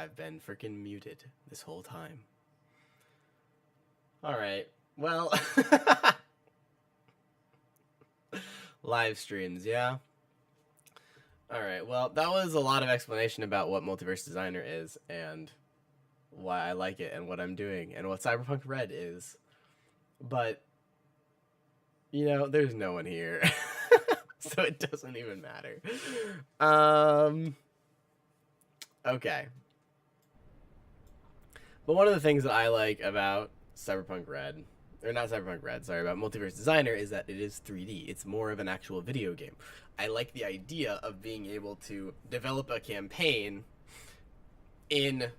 I've been freaking muted this whole time. Alright, well... Live streams, yeah? Alright, well, that was a lot of explanation about what Multiverse Designer is, and why I like it, and what I'm doing, and what Cyberpunk Red is. But, you know, there's no one here. So it doesn't even matter. Okay. But one of the things that I like about Cyberpunk Red, or not Cyberpunk Red, sorry, about Multiverse Designer is that it is 3D. It's more of an actual video game. I like the idea of being able to develop a campaign in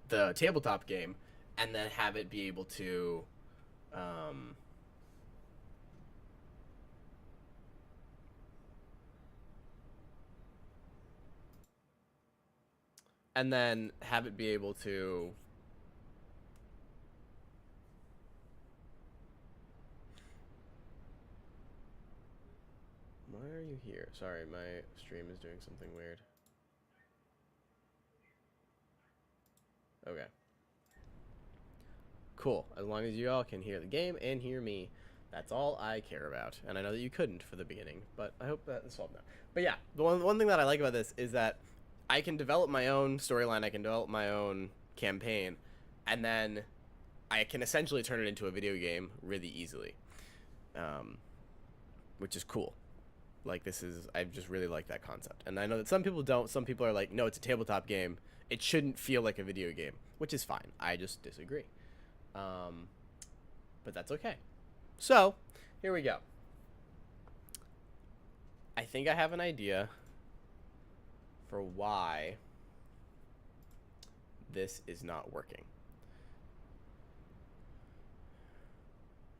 the tabletop game and then have it be able to Why are you here? Sorry, my stream is doing something weird. Okay. Cool. As long as you all can hear the game and hear me, that's all I care about. And I know that you couldn't for the beginning, but I hope that is solved now. But yeah, the one thing that I like about this is that I can develop my own storyline, I can develop my own campaign, and then I can essentially turn it into a video game really easily, which is cool. Like, I just really like that concept. And I know that some people don't. Some people are like, no, it's a tabletop game. It shouldn't feel like a video game, which is fine. I just disagree. But that's okay. So, here we go. I think I have an idea for why this is not working.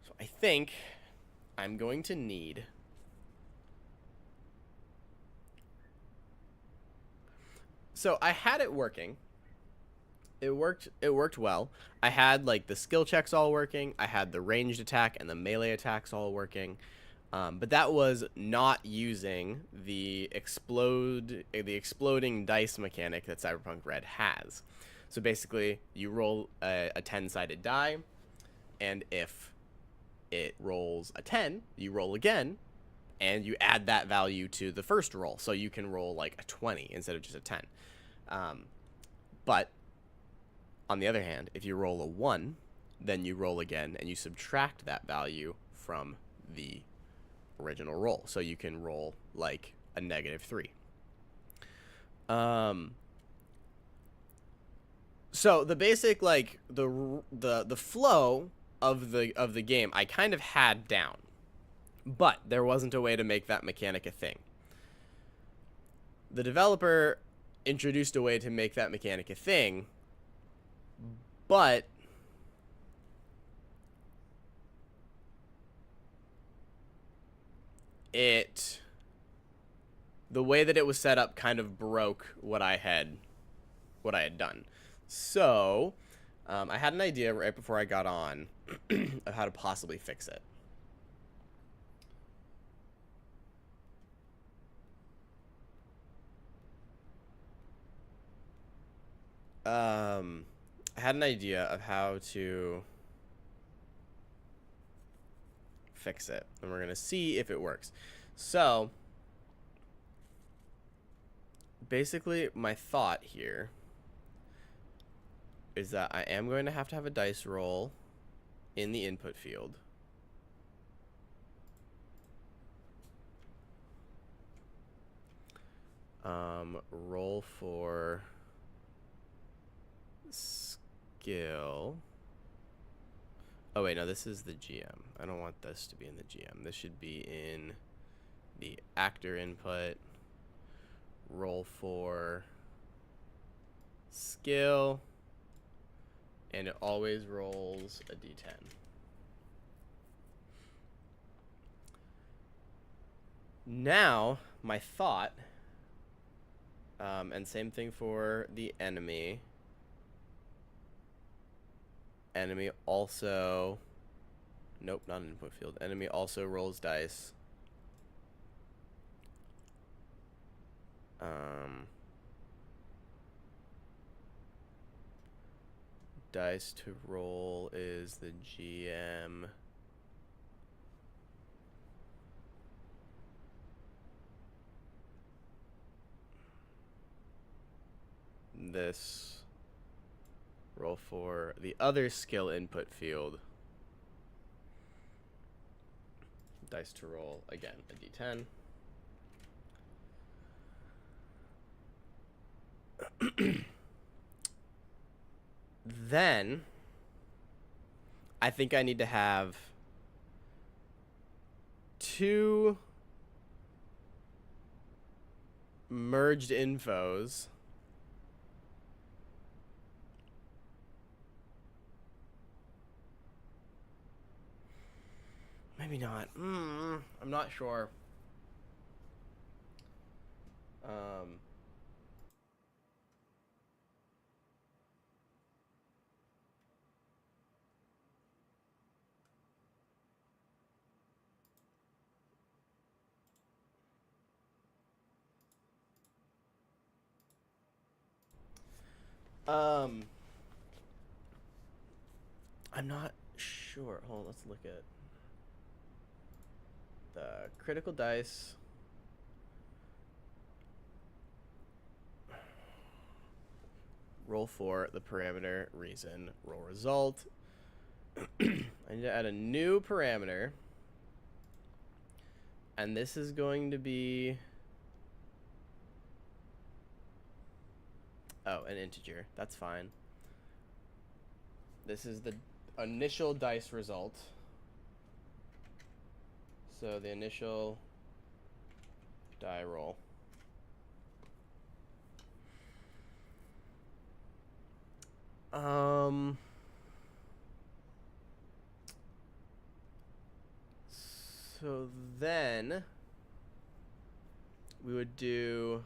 So I think I'm going to need... So I had it working. It worked well. I had like the skill checks all working. I had the ranged attack and the melee attacks all working. But that was not using the exploding dice mechanic that Cyberpunk Red has. So basically, you roll a 10-sided die, and if it rolls a 10, you roll again, and you add that value to the first roll. So you can roll like a 20 instead of just a 10. But on the other hand, if you roll a 1, then you roll again, and you subtract that value from the original roll. So you can roll like a -3. So the basic, like, the flow of the game I kind of had down, but there wasn't a way to make that mechanic a thing. The developer introduced a way to make that mechanic a thing, but the way that it was set up kind of broke what I had done. So I had an idea right before I got on of how to possibly fix it. I had an idea of how to fix it, and we're gonna see if it works. So basically, my thought here is that I am going to have a dice roll in the input field. Roll for skill. Oh wait, no, this is the GM. I don't want this to be in the GM. This should be in the actor input. Roll for skill, and it always rolls a d10. Now, my thought, and same thing for the enemy. Enemy also, nope, not an input field. Enemy also rolls dice. dice to roll is the GM. This roll for the other skill input field. Dice to roll, again, a d10. Then I think I need to have 2 merged infos. Maybe not. I'm not sure. I'm not sure. Hold on, let's look at the critical dice. Roll for the parameter, reason, roll result. I need to add a new parameter. And this is going to be... Oh, an integer. That's fine. This is the initial dice result. So the initial die roll. So then we would do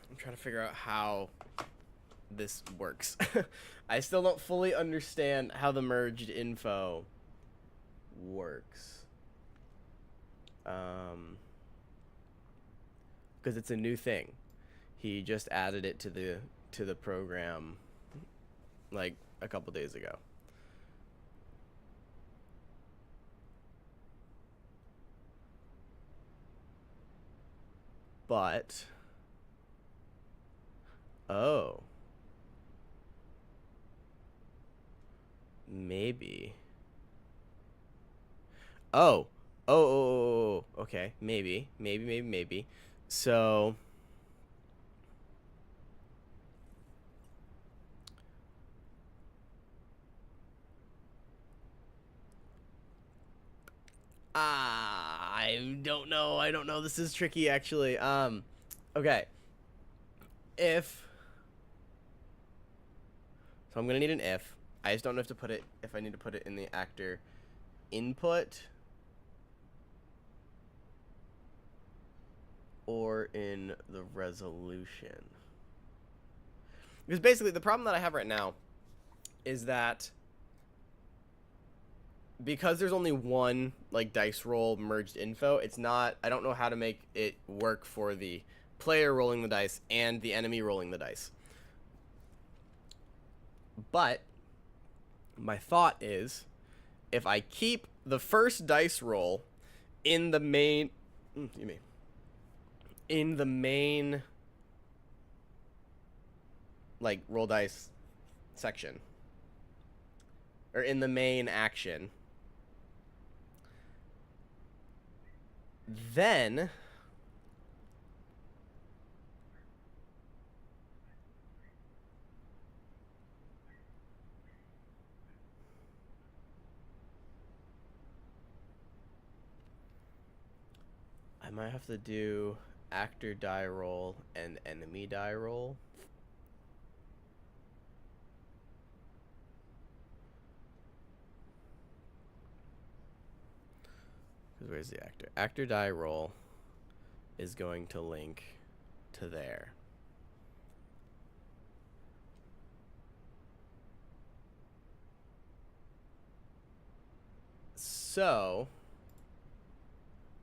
I'm trying to figure out how this works. I still don't fully understand how the merged info works. Because it's a new thing. He just added it to the program like a couple days ago. But oh, maybe. Oh, okay. Maybe. So I don't know. This is tricky, actually. Okay. So I'm gonna need an if. I just don't know if I need to put it in the actor input or in the resolution. Because basically the problem that I have right now is that because there's only one like dice roll merged info, I don't know how to make it work for the player rolling the dice and the enemy rolling the dice. But my thought is if I keep the first dice roll in the main like roll dice section or in the main action, then I might have to do actor die roll and enemy die roll. Because where's the actor? Actor die roll is going to link to there. So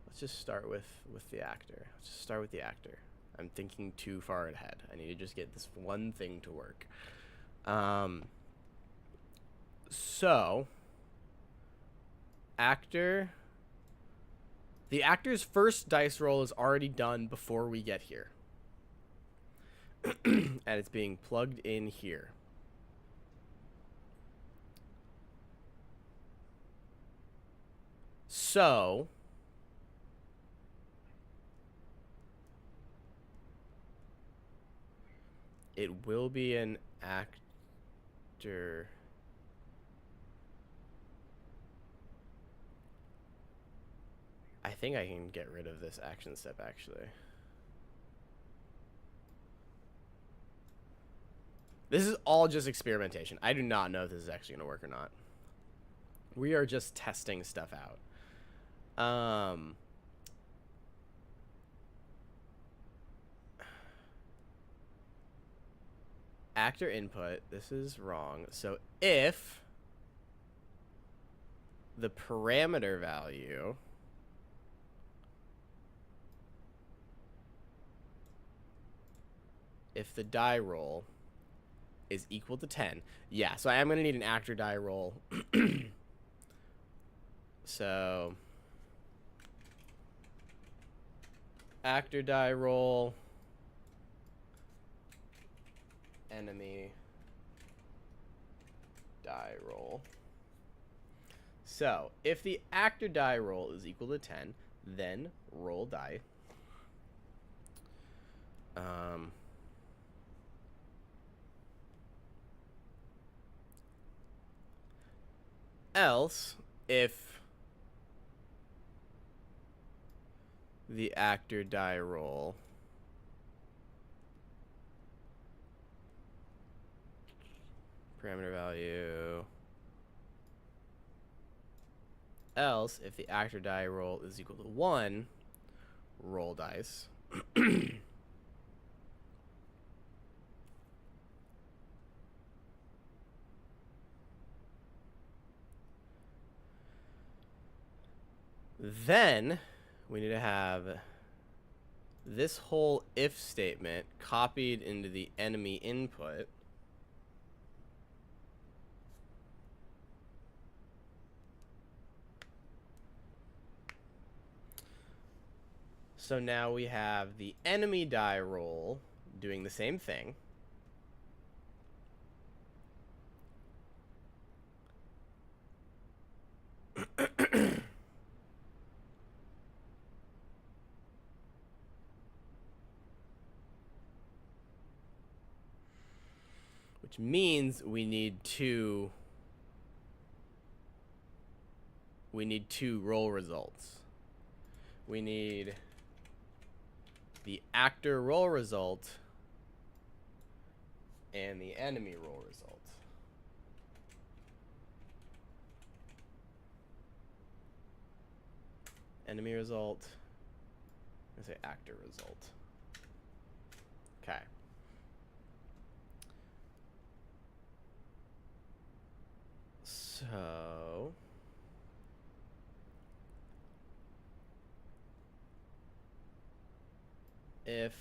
let's just start with the actor. Let's just start with the actor. I'm thinking too far ahead. I need to just get this one thing to work. So actor. The actor's first dice roll is already done before we get here. And it's being plugged in here. So it will be an actor. I think I can get rid of this action step, actually. This is all just experimentation. I do not know if this is actually going to work or not. We are just testing stuff out. Actor input. This is wrong. So if the parameter value if the die roll is equal to 10. Yeah, so I am going to need an actor die roll. So actor die roll, enemy die roll. So if the actor die roll is equal to 10, then roll die. Else, if the actor die roll parameter value, else if the actor die roll is equal to 1, roll dice. Then we need to have this whole if statement copied into the enemy input. So now we have the enemy die roll doing the same thing. Which means we need two roll results. We need the actor roll result and the enemy roll result. Enemy result. Let's say actor result. Okay. So if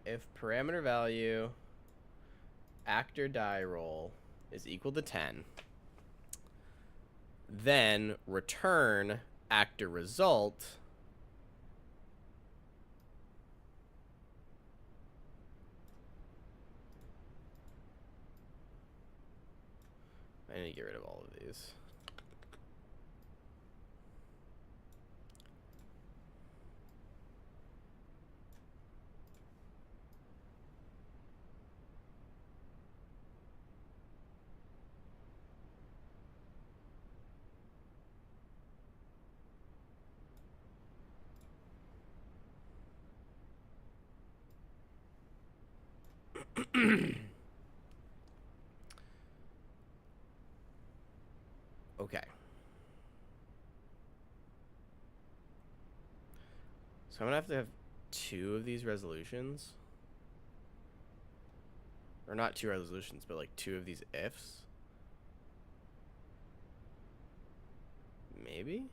if parameter value actor die roll is equal to 10, then return actor result I need to get rid of all of these. So I'm going to have 2 of these resolutions. Or not 2 resolutions, but like 2 of these ifs. Maybe?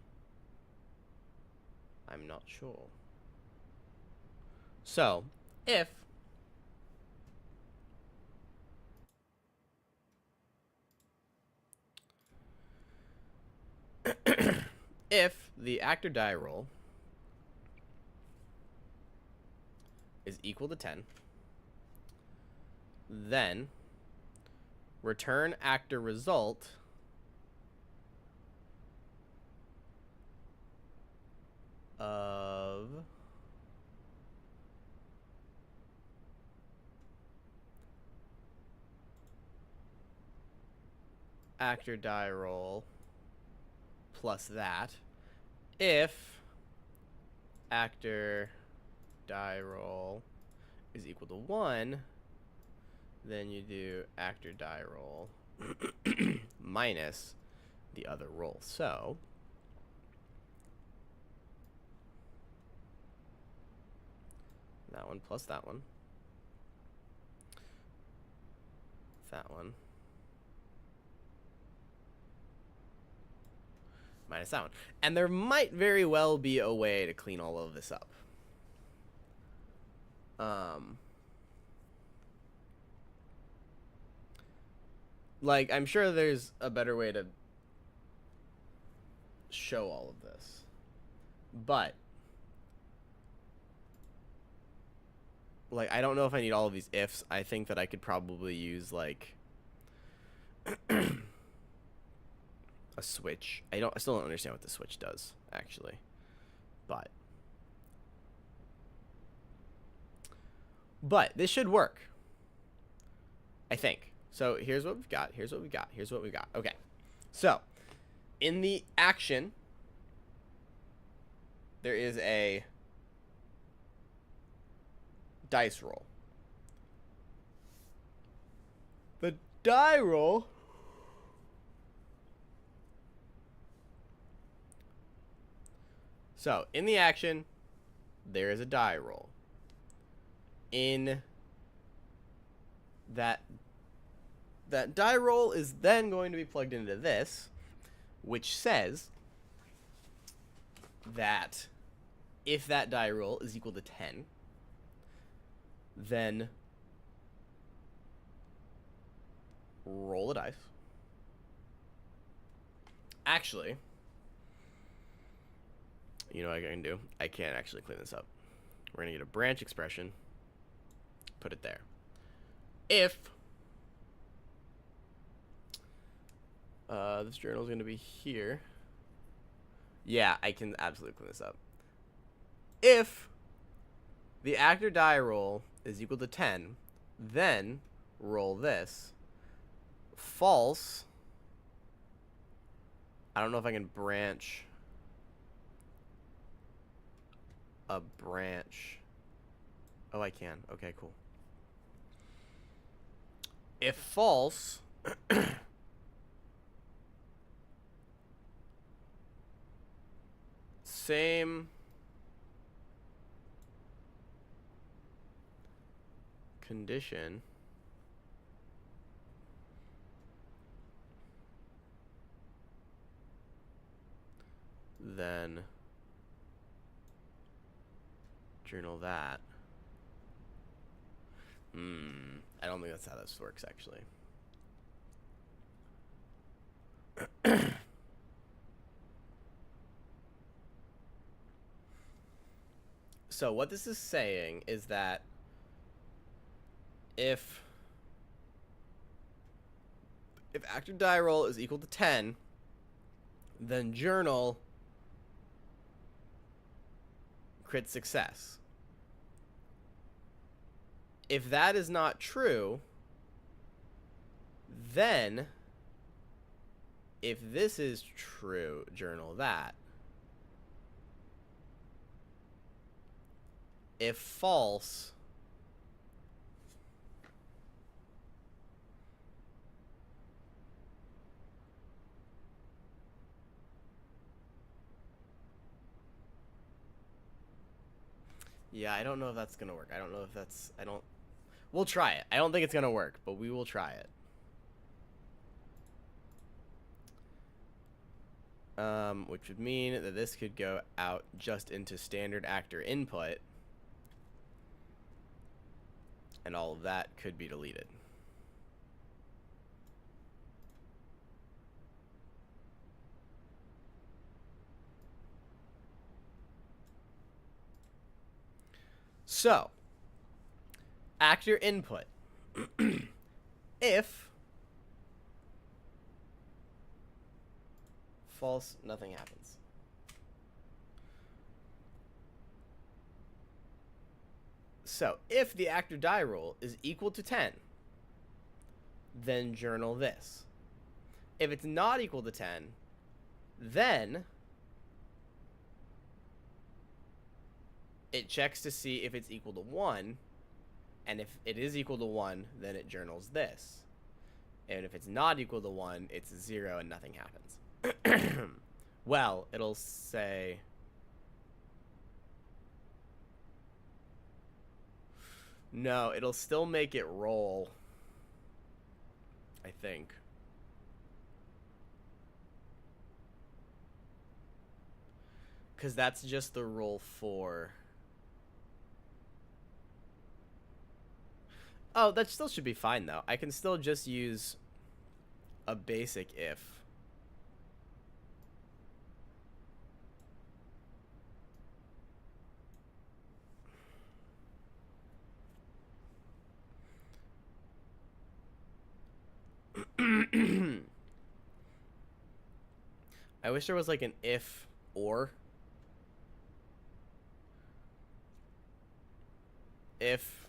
I'm not sure. So, if if the actor die roll is equal to 10, then return actor result of actor die roll plus that. If actor die roll is equal to 1, then you do actor die roll minus the other roll. So that one plus that one. That one. Minus that one. And there might very well be a way to clean all of this up. Like, I'm sure there's a better way to show all of this. But, like, I don't know if I need all of these ifs. I think that I could probably use, like, a switch. I still don't understand what the switch does, actually. But this should work, I think. So here's what we've got. Here's what we've got. Here's what we've got. Okay. So in the action, there is a dice roll. The die roll so in the action, there is a die roll. In that die roll is then going to be plugged into this, which says that if that die roll is equal to 10, then roll a dice. Actually, you know what I can do? I can't actually clean this up. We're going to get a branch expression. Put it there. If this journal is going to be here. Yeah, I can absolutely clean this up. If the actor die roll is equal to 10, then roll this. False. I don't know if I can branch a branch. Oh, I can. Okay, cool. If false, same condition, then journal that. I don't think that's how this works, actually. So what this is saying is that if actor die roll is equal to 10, then journal crit success. If that is not true, then if this is true, journal that. If false, Yeah, I don't know if that's gonna work. I don't know if that's... We'll try it. I don't think it's gonna work, but we will try it. Which would mean that this could go out just into standard actor input. And all of that could be deleted. So, actor input. If false, nothing happens. So, if the actor die roll is equal to 10, then journal this. If it's not equal to 10, then it checks to see if it's equal to 1, and if it is equal to 1, then it journals this. And if it's not equal to 1, it's 0 and nothing happens. Well, it'll say... No, it'll still make it roll, I think. Because that's just the roll for... Oh, that still should be fine, though. I can still just use a basic if. I wish there was like an if or. If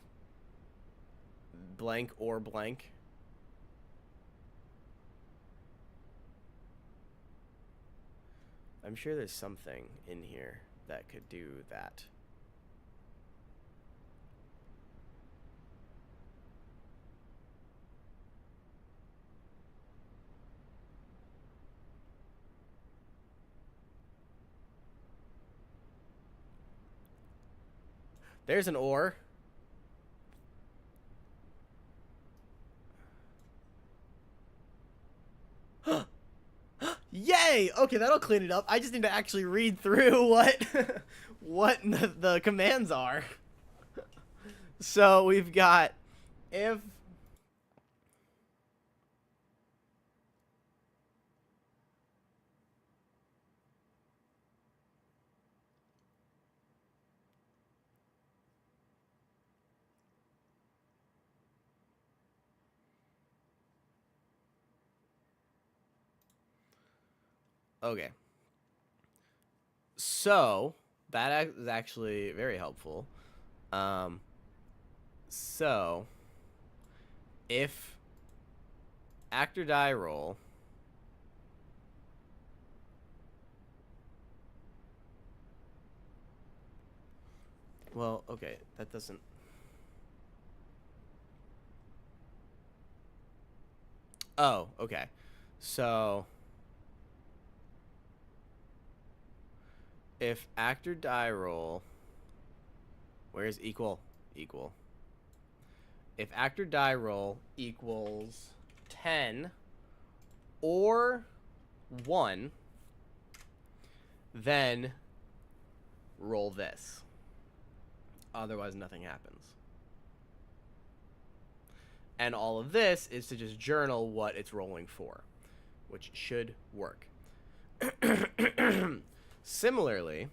blank or blank. I'm sure there's something in here that could do that. There's an or. Yay! Okay, that'll clean it up. I just need to actually read through what the commands are. So we've got if okay. So that is actually very helpful. So if actor die roll well, okay, that doesn't oh, okay. So if actor die roll, where's equal? Equal. If actor die roll equals 10 or 1, then roll this. Otherwise, nothing happens. And all of this is to just journal what it's rolling for, which should work. Similarly,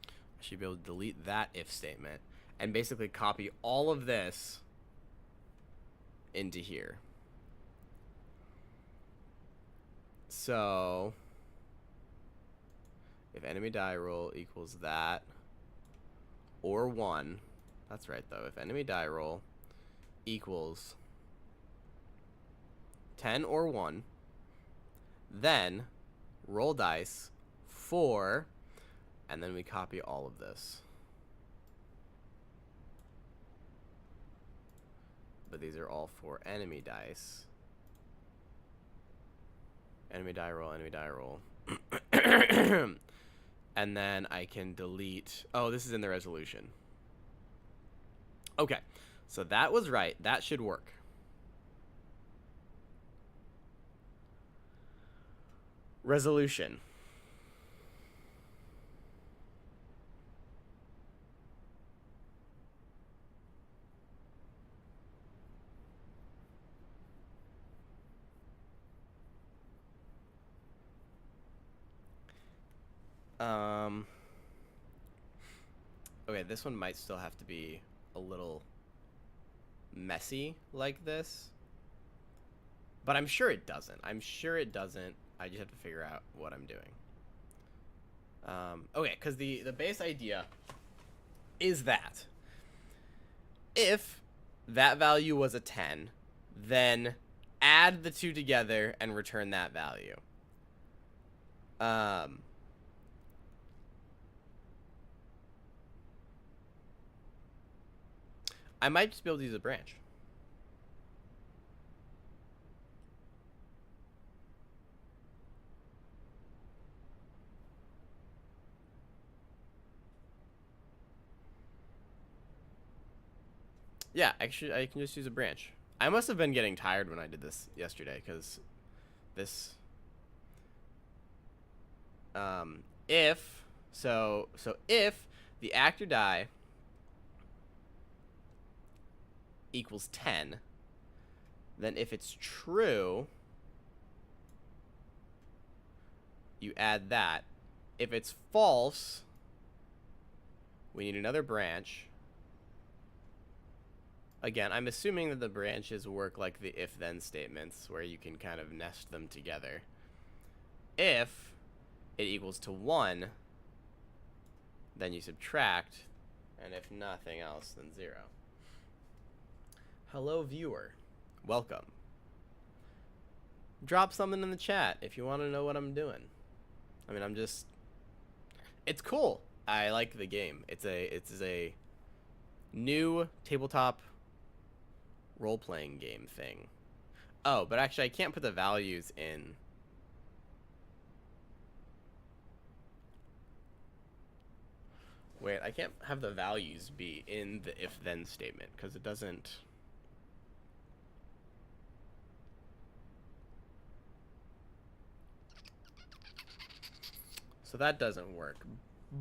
I should be able to delete that if statement and basically copy all of this into here. So if enemy die roll equals that or 1, that's right though, if enemy die roll equals 10 or 1, then roll dice for, and then we copy all of this. But these are all for enemy dice. Enemy die roll, enemy die roll. And then I can delete. Oh, this is in the resolution. Okay, so that was right. That should work. Resolution. Okay, this one might still have to be a little messy like this. But I'm sure it doesn't. I'm sure it doesn't. I just have to figure out what I'm doing. Okay, because the base idea is that if that value was a 10, then add the two together and return that value. I might just be able to use a branch. Yeah, actually, I can just use a branch. I must have been getting tired when I did this yesterday, because this... if the actor die equals 10, then if it's true, you add that. If it's false, we need another branch. Again, I'm assuming that the branches work like the if-then statements, where you can kind of nest them together. If it equals to 1, then you subtract, and if nothing else, then 0. Hello, viewer. Welcome. Drop something in the chat if you want to know what I'm doing. I mean, it's cool. I like the game. It's a new tabletop role-playing game thing. Oh, but actually I can't put the values in. Wait, I can't have the values be in the if-then statement, because it doesn't... So that doesn't work.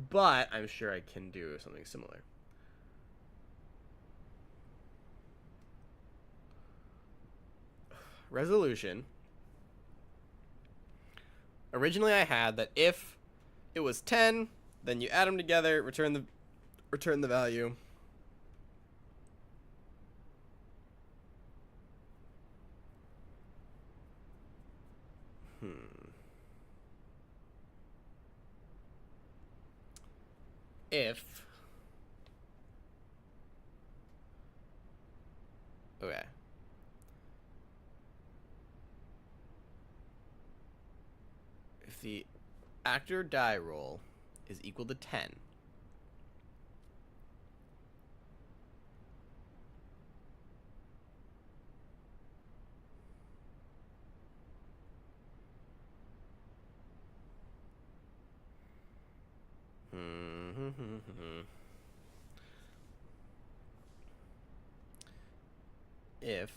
But I'm sure I can do something similar. Resolution. Originally I had that if it was 10, then you add them together, return the value. If okay. If the actor die roll is equal to 10, if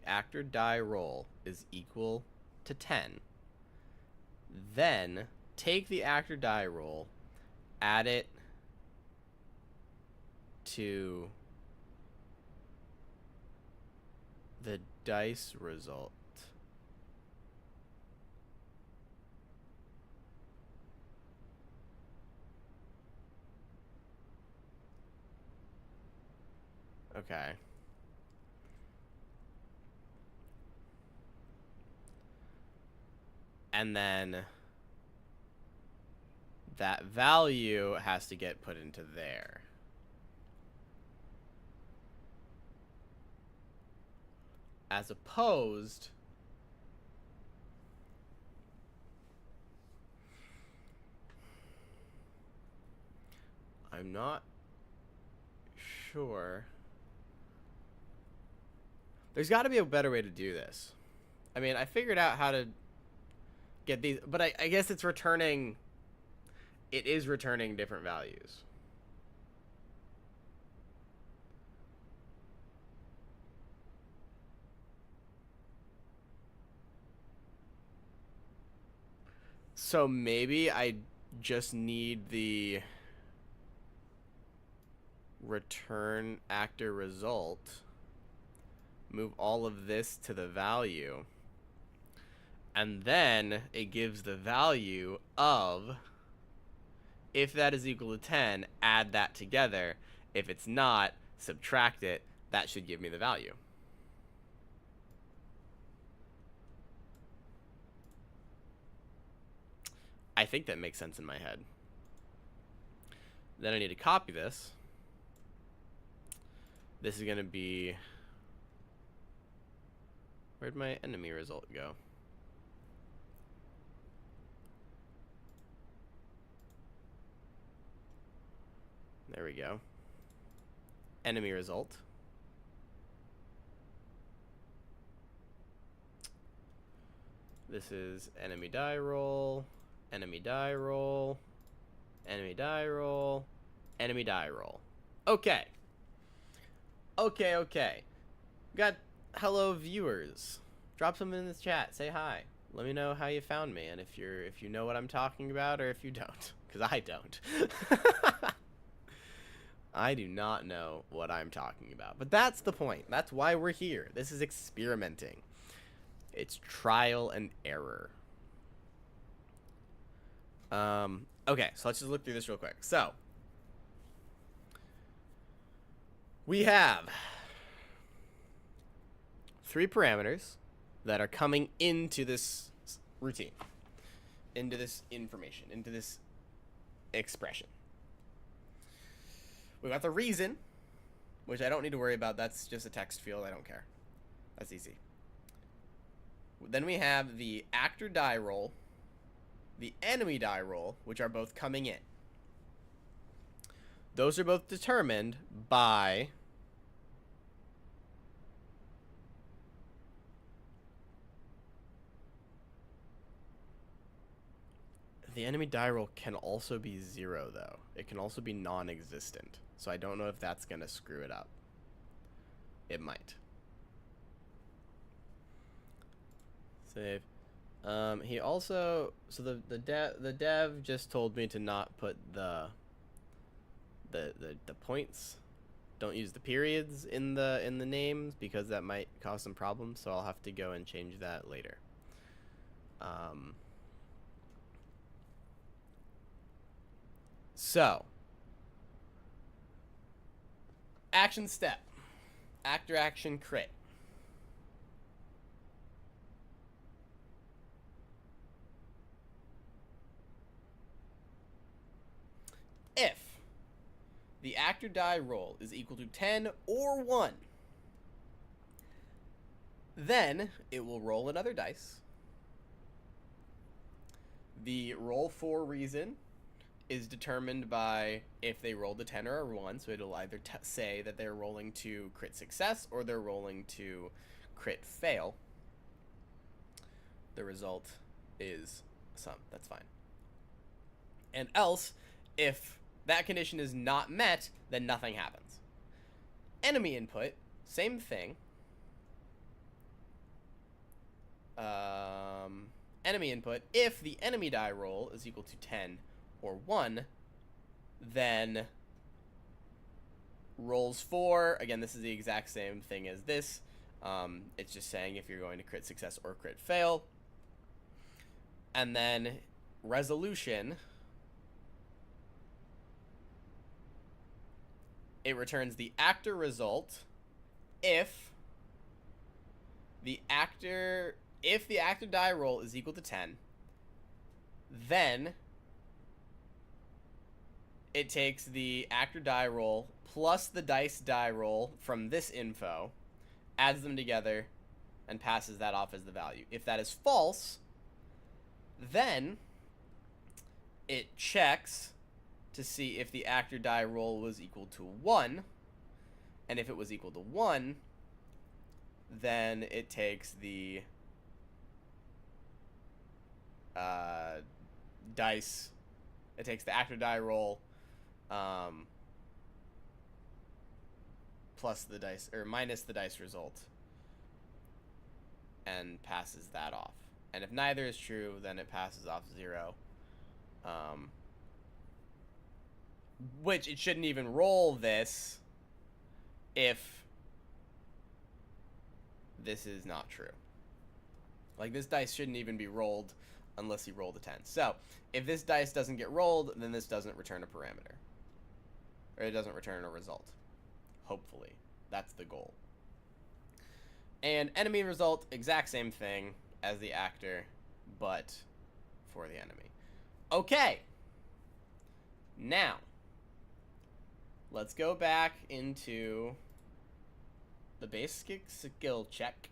actor die roll is equal to 10, then take the actor die roll, add it to the dice result. Okay. And then that value has to get put into there. As opposed, I'm not sure. There's got to be a better way to do this. I mean, I figured out how to get these, but I guess it's returning, it is returning different values. So maybe I just need the return actor result, move all of this to the value, and then it gives the value of, if that is equal to 10, add that together. If it's not, subtract it. That should give me the value. I think that makes sense in my head. Then I need to copy this. This is going to be... Where'd my enemy result go? There we go. Enemy result. This is enemy die roll, enemy die roll, enemy die roll, enemy die roll. Okay. Okay. Got hello viewers. Drop something in the chat. Say hi. Let me know how you found me, and if you know what I'm talking about, or if you don't, because I don't. I do not know what I'm talking about, but that's the point. That's why we're here. This is experimenting. It's trial and error. Okay, so let's just look through this real quick. So we have 3 parameters that are coming into this routine, into this information, into this expression. We got the reason, which I don't need to worry about. That's just a text field. I don't care. That's easy. Then we have the actor die roll, the enemy die roll, which are both coming in. Those are both determined by the enemy die roll can also be 0, though. It can also be non-existent. So I don't know if that's going to screw it up. It might. Save. He also, so the dev just told me to not put the points. Don't use the periods in the names, because that might cause some problems. So I'll have to go and change that later. So, action step, actor action crit. If the actor die roll is equal to 10 or 1, then it will roll another dice. The roll for reason is determined by if they rolled a 10 or a 1, so it'll either say that they're rolling to crit success or they're rolling to crit fail. The result is some. That's fine. And else, if that condition is not met, then nothing happens. Enemy input, same thing. Enemy input, if the enemy die roll is equal to 10 or 1, then rolls 4. Again, this is the exact same thing as this. It's just saying if you're going to crit success or crit fail. And then resolution, it returns the actor result if the actor die roll is equal to 10, then it takes the actor die roll plus the dice die roll from this info, adds them together, and passes that off as the value. If that is false, then it checks to see if the actor die roll was equal to 1, and if it was equal to 1, then it takes the dice. It takes the actor die roll plus the dice, or minus the dice result, and passes that off. And if neither is true, then it passes off 0. Which it shouldn't even roll this if this is not true. Like, this dice shouldn't even be rolled unless he rolled a 10. So, if this dice doesn't get rolled, then this doesn't return a parameter. Or it doesn't return a result. Hopefully. That's the goal. And enemy result, exact same thing as the actor, but for the enemy. Okay. Now, let's go back into the basic skill check.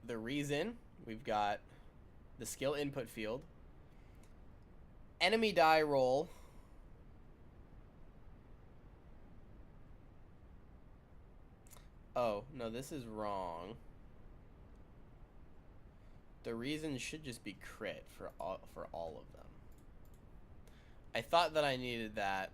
The reason, we've got the skill input field, enemy die roll, oh, no, this is wrong. The reason should just be crit for all of them. I thought that I needed that.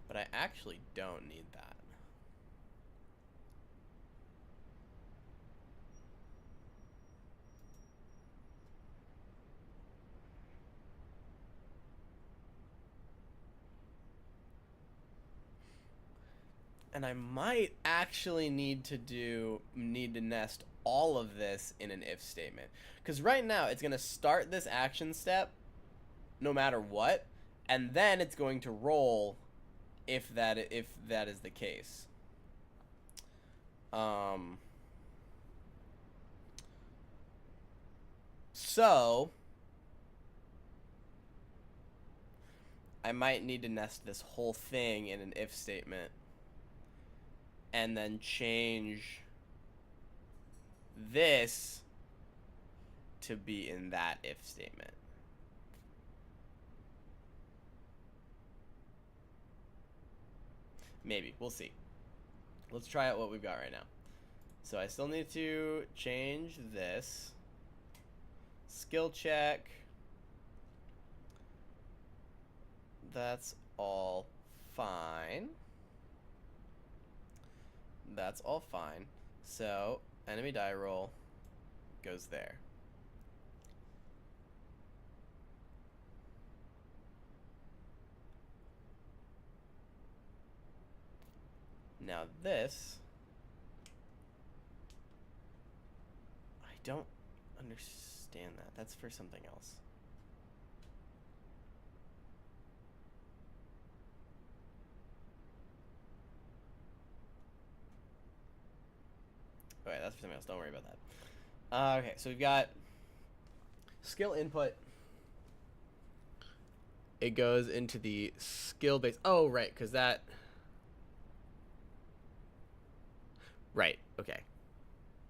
But I actually don't need that. And I might actually need to nest all of this in an if statement. Because right now it's going to start this action step no matter what, and then it's going to roll if that is the case. So I might need to nest this whole thing in an if statement and then change this to be in that if statement. Maybe. We'll see. Let's try out what we've got right now. So I still need to change this. Skill check. That's all fine. That's all fine. So, enemy die roll goes there. Now this, I don't understand that. That's for something else. Okay, that's for something else. Don't worry about that. Okay, so we've got skill input. It goes into the skill base. Oh, right, because that... Right, okay.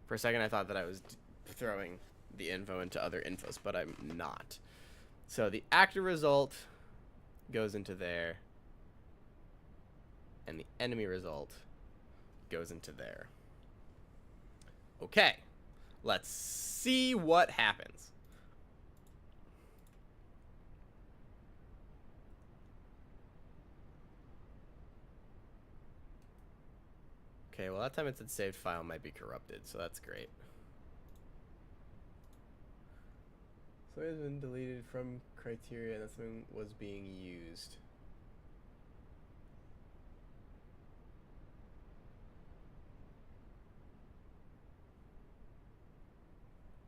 For a second I thought that I was throwing the info into other infos, but I'm not. So the actor result goes into there, and the enemy result goes into there. Okay, let's see what happens. Okay, well that time it said saved file might be corrupted, so that's great. So it has been deleted from criteria and something was being used.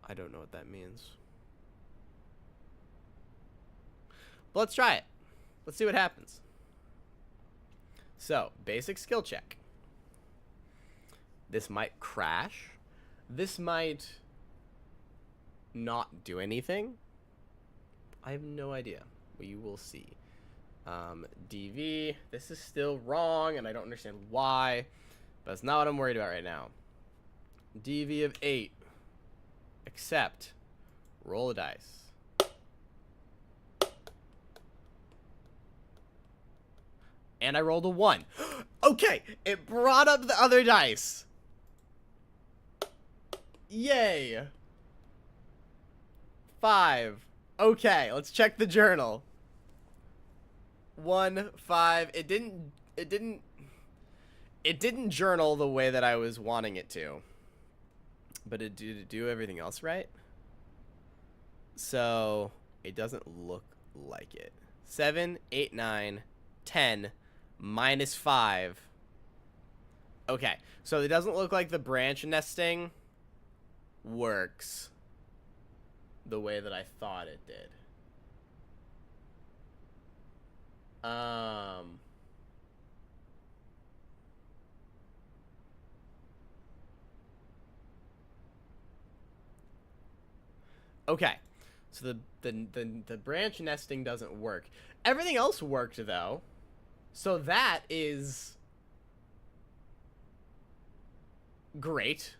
I don't know what that means. But let's try it. Let's see what happens. So, basic skill check. This might crash. This might not do anything. I have no idea. We will see. DV. This is still wrong, and I don't understand why. But that's not what I'm worried about right now. DV of 8. Accept. Roll a dice. And I rolled a 1. Okay, it brought up the other dice. Yay. 5. Okay, let's check the journal. 1, 5. It didn't journal the way that I was wanting it to. But did it do everything else right? So it doesn't look like it. 7, 8, 9, 10, -5. Okay, so it doesn't look like the branch nesting works the way that I thought it did. Okay, so the branch nesting doesn't work. Everything else worked though, so that is great.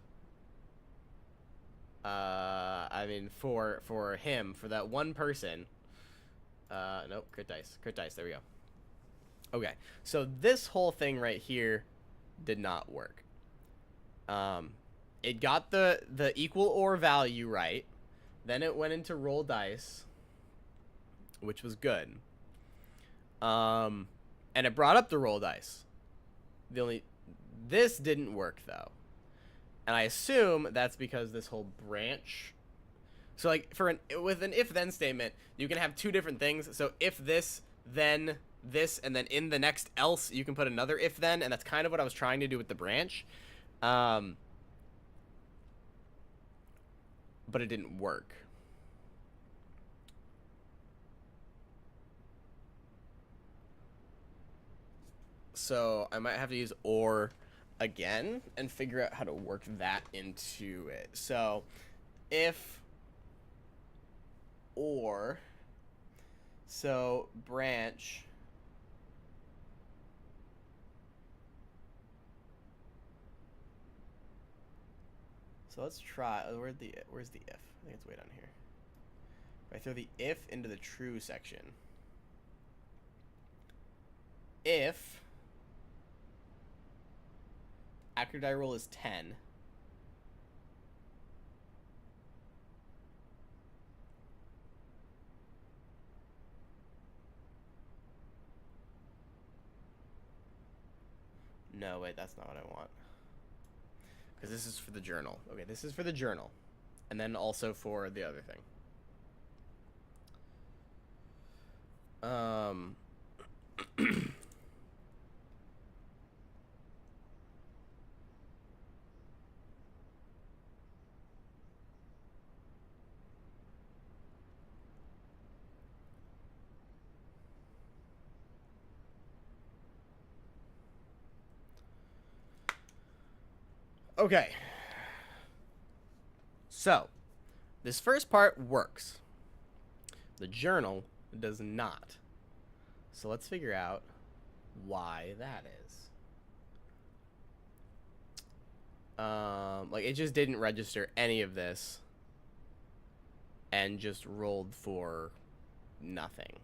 I mean, for him, for that one person. Nope, crit dice, there we go. Okay, so this whole thing right here did not work. It got the equal or value right. Then it went into roll dice, which was good. And it brought up the roll dice. This didn't work though. And I assume that's because this whole branch. So like with an if then statement, you can have two different things. So if this, then this, and then in the next else, you can put another if then, and that's kind of what I was trying to do with the branch. But it didn't work. So I might have to use or again and figure out how to work that into it. So if or, so branch so let's try, where's the if? I think it's way down here. If I throw the if into the true section, if accurate die roll is 10, no, wait, that's not what I want. Because this is for the journal. Okay, this is for the journal. And then also for the other thing. Okay. So, this first part works. The journal does not. So let's figure out why that is. Like, it just didn't register any of this and just rolled for nothing.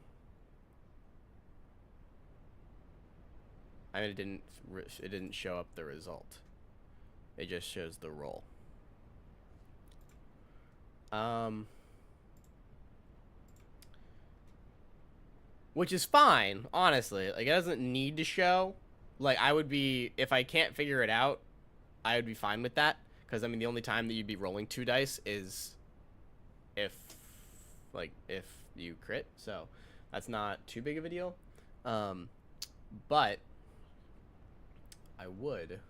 I mean, it didn't show up the result. It just shows the roll. Which is fine, honestly. Like, it doesn't need to show. Like, I would be, if I can't figure it out, I would be fine with that. Because, I mean, the only time that you'd be rolling 2 dice is if you crit. So, that's not too big of a deal. But I would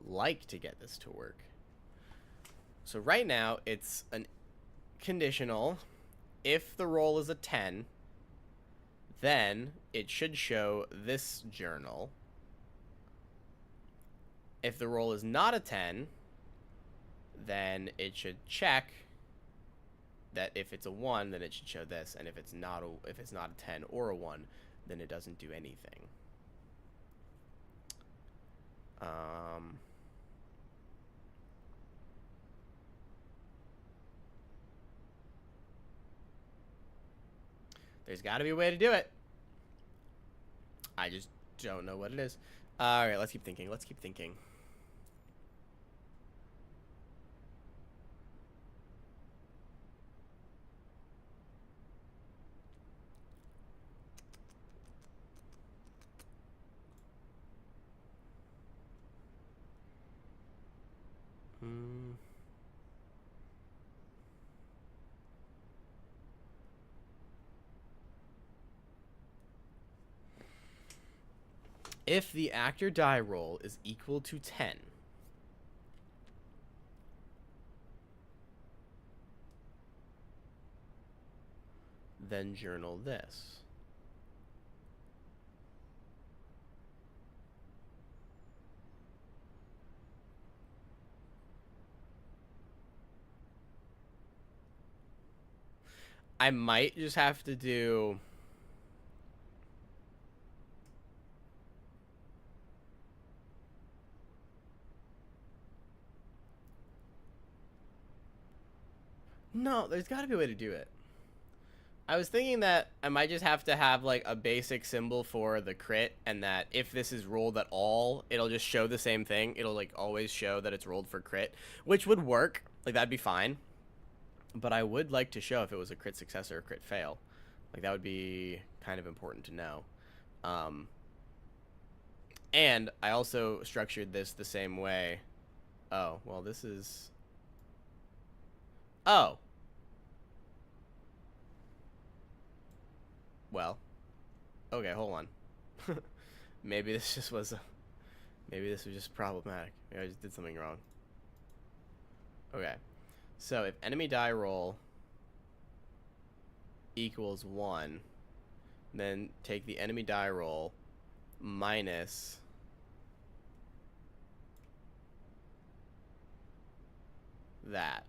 like to get this to work. So right now it's an conditional. If the roll is a 10, then it should show this journal. If the roll is not a 10, then it should check that if it's a 1, then it should show this, and if it's not a 10 or a 1, then it doesn't do anything. There's got to be a way to do it. I just don't know what it is. All right, let's keep thinking. Let's keep thinking. If the actor die roll is equal to 10, then journal this. I might just have to do... No, there's got to be a way to do it. I was thinking that I might just have to have like a basic symbol for the crit, and that if this is rolled at all, it'll just show the same thing. It'll like always show that it's rolled for crit, which would work. Like that'd be fine. But I would like to show if it was a crit success or a crit fail. Like that would be kind of important to know. And I also structured this the same way. Oh, well, this is... Oh. Well. Okay, hold on. Maybe this just was... Maybe this was just problematic. Maybe I just did something wrong. Okay. So, if enemy die roll equals 1, then take the enemy die roll minus... that.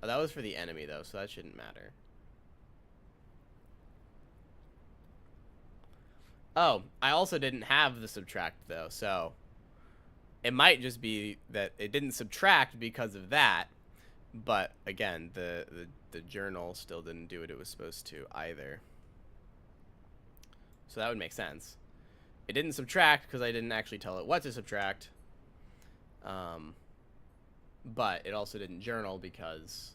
Oh, that was for the enemy, though, so that shouldn't matter. Oh, I also didn't have the subtract, though, so... It might just be that it didn't subtract because of that, but, again, the journal still didn't do what it was supposed to, either. So that would make sense. It didn't subtract because I didn't actually tell it what to subtract. But it also didn't journal because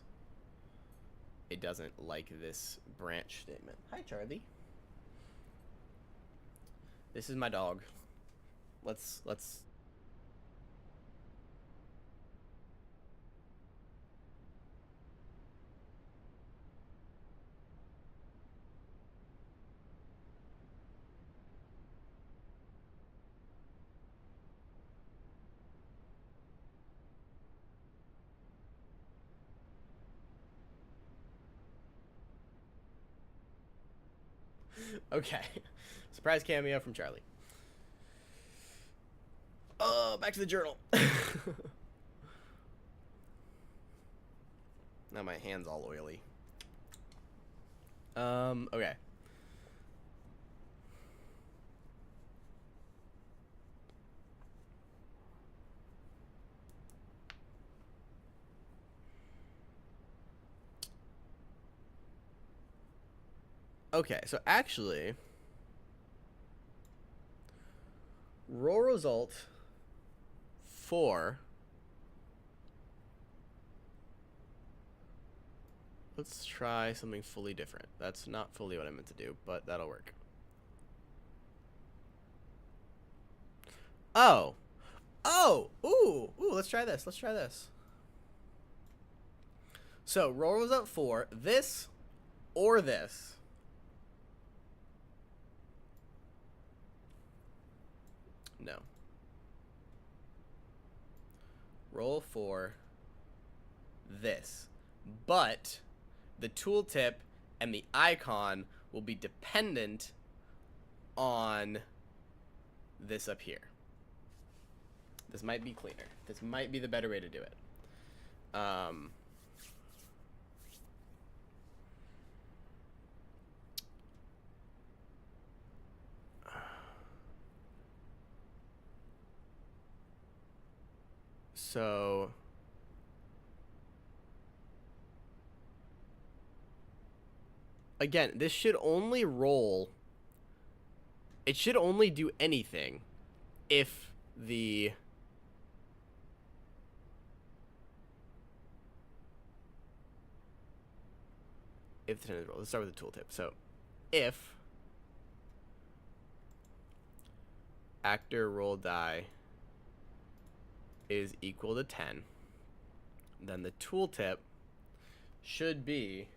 it doesn't like this branch statement. Hi, Charlie. This is my dog. Let's... Okay. Surprise cameo from Charlie. Oh, back to the journal. Now my hand's all oily. Okay. Okay, so actually, roll result for... Let's try something fully different. That's not fully what I meant to do, but that'll work. Oh. Oh! Ooh! Ooh, let's try this. Let's try this. So, roll result for this or this. No. Roll for this. But the tooltip and the icon will be dependent on this up here. This might be cleaner. This might be the better way to do it. So again, this should only roll it should only do anything if the let's start with the tooltip. So if actor roll die is equal to 10, then the tooltip should be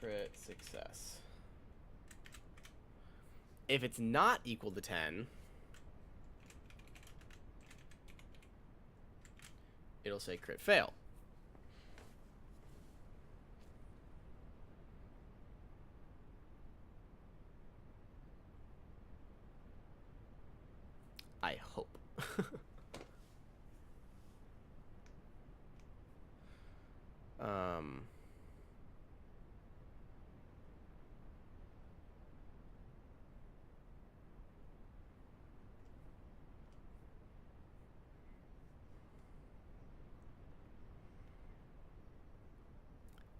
crit success. If it's not equal to 10, it'll say crit fail. I hope.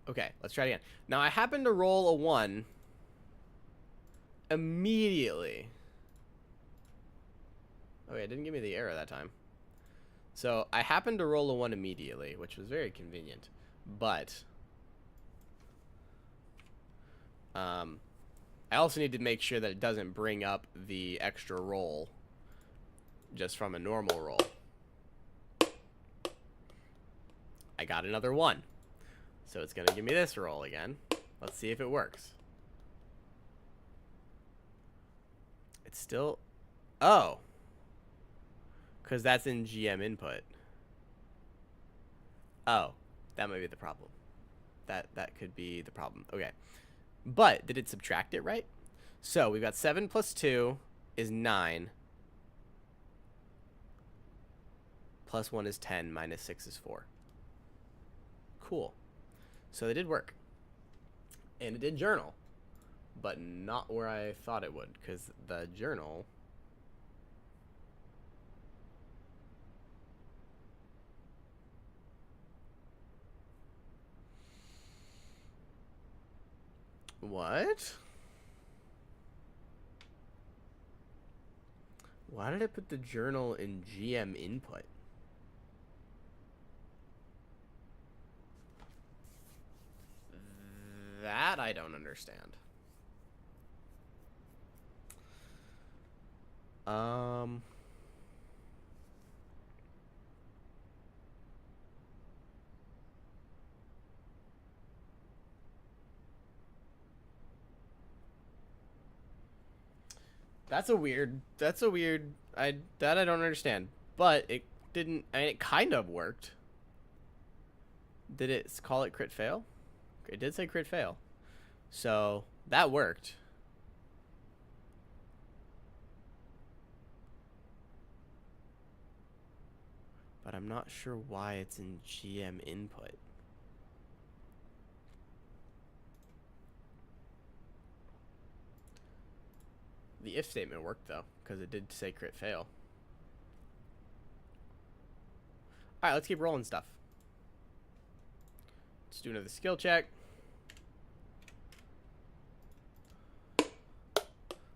Okay, let's try it again. Now I happened to roll a 1 immediately. Okay, it didn't give me the error that time. So I happened to roll a 1 immediately, which was very convenient. But I also need to make sure that it doesn't bring up the extra roll just from a normal roll. I got another 1. So it's going to give me this roll again. Let's see if it works. It's still... Oh. Because that's in GM input. Oh. That might be the problem. That could be the problem. Okay. But did it subtract it right? So we've got 7 plus 2 is 9. Plus 1 is 10. Minus 6 is 4. Cool. So it did work. And it did journal. But not where I thought it would. Because the journal... What? Why did I put the journal in GM input? That I don't understand. That's a weird I don't understand. But it didn't, I mean, it kind of worked. Did it call it crit fail? It did say crit fail. So that worked. But I'm not sure why it's in GM input. The if statement worked though, because it did say crit fail. Alright, let's keep rolling stuff. Let's do another skill check.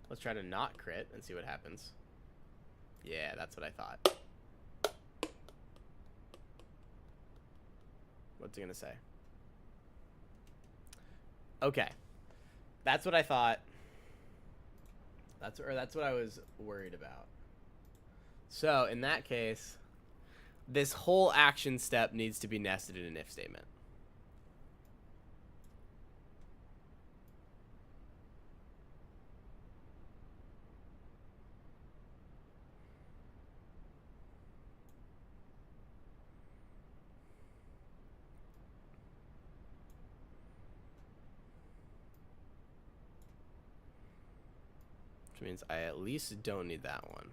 Let's try to not crit and see what happens. Yeah, that's what I thought. What's it gonna say? Okay. That's what I thought. That's what I was worried about. So, in that case, this whole action step needs to be nested in an if statement. Which means I at least don't need that one.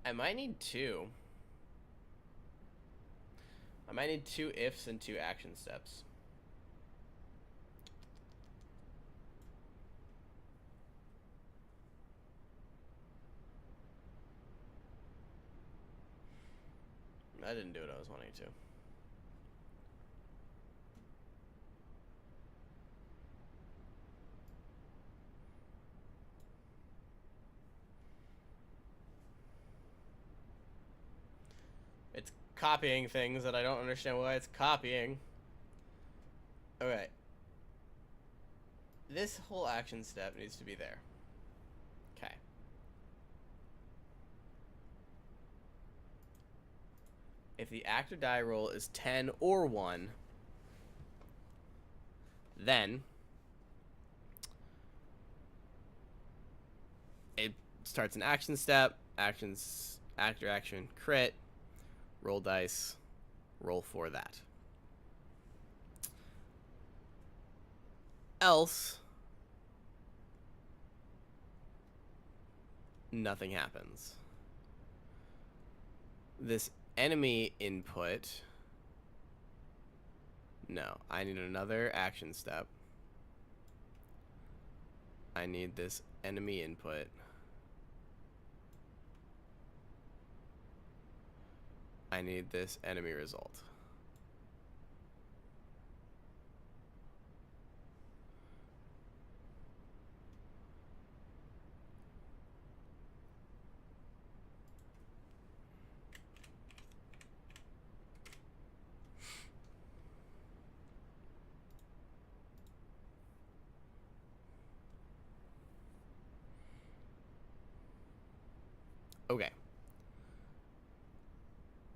I might need 2. might need 2 ifs and 2 action steps. I didn't do what I was wanting to. It's copying things that I don't understand why it's copying. Okay. This whole action step needs to be there. Okay. If the actor die roll is 10 or 1, then it starts an action step, actor action, crit, roll dice, roll for that. Else, nothing happens. This enemy input, no, I need another action step. I need this enemy input. I need this enemy result. Okay.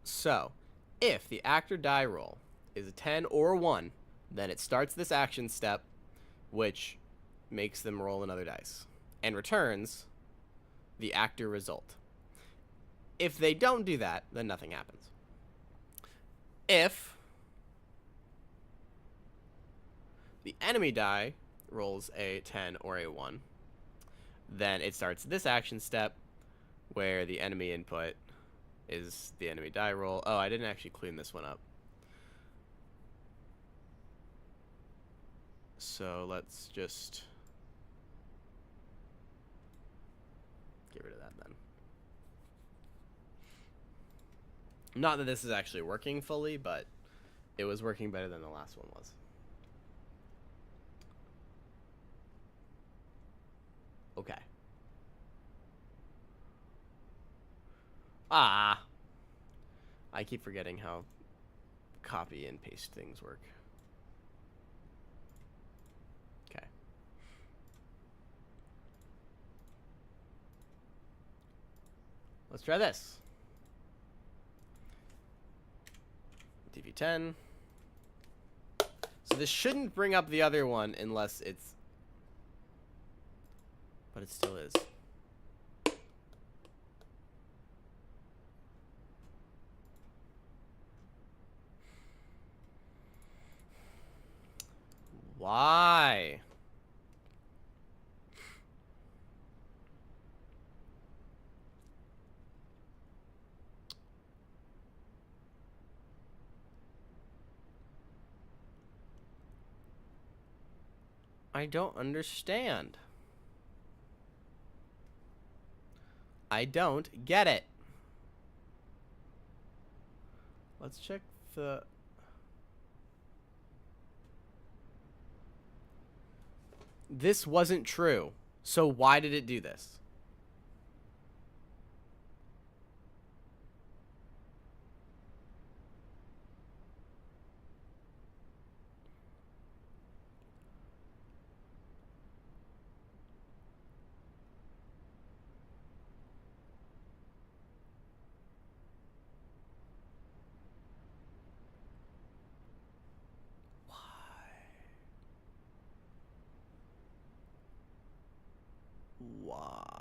So, if the actor die roll is a 10 or 1, then it starts this action step, which makes them roll another dice, and returns the actor result. If they don't do that, then nothing happens. If the enemy die rolls a 10 or a 1, then it starts this action step, where the enemy input is the enemy die roll. Oh, I didn't actually clean this one up. So let's just get rid of that then. Not that this is actually working fully, but it was working better than the last one was. Okay. I keep forgetting how copy and paste things work. Okay. Let's try this. TV10. So this shouldn't bring up the other one unless it's... But it still is. Why? I don't understand. I don't get it. Let's check the... This wasn't true. So why did it do this? Why?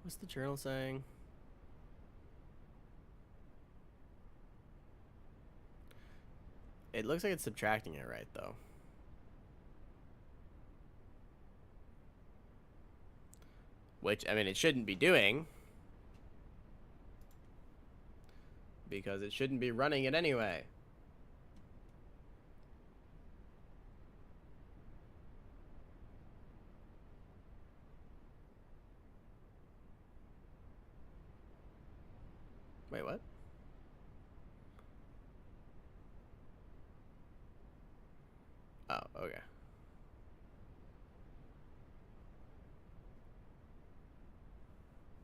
What's the journal saying? It looks like it's subtracting it right, though. Which, I mean, it shouldn't be doing. Because it shouldn't be running it anyway. Wait, what? Oh, okay.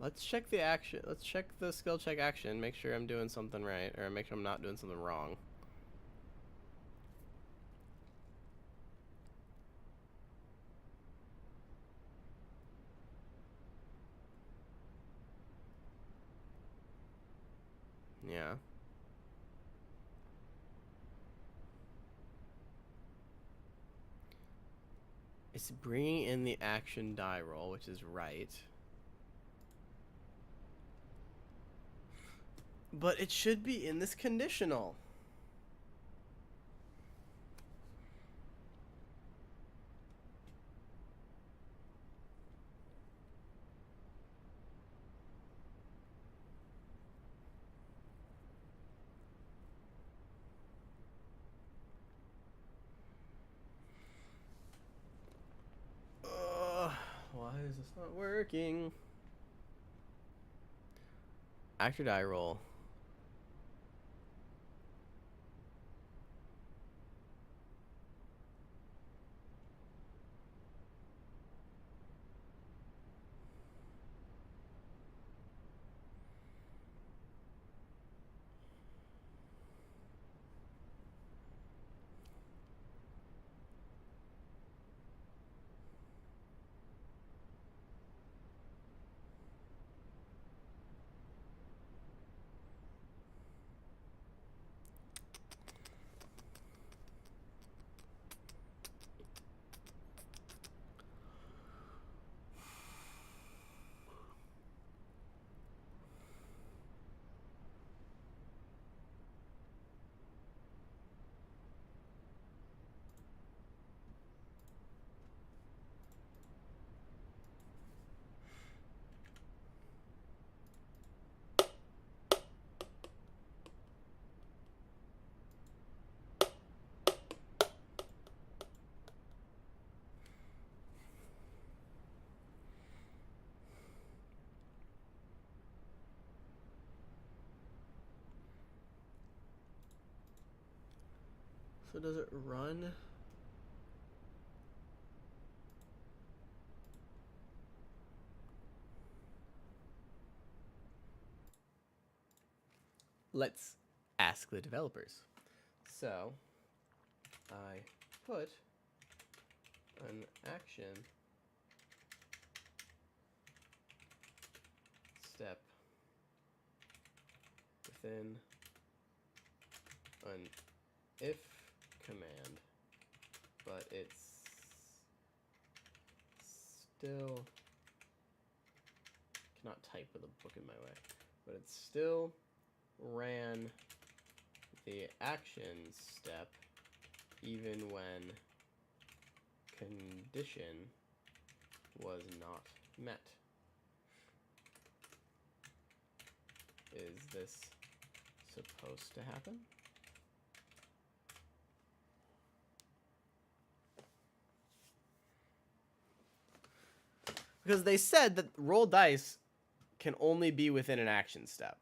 Let's check the action. Let's check the skill check action. Make sure I'm doing something right, or make sure I'm not doing something wrong. Yeah. It's bringing in the action die roll, which is right. But it should be in this conditional. Why is this not working? Actor die roll. So does it run? Let's ask the developers. So I put an action step within an if command, but it's still cannot type with a book in my way, but it still ran the action step even when condition was not met. Is this supposed to happen? Because they said that roll dice can only be within an action step.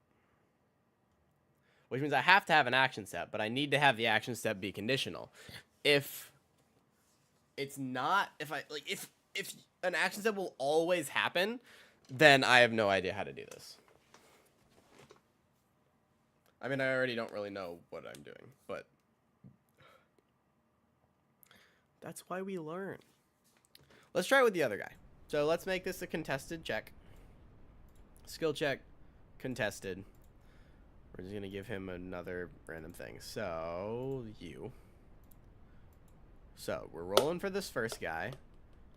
Which means I have to have an action step, but I need to have the action step be conditional. If it's not, if an action step will always happen, then I have no idea how to do this. I mean, I already don't really know what I'm doing, but that's why we learn. Let's try it with the other guy. So let's make this a contested check. Skill check, contested. We're just going to give him another random thing. So, you. So, we're rolling for this first guy.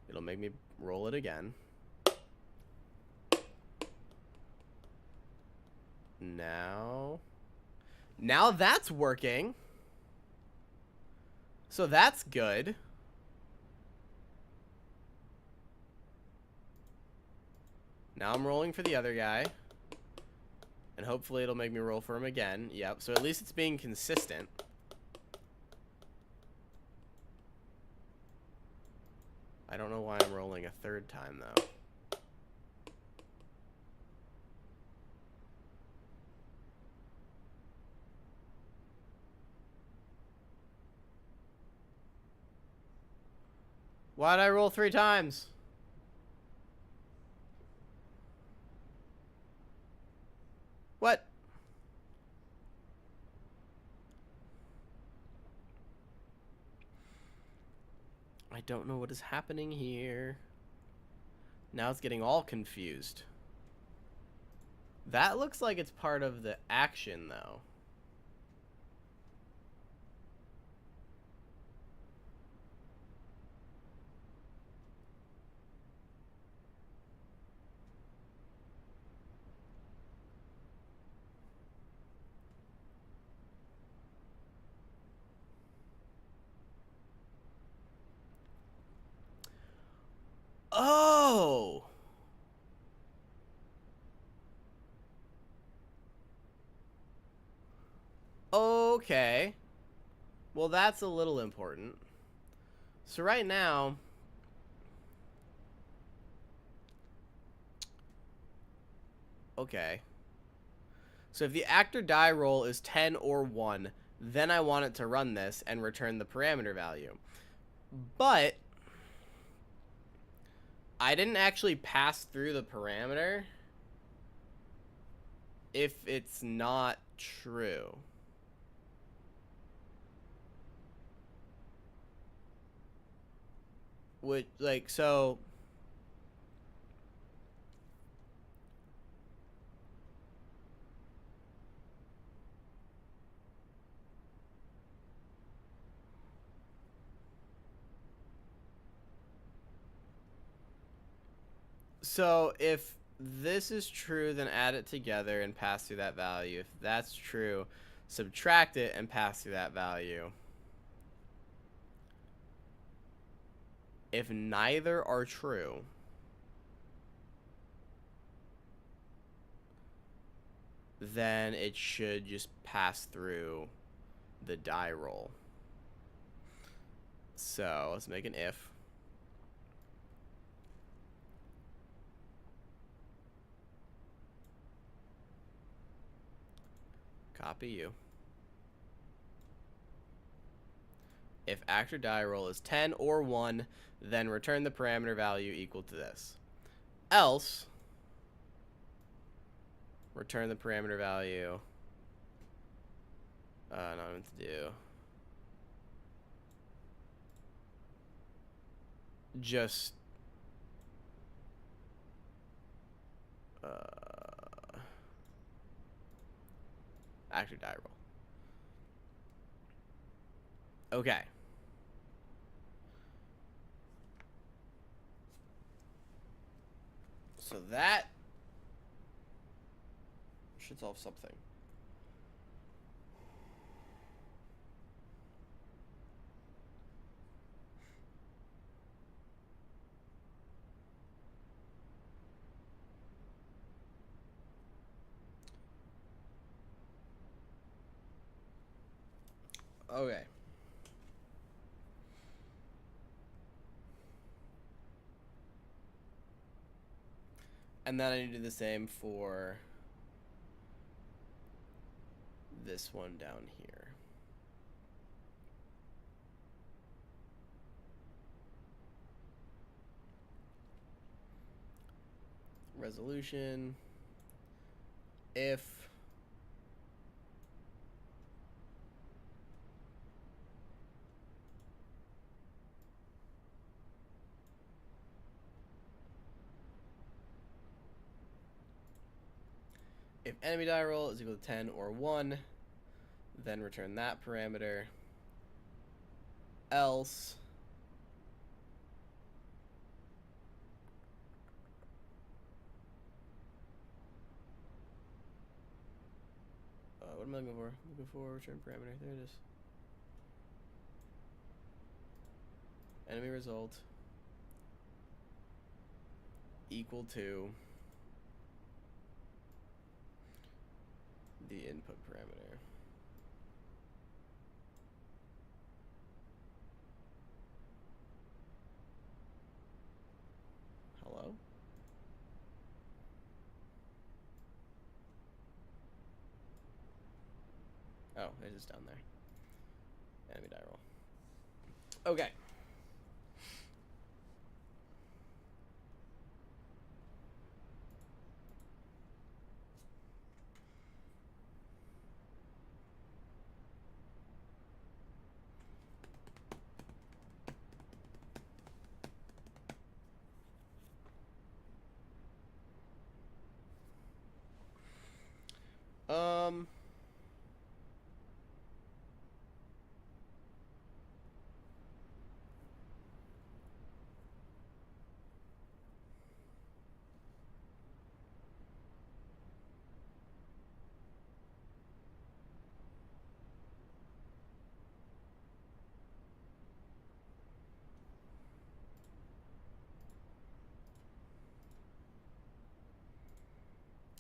It'll make me roll it again. Now that's working. So that's good. Now I'm rolling for the other guy. And hopefully it'll make me roll for him again. Yep, so at least it's being consistent. I don't know why I'm rolling a third time, though. Why'd I roll 3 times? What? I don't know what is happening here. Now it's getting all confused. That looks like it's part of the action, though. Oh! Okay. Well, that's a little important. So right now... Okay. So if the actor die roll is 10 or 1, then I want it to run this and return the parameter value. But I didn't actually pass through the parameter if it's not true. Which, like, so... So if this is true, then add it together and pass through that value. If that's true, subtract it and pass through that value. If neither are true, then it should just pass through the die roll. So let's make an if. Copy you. If actor die roll is 10 or 1, then return the parameter value equal to this. Else, return the parameter value. Not what to do. Just actor die roll. Okay. So that should solve something. Okay. And then I need to do the same for this one down here. Resolution. If enemy die roll is equal to 10 or 1, then return that parameter. Else what am I looking for? Looking for return parameter. There it is. Enemy result equal to the input parameter. Hello? Oh, it's just down there. Enemy die roll. Okay.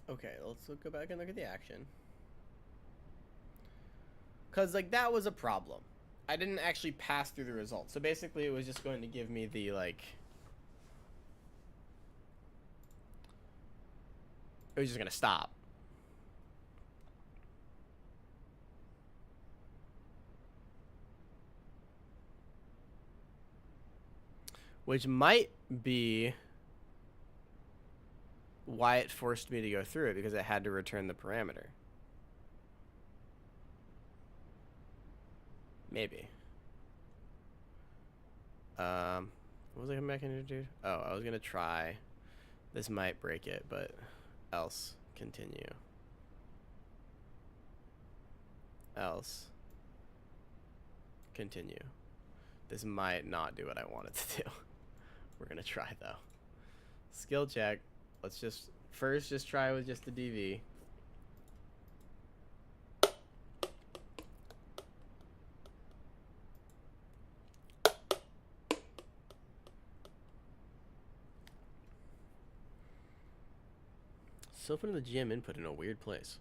Okay, let's go back and look at the action. Because, like, that was a problem. I didn't actually pass through the results. So basically, it was just going to give me the, like... It was just going to stop. Which might be why it forced me to go through it, because it had to return the parameter. Maybe. What was I coming back in to do? Oh, I was gonna try. This might break it, but else continue. Else continue. This might not do what I wanted to do. We're gonna try though. Skill check. Let's just first just try with just the DV. Still putting the GM input in a weird place.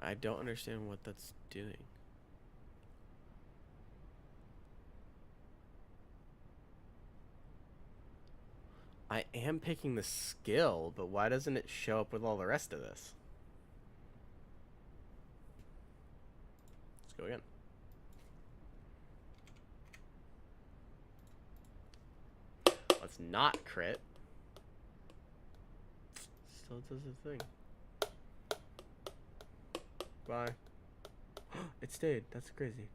I don't understand what that's doing. I am picking the skill, but why doesn't it show up with all the rest of this? Let's go again. Let's not crit. Still does the thing. Bye. It stayed. That's crazy.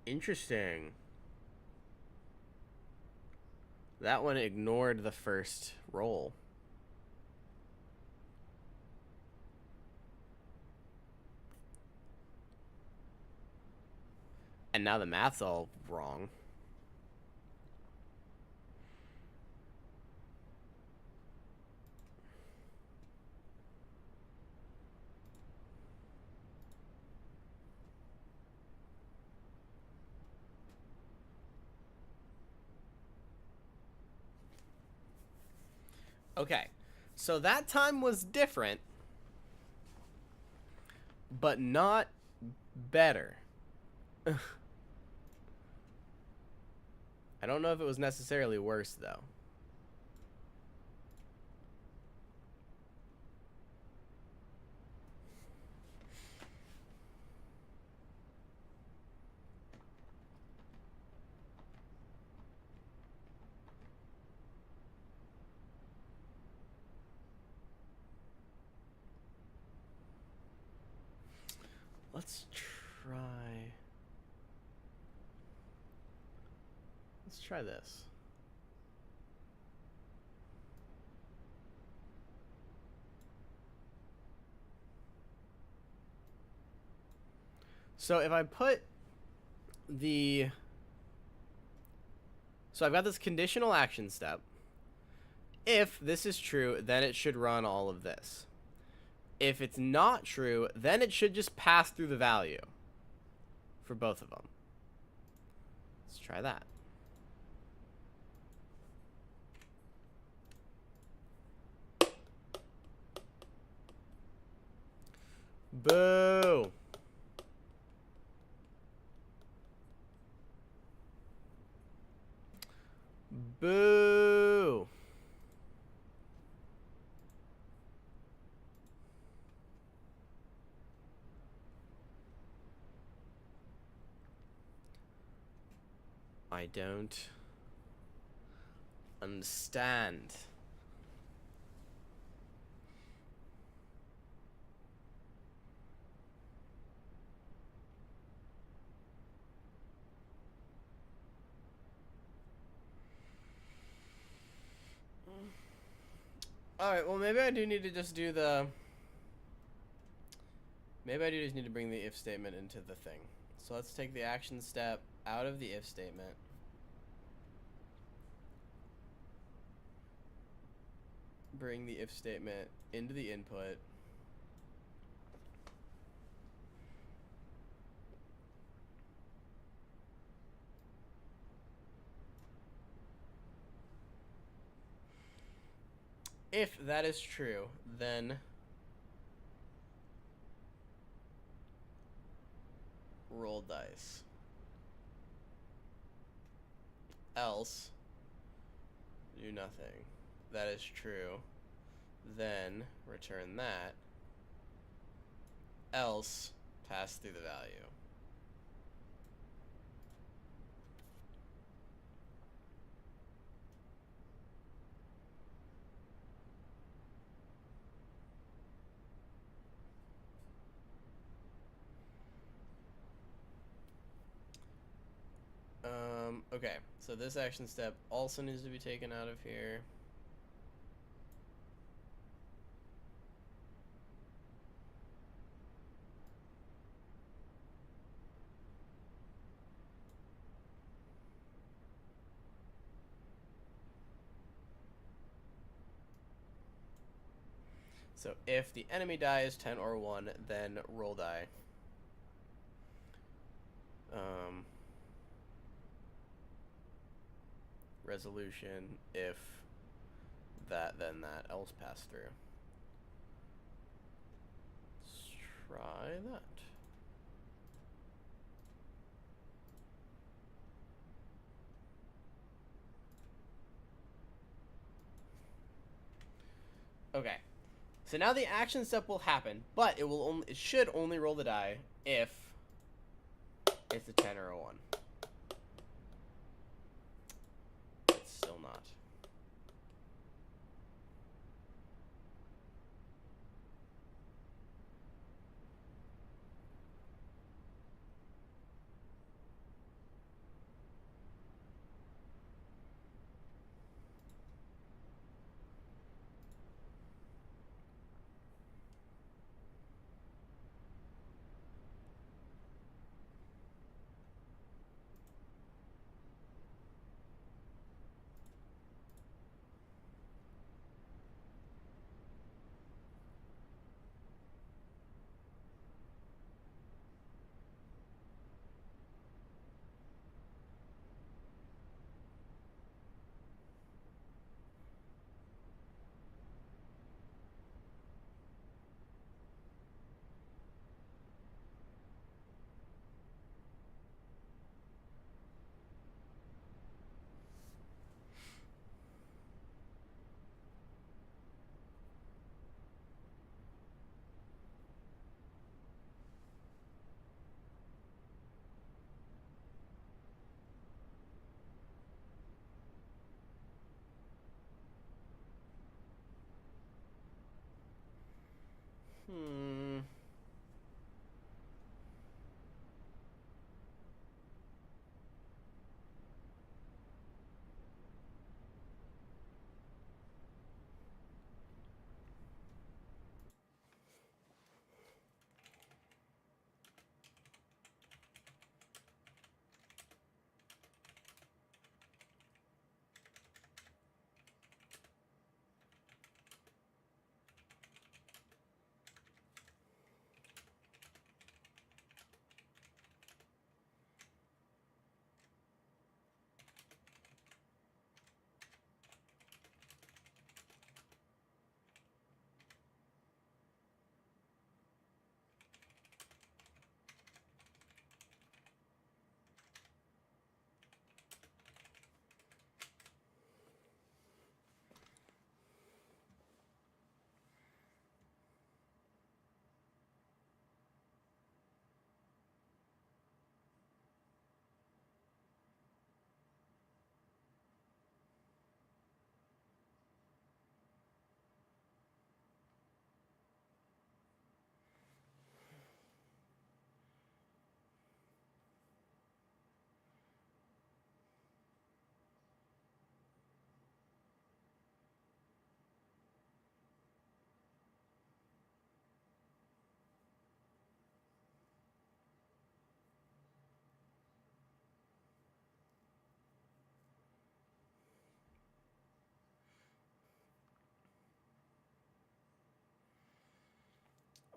Interesting. That one ignored the first roll. And now the math's all wrong. Okay, so that time was different, but not better. I don't know if it was necessarily worse, though. Let's try this. So if I put the So I've got this conditional action step. If this is true, then it should run all of this. If it's not true, then it should just pass through the value for both of them. Let's try that. Boo! Boo! I don't understand. Alright, well maybe I do need to just do the... Maybe I do just need to bring the if statement into the thing. So let's take the action step out of the if statement. Bring the if statement into the input. If that is true, then roll dice. Else, do nothing. That is true. Then return that. Else, pass through the value. Okay, so this action step also needs to be taken out of here. So if the enemy die is 10 or 1, then roll die. Resolution, if that, then that, else pass through. Let's try that. Okay. So now the action step will happen, but it should only roll the die if it's a 10 or a 1. It's still not.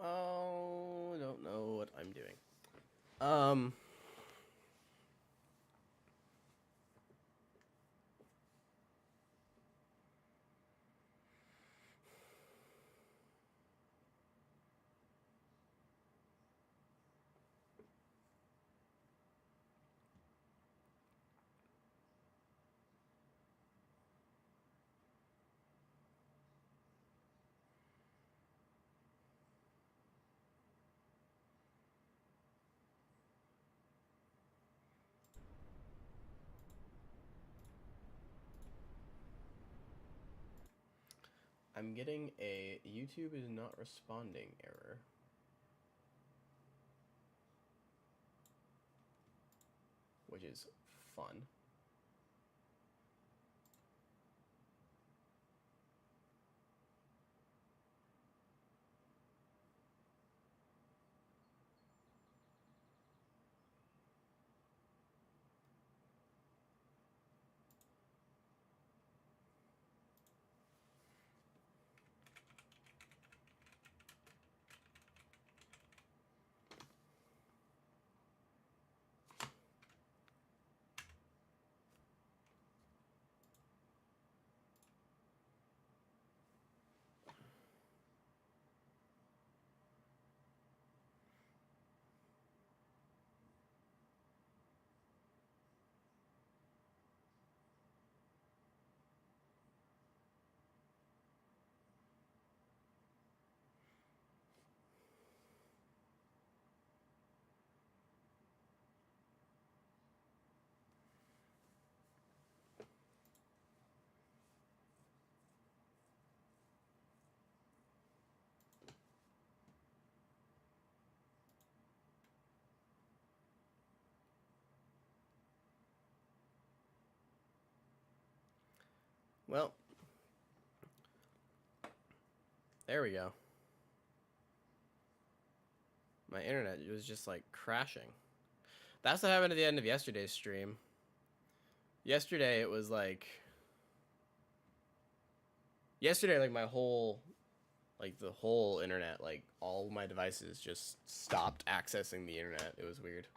Oh, I don't know what I'm doing. Um. I'm getting a YouTube is not responding error. Which is fun. Well, there we go. My internet was just like crashing. That's what happened at the end of yesterday's stream. Yesterday it was like like my whole the whole internet, like all my devices just stopped accessing the internet. It was weird.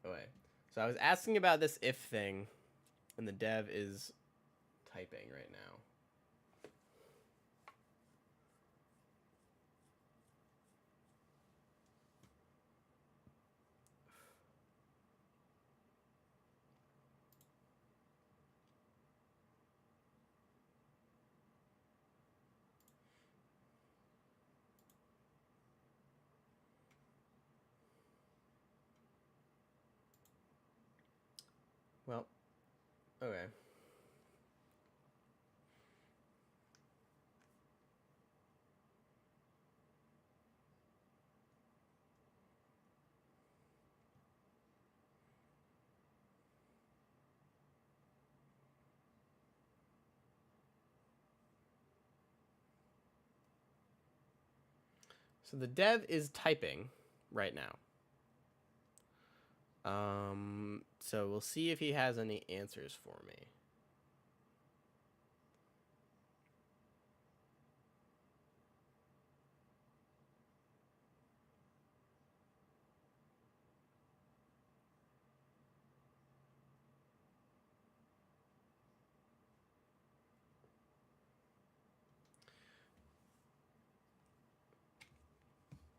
Okay. So I was asking about this if thing, and the dev is typing right now. Well, okay. So the dev is typing right now. So we'll see if he has any answers for me.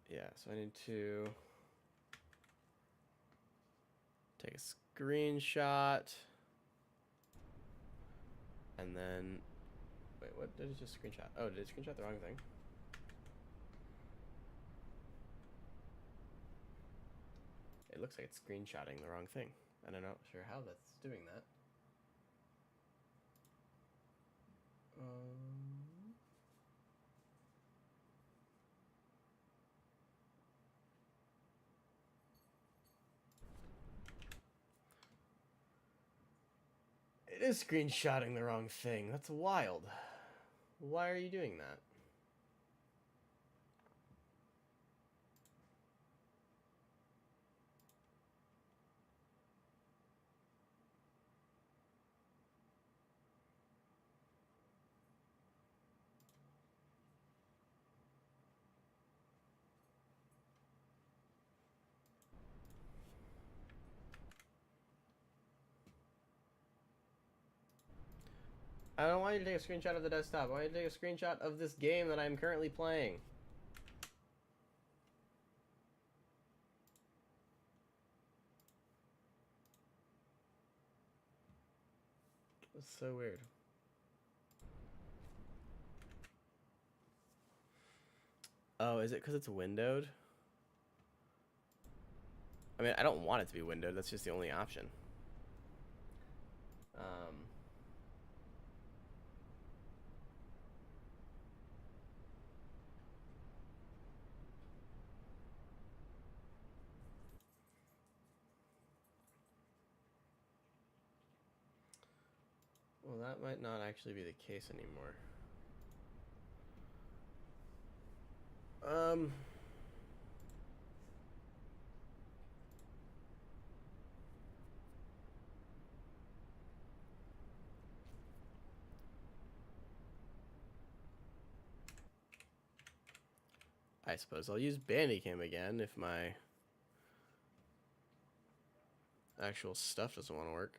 Yeah, so I need to take a screenshot. And then, wait, what did it just screenshot? Oh, did it screenshot the wrong thing? It looks like it's screenshotting the wrong thing. And I'm not sure how that's doing that. It is screenshotting the wrong thing. That's wild. Why are you doing that? I don't want you to take a screenshot of the desktop. I want you to take a screenshot of this game that I'm currently playing. It's so weird. Oh, is it because it's windowed? I mean, I don't want it to be windowed. That's just the only option. Well, that might not actually be the case anymore. I suppose I'll use Bandicam again if my actual stuff doesn't want to work.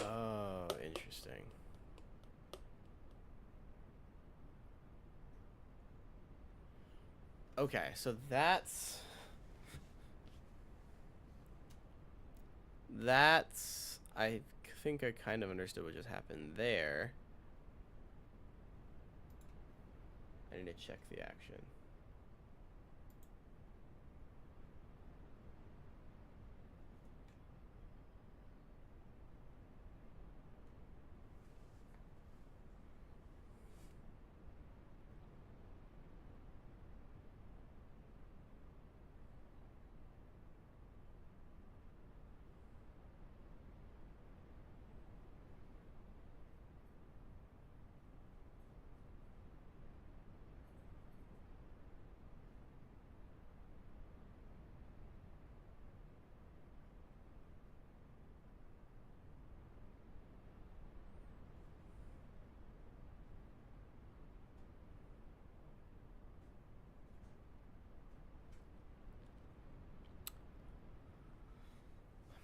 Oh, interesting. Okay, so that's I think I kind of understood what just happened there. I need to check the action.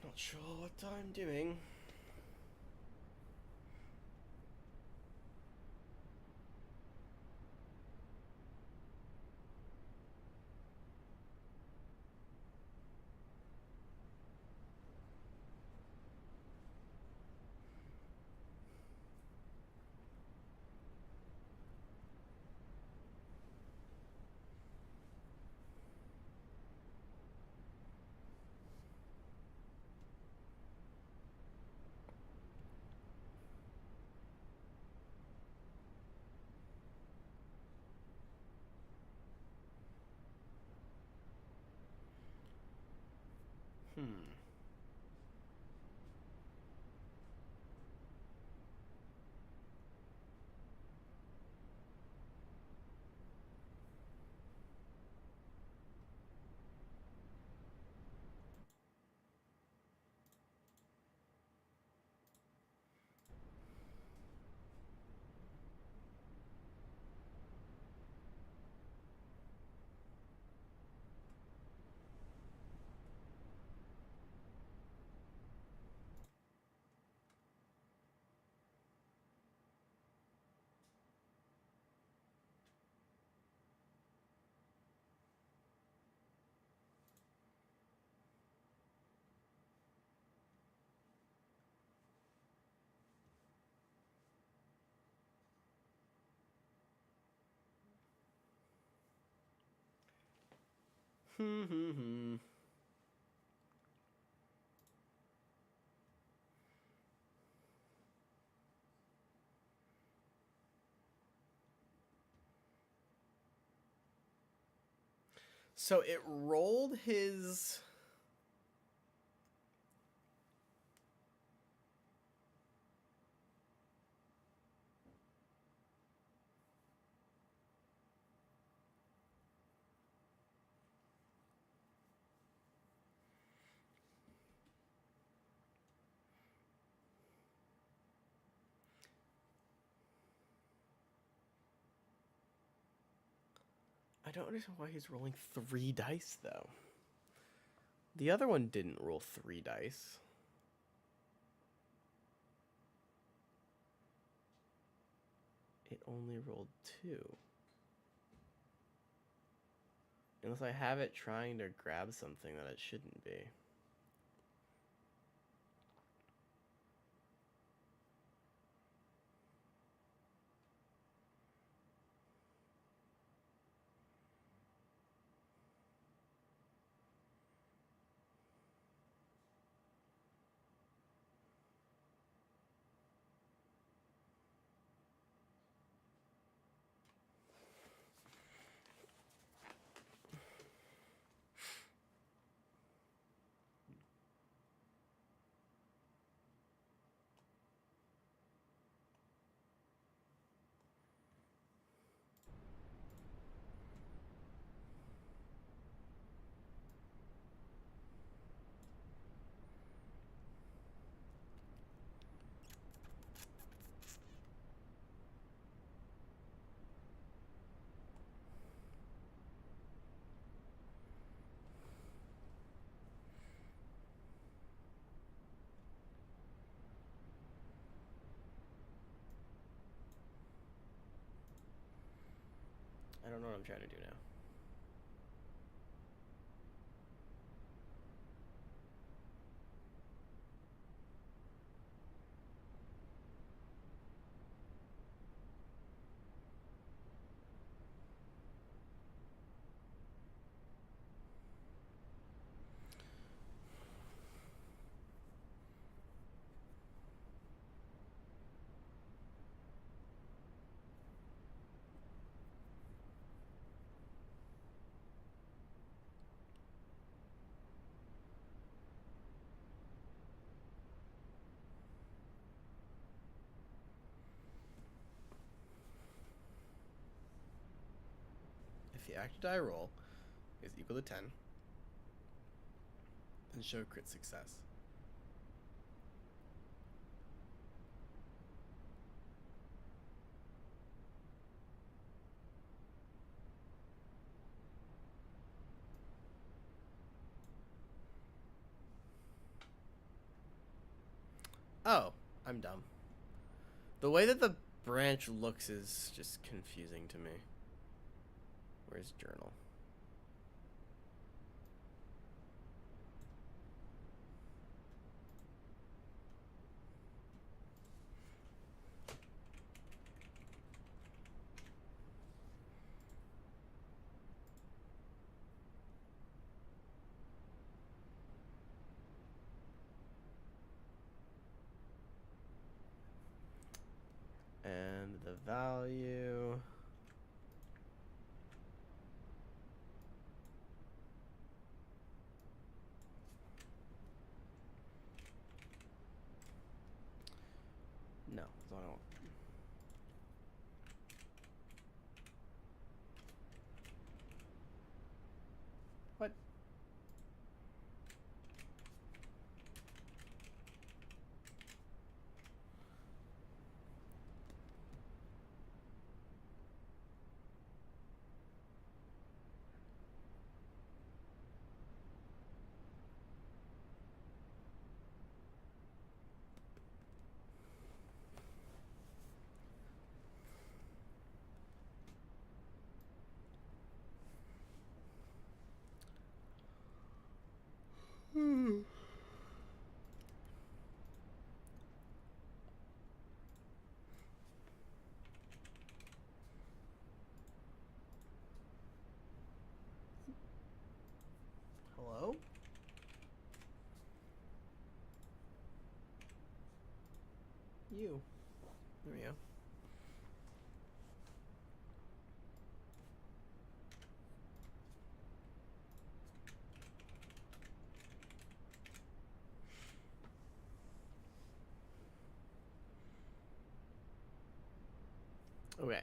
Not sure what I'm doing. So it rolled his... I don't understand why he's rolling 3 dice, though. The other one didn't roll 3 dice. It only rolled 2. Unless I have it trying to grab something that it shouldn't be. I don't know what I'm trying to do now. If the active die roll is equal to 10, then show crit success. Oh, I'm dumb. The way that the branch looks is just confusing to me. Where's journal? And the value... No, that's what I want. What? you. There we go. Okay.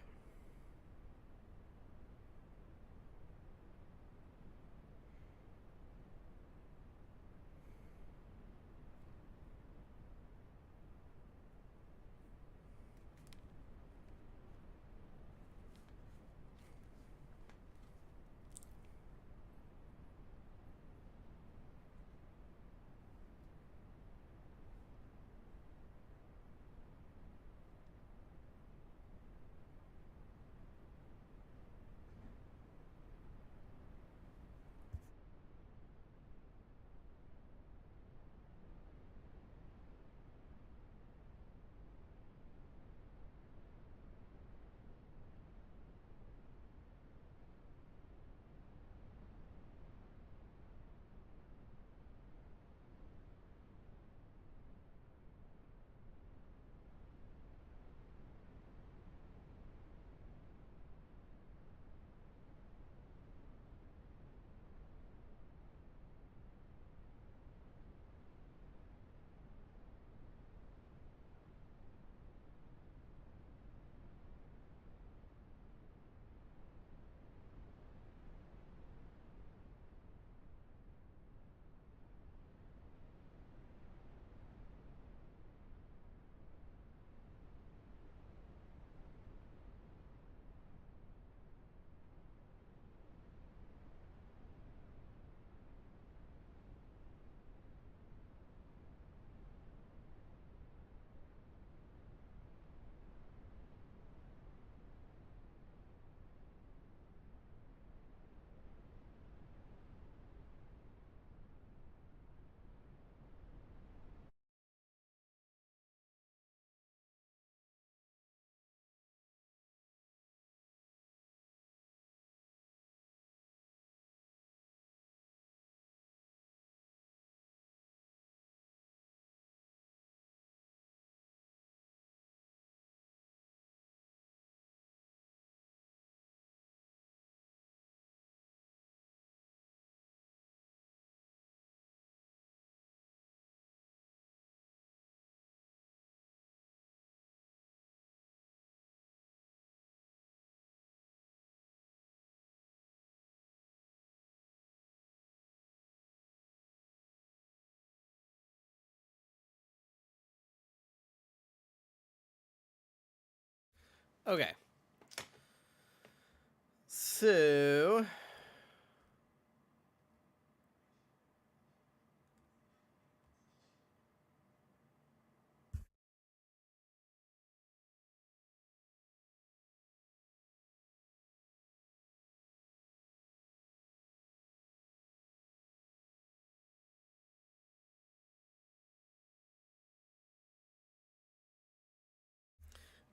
Okay. So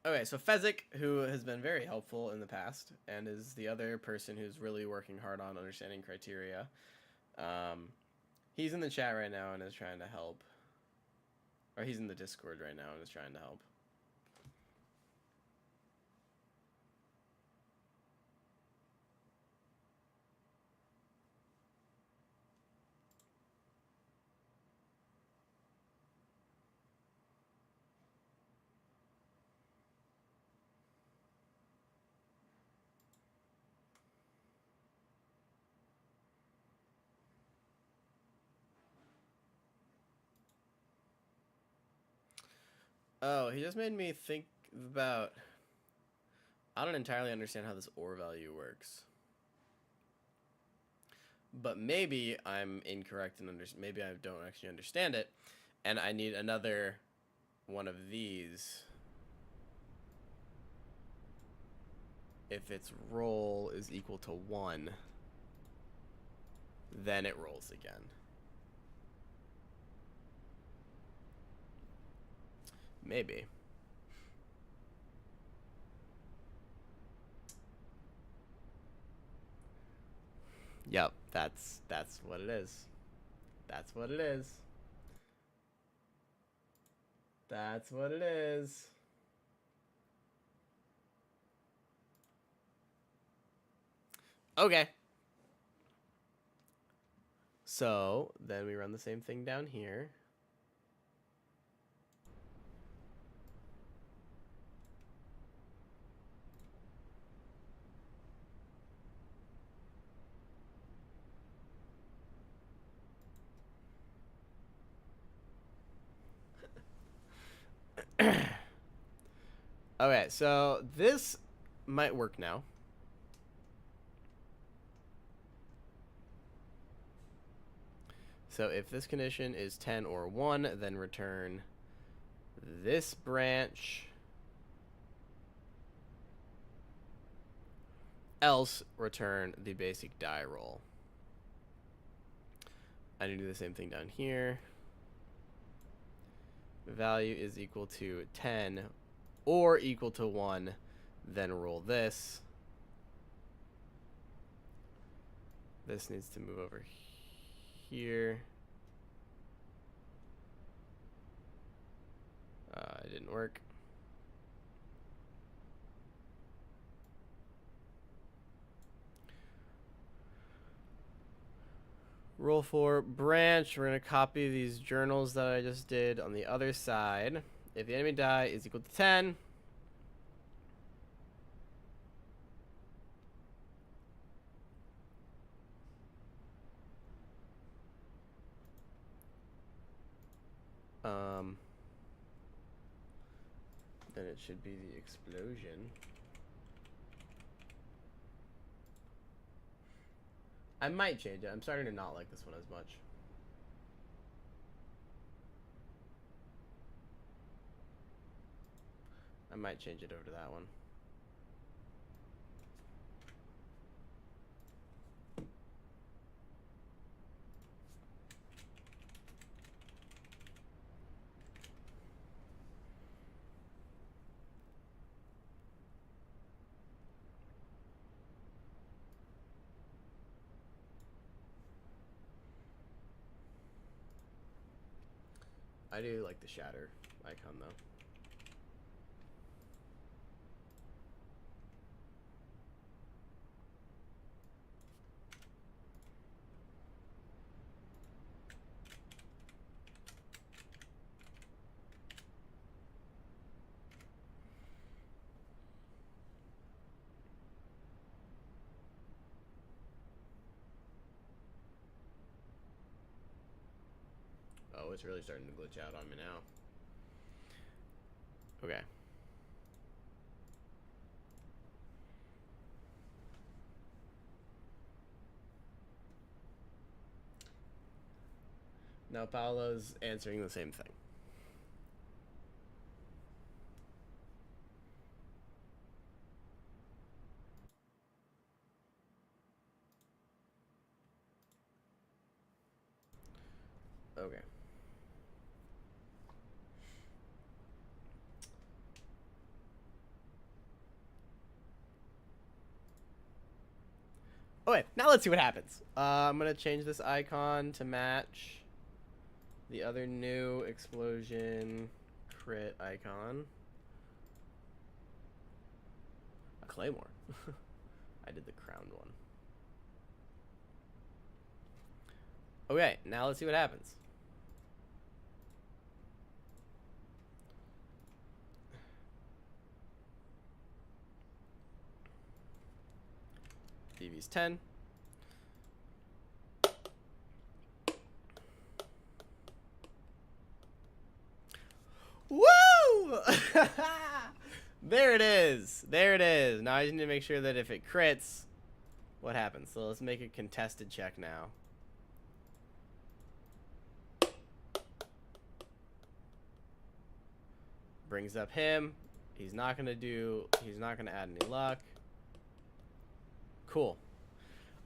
okay, so Fezzik, who has been very helpful in the past, and is the other person who's really working hard on understanding criteria. He's in the chat right now and is trying to help. Or he's in the Discord right now and is trying to help. Oh, he just made me think about... I don't entirely understand how this OR value works. But maybe I'm incorrect and maybe I don't actually understand it. And I need another one of these. If its roll is equal to 1, then it rolls again. Maybe. Yep, that's what it is. That's what it is. That's what it is. Okay. So then we run the same thing down here. Okay, so this might work now. So if this condition is 10 or 1, then return this branch. Else, return the basic die roll. I need to do the same thing down here. Value is equal to 10 or equal to 1, then roll this. This needs to move over here. It didn't work. Roll for branch. We're going to copy these journals that I just did on the other side. If the enemy die is equal to 10, then it should be the explosion. I might change it. I'm starting to not like this one as much. I might change it over to that one. I do like the shatter icon though. Oh, it's really starting to glitch out on me now. Okay. Now Paolo's answering the same thing. Okay. Okay, now let's see what happens. I'm going to change this icon to match the other new explosion crit icon. A claymore. I did the crowned one. Okay, now let's see what happens. DV's 10. Woo! There it is. There it is. Now I just need to make sure that if it crits, what happens? So let's make a contested check now. Brings up him. He's not gonna add any luck. Cool.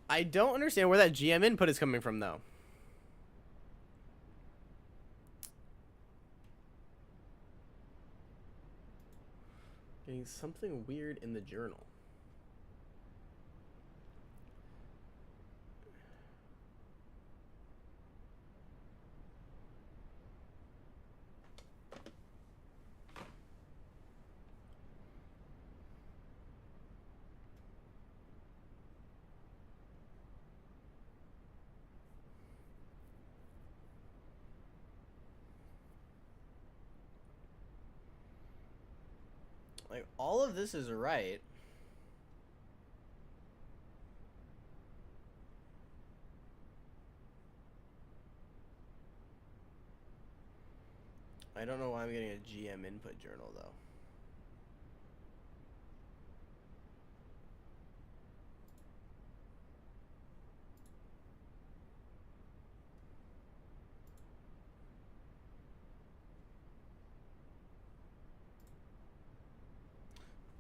I don't understand where that GM input is coming from though. Getting something weird in the journal. Like, all of this is right. I don't know why I'm getting a GM input journal, though.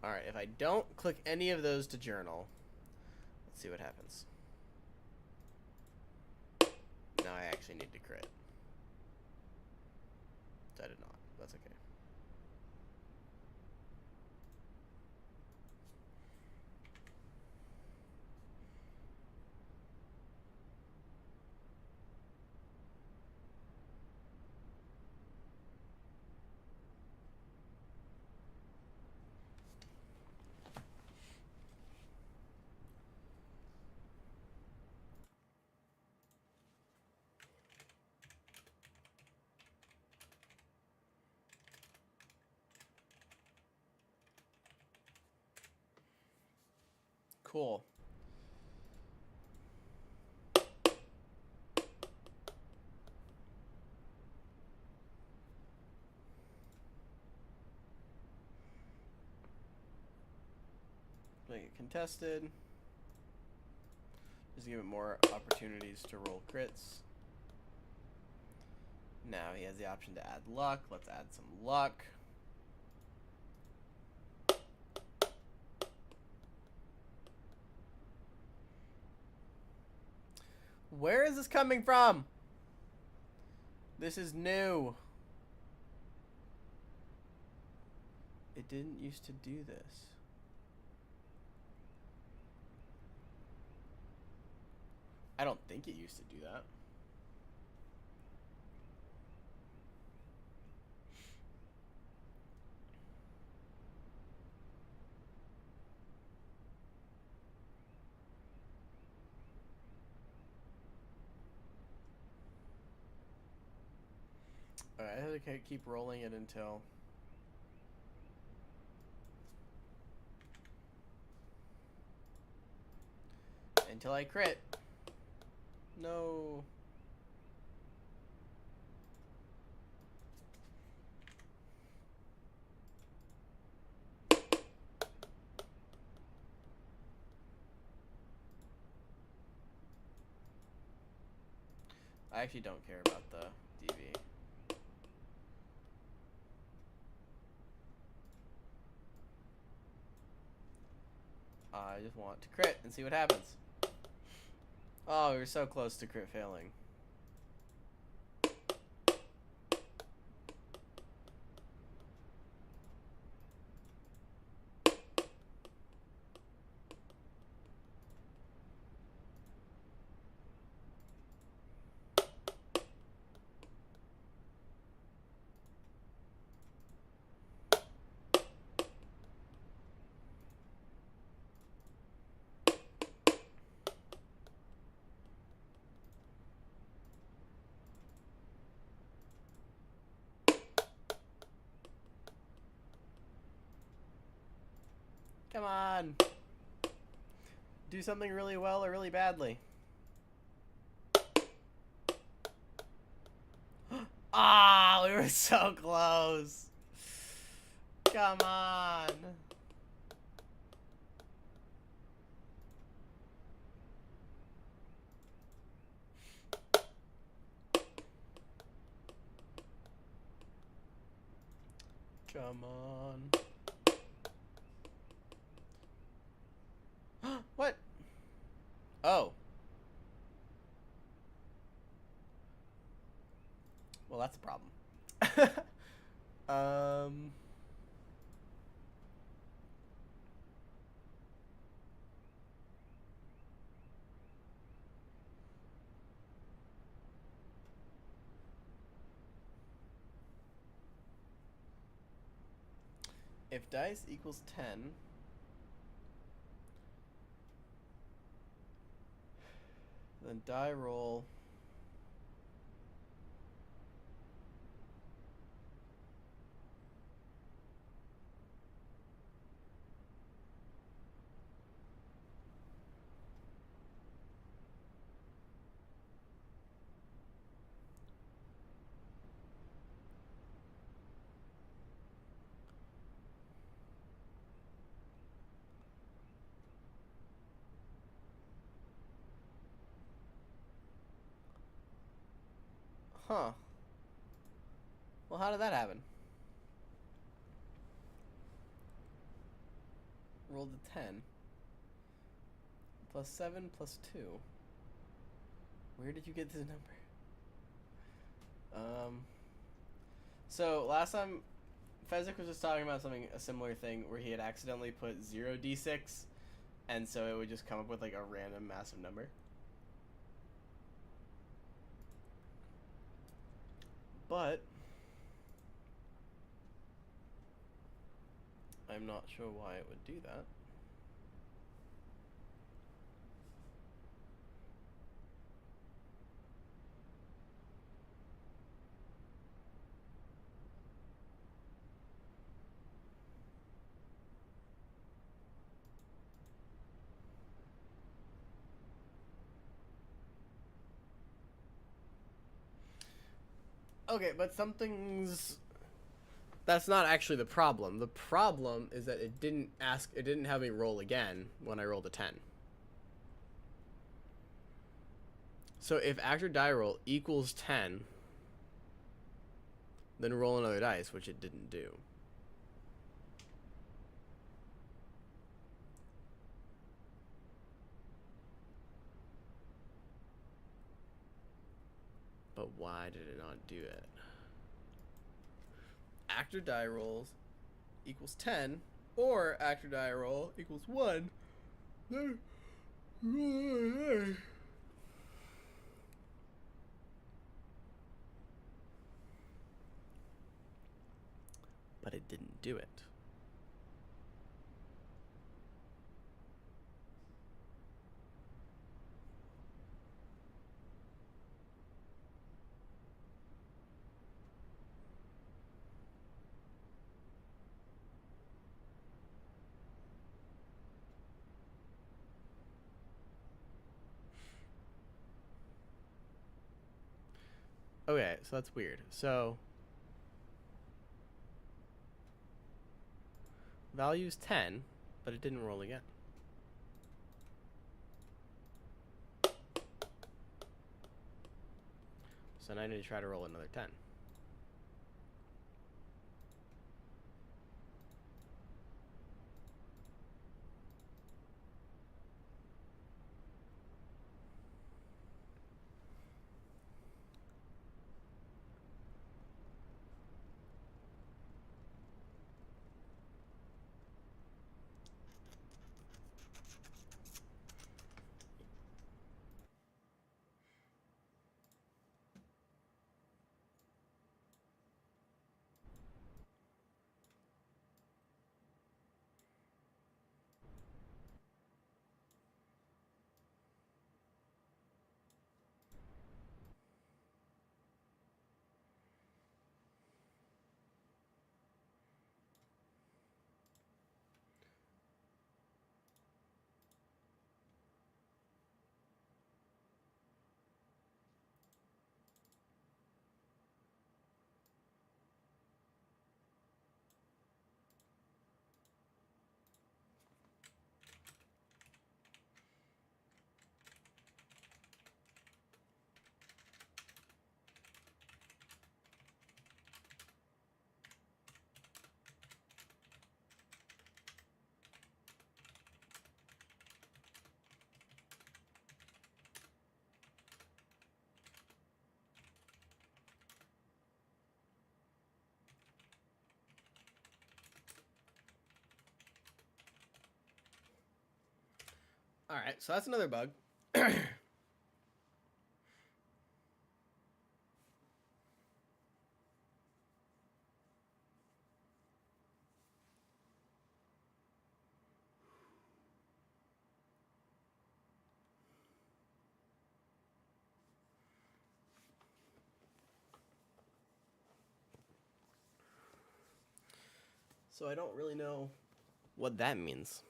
Alright, if I don't click any of those to journal, let's see what happens. Now I actually need to crit. I did not. That's okay. Cool. Make it contested. Just give it more opportunities to roll crits. Now he has the option to add luck. Let's add some luck. Where is this coming from? This is new. It didn't used to do this. I don't think it used to do that. Alright, I have to keep rolling it until... until I crit. No. I actually don't care about the DV. I just want to crit and see what happens. Oh, we were so close to crit failing. Come on. Do something really well or really badly. Ah, we were so close. Come on. Come on. What? Oh. Well, that's a problem. If dice equals 10, then die roll Huh. Well, how did that happen? Rolled a 10. Plus 7 plus 2. Where did you get this number? So last time, Fezzik was just talking about a similar thing where he had accidentally put 0d6, and so it would just come up with like a random massive number. But I'm not sure why it would do that. Okay, but that's not actually the problem. The problem is that it didn't have me roll again when I rolled a 10. So if actor die roll equals 10, then roll another dice, which it didn't do. But why did it not do it? Actor die rolls equals 10, or actor die roll equals 1. But it didn't do it. Okay, so that's weird. So value's 10, but it didn't roll again. So now I need to try to roll another 10. All right, so that's another bug. So I don't really know what that means.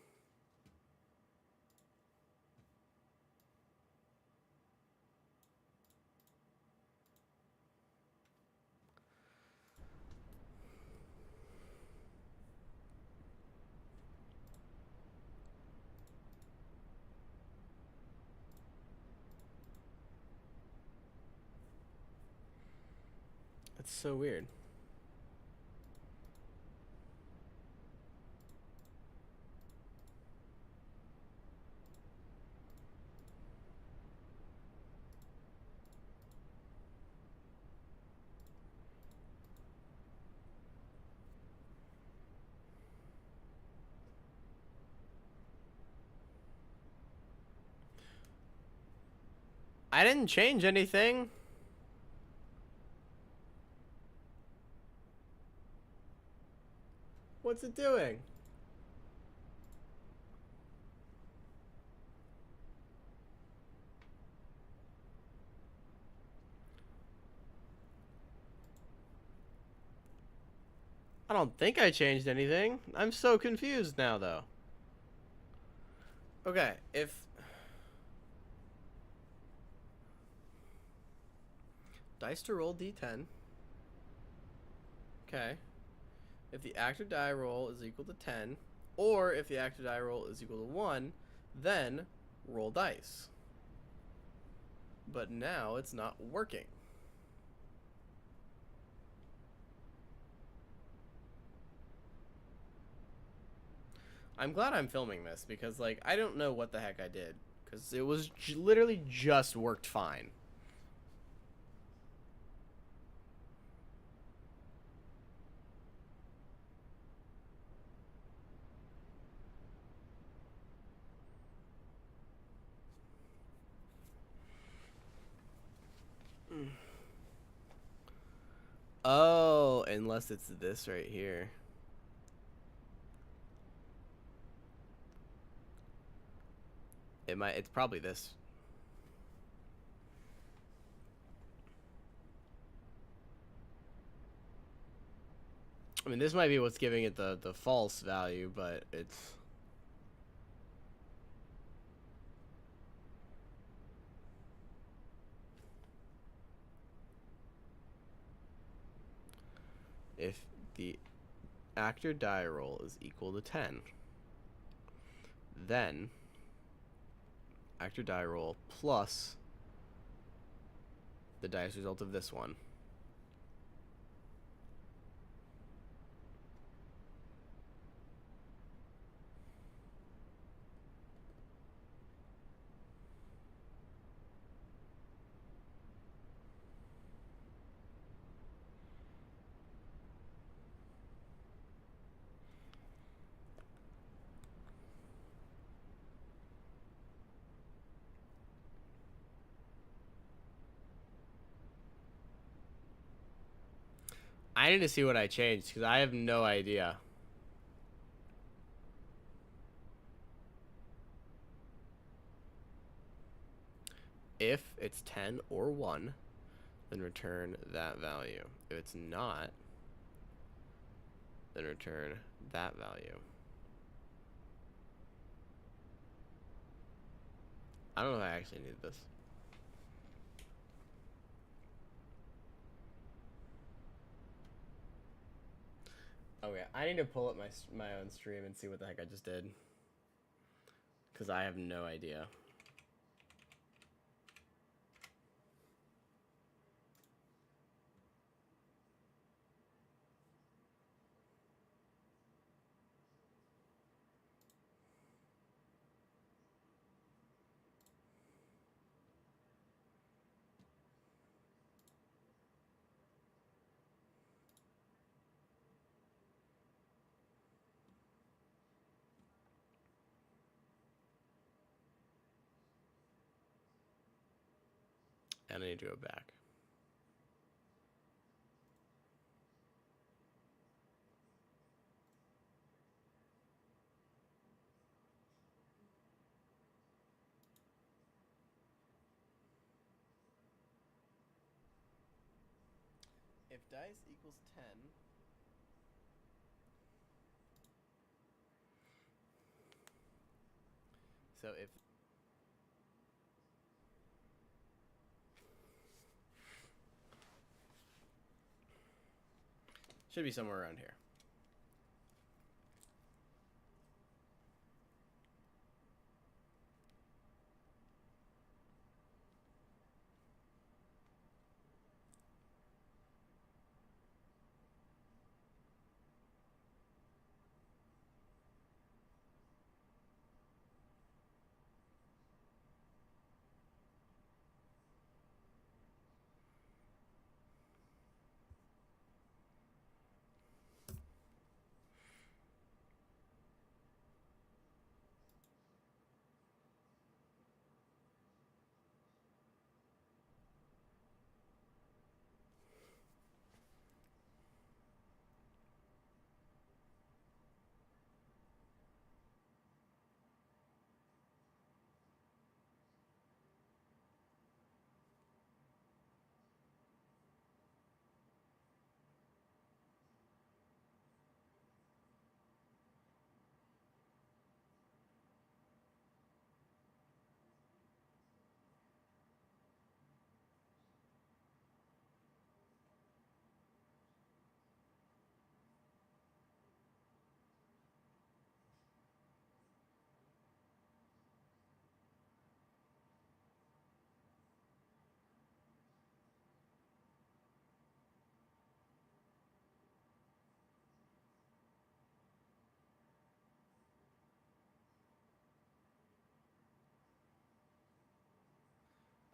That's so weird. I didn't change anything. What's it doing? I don't think I changed anything. I'm so confused now, though. Okay, if... Dice to roll d10. Okay. If the active die roll is equal to 10, or if the active die roll is equal to 1, then roll dice. But now it's not working. I'm glad I'm filming this because, like, I don't know what the heck I did. Because it was literally just worked fine. Oh, unless it's this right here. It's probably this. I mean, this might be what's giving it the false value, but it's... If the actor die roll is equal to 10, then actor die roll plus the dice result of this one. I need to see what I changed because I have no idea. If it's 10 or 1, then return that value. If it's not, then return that value. I don't know if I actually need this. Okay, I need to pull up my own stream and see what the heck I just did. Because I have no idea. And I need to go back. If dice equals 10, so if should be somewhere around here.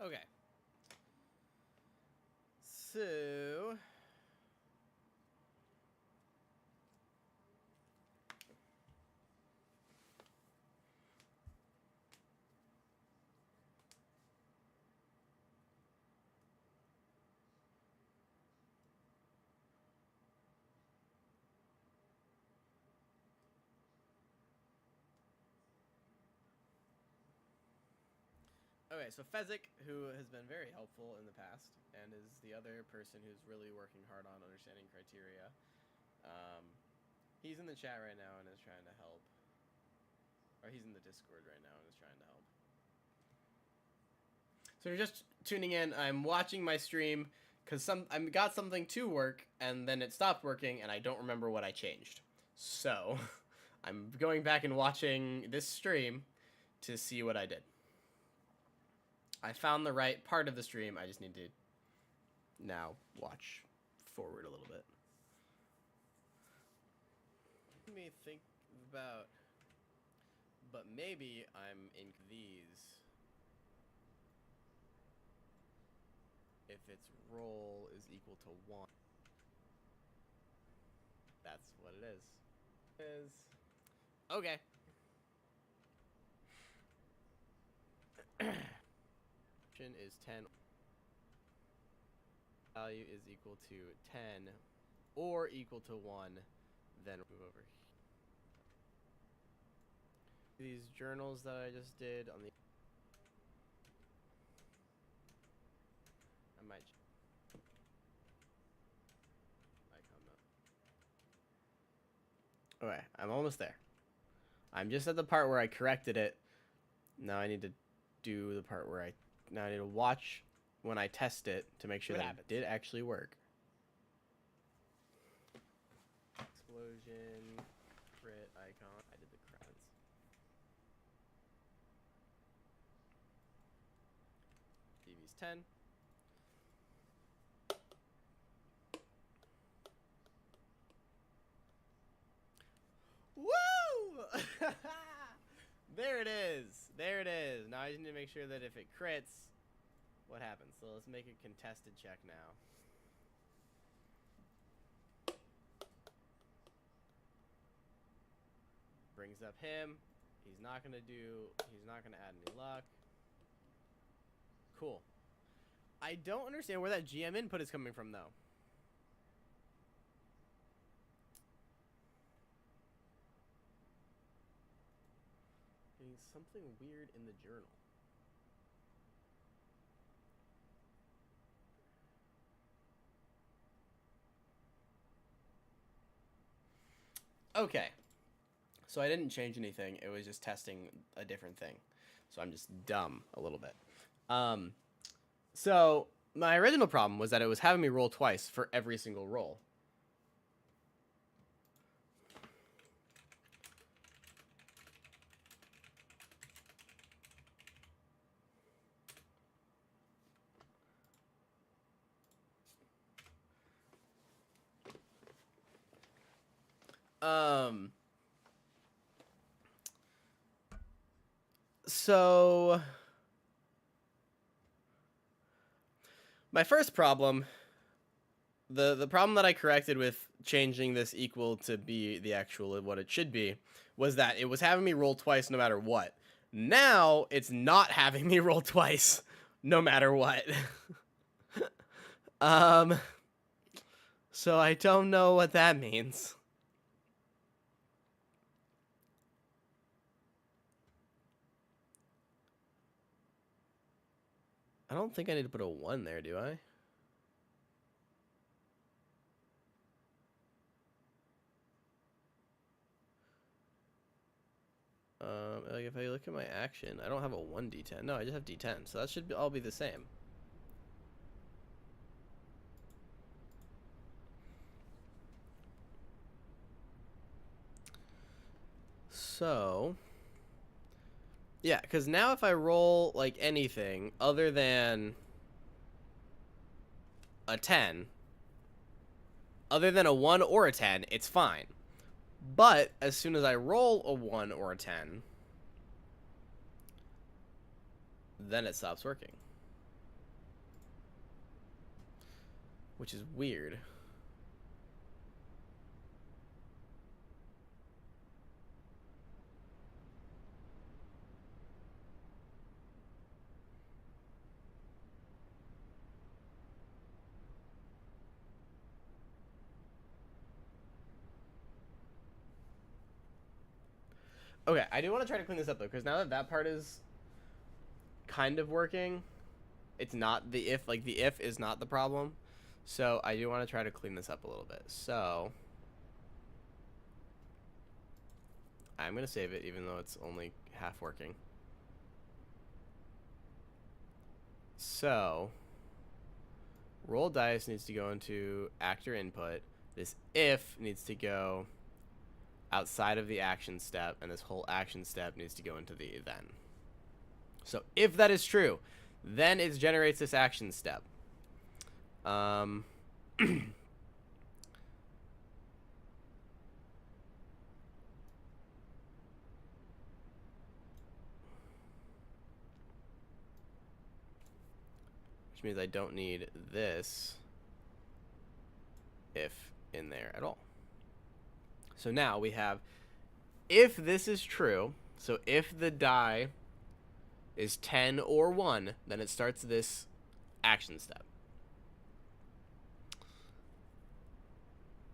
Okay. So... Okay, so Fezzik, who has been very helpful in the past, and is the other person who's really working hard on understanding criteria, he's in the chat right now and is trying to help. Or he's in the Discord right now and is trying to help. So you're just tuning in, I'm watching my stream, because I got something to work, and then it stopped working, and I don't remember what I changed. So, I'm going back and watching this stream to see what I did. I found the right part of the stream. I just need to now watch forward a little bit. Let me think about... But maybe I'm in these. If its roll is equal to 1. That's what it is. Okay. Is 10. Value is equal to 10 or equal to 1, then move over here. These journals that I just did on the... I might... Okay, I'm almost there. I'm just at the part where I corrected it. Now I need to do the part where now I need to watch when I test it to make sure that it did actually work. Explosion, crit icon. I did the creds. DV's 10. Woo! There it is. There it is. Now I just need to make sure that if it crits, what happens? So let's make a contested check now. Brings up him. He's not gonna add any luck. Cool. I don't understand where that GM input is coming from though. Getting something weird in the journal. Okay. So I didn't change anything. It was just testing a different thing. So I'm just dumb a little bit. So my original problem was that it was having me roll twice for every single roll. So my first problem, the problem that I corrected with changing this equal to be the actual what it should be, was that it was having me roll twice no matter what. Now it's not having me roll twice no matter what. So I don't know what that means. I don't think I need to put a 1 there, do I? Like if I look at my action, I don't have a 1d10. No, I just have d10, so that should all be the same. So, yeah, because now if I roll like anything other than a 10, other than a 1 or a 10, it's fine. But as soon as I roll a 1 or a 10, then it stops working. which is weird. Okay, I do want to try to clean this up though, because now that that part is kind of working, it's not the if, like the if is not the problem. So I do want to try to clean this up a little bit. So I'm going to save it even though it's only half working. So roll dice needs to go into actor input. This if needs to go outside of the action step, and this whole action step needs to go into the then. So if that is true, then it generates this action step. Which means I don't need this if in there at all. So now we have, if this is true, so if the die is 10 or 1, then it starts this action step.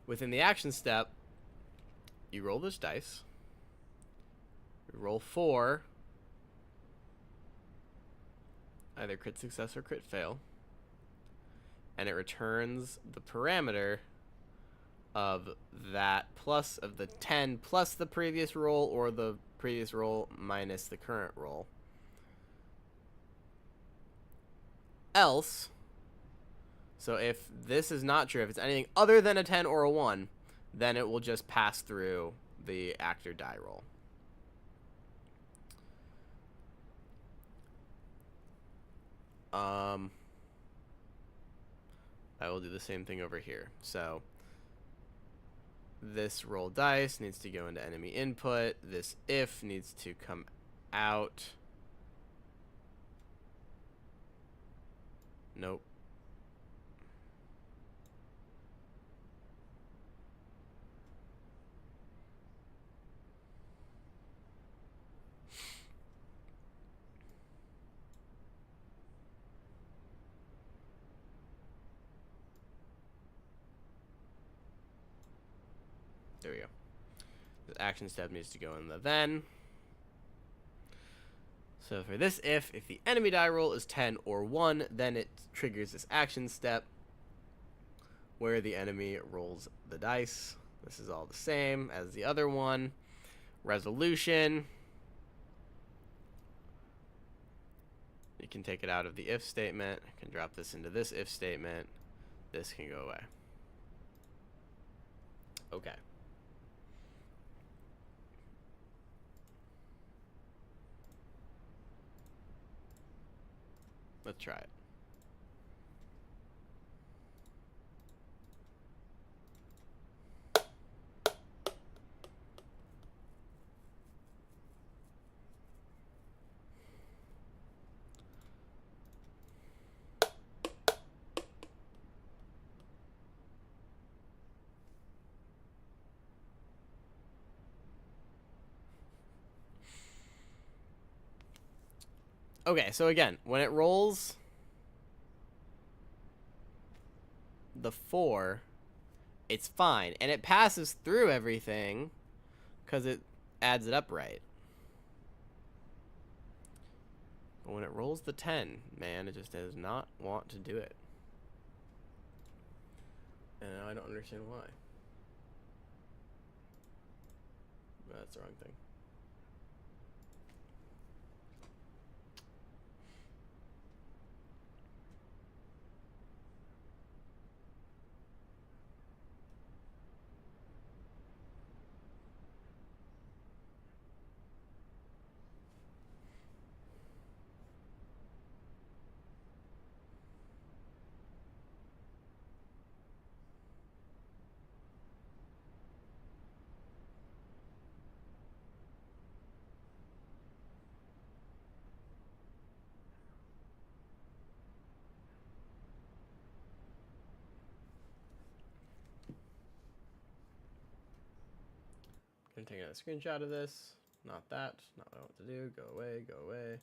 Within the action step, you roll this dice, you roll 4, either crit success or crit fail, and it returns the parameter of that plus of the 10 plus the previous roll, or the previous roll minus the current roll. Else, so if this is not true, if it's anything other than a 10 or a 1, then it will just pass through the actor die roll. I will do the same thing over here. So this roll dice needs to go into enemy input. This if needs to come out. Nope. There we go. The action step needs to go in the then. So for this if the enemy die roll is 10 or 1, then it triggers this action step where the enemy rolls the dice. This is all the same as the other one. Resolution. You can take it out of the if statement. I can drop this into this if statement. This can go away. Okay. Let's try it. Okay, so again, when it rolls the 4, it's fine. And it passes through everything because it adds it up right. But when it rolls the 10, man, it just does not want to do it. And I don't understand why. That's the wrong thing. I'm taking a screenshot of this. Not that. Not what I want to do. Go away. Go away.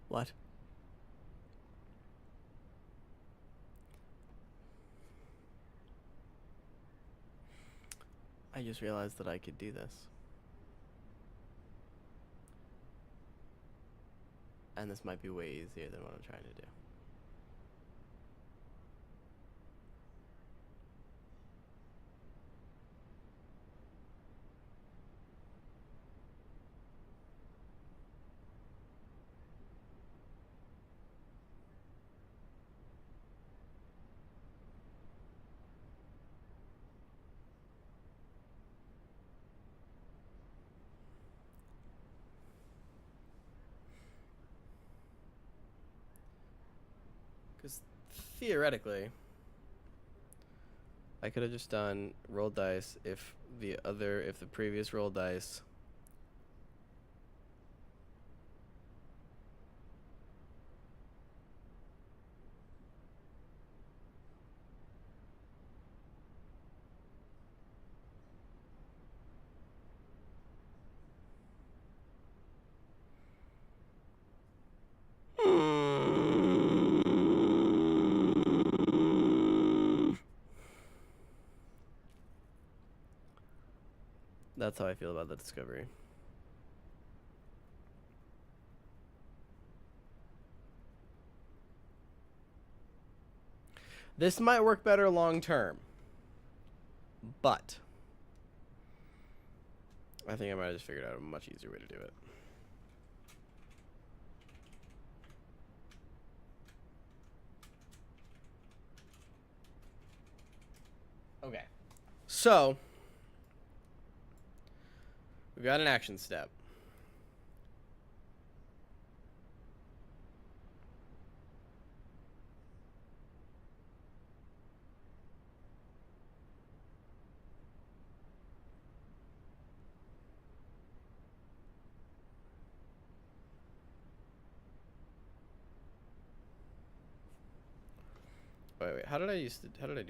What? I just realized that I could do this. And this might be way easier than what I'm trying to do. Because theoretically, I could have just done roll dice if the previous roll dice That's how I feel about the discovery. This might work better long term, but I think I might have just figured out a much easier way to do it. Okay. So, we've got an action step. Wait, how did I do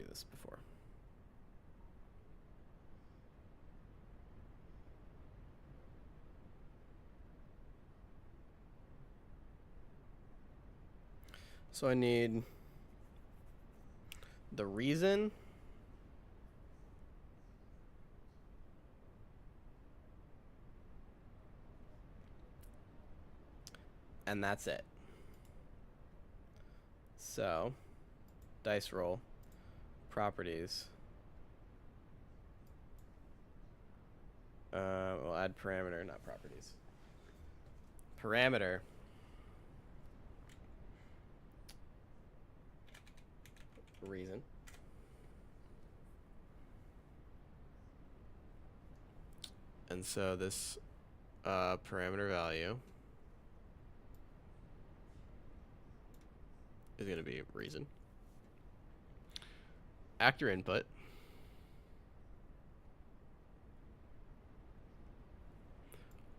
this before? So I need the reason And that's it. So, dice roll, properties. We'll add parameter, not properties. Parameter. Reason. And so this parameter value is going to be reason. Actor input.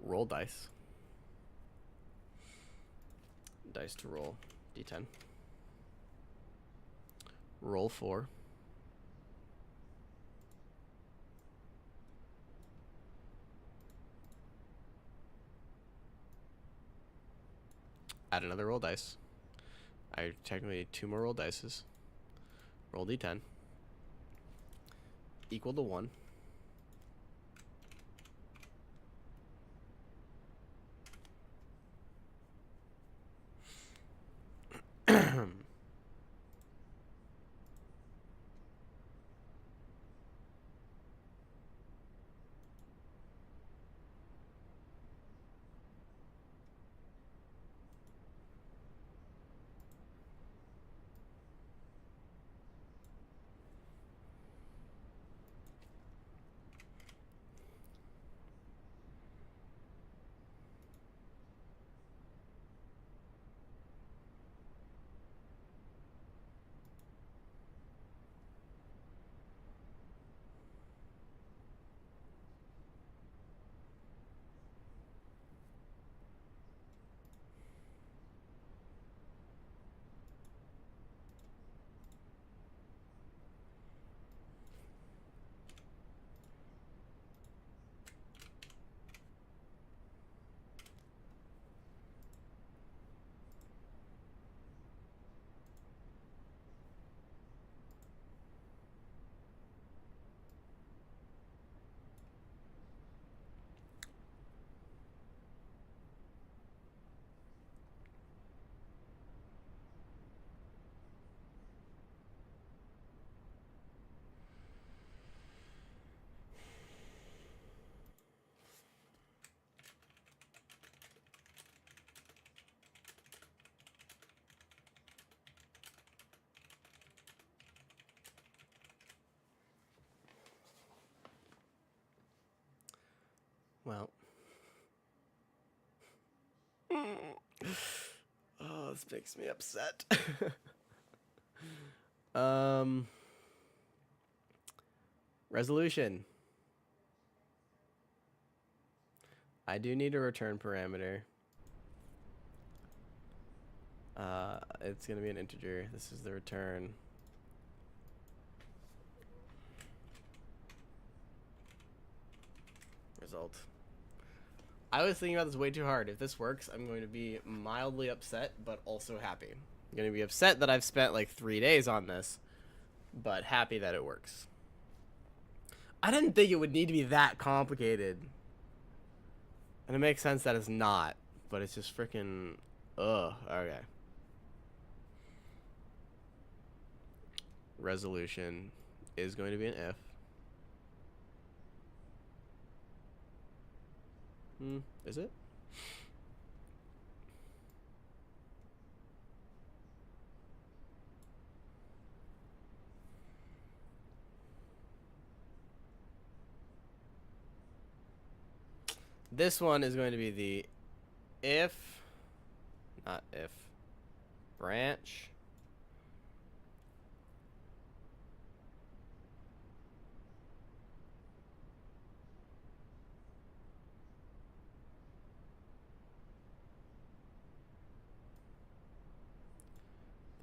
Roll dice. Dice to roll. D10. Roll 4. Add another roll dice. I technically need 2 more roll dices. Roll D10. Equal to 1. Well. Oh, this makes me upset. Resolution. I do need a return parameter. It's going to be an integer. This is the return. Result. I was thinking about this way too hard. If this works, I'm going to be mildly upset, but also happy. I'm going to be upset that I've spent like 3 days on this, but happy that it works. I didn't think it would need to be that complicated. And it makes sense that it's not, but it's just freaking, ugh, okay. Resolution is going to be an if. Is it? This one is going to be the if, not if, branch.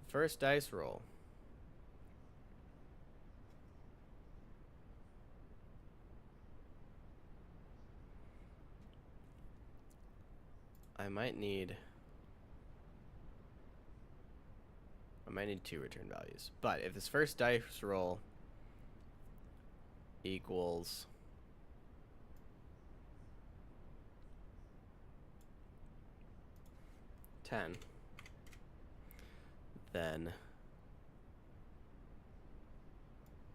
First dice roll. I might need 2 return values. But if this first dice roll equals 10. Then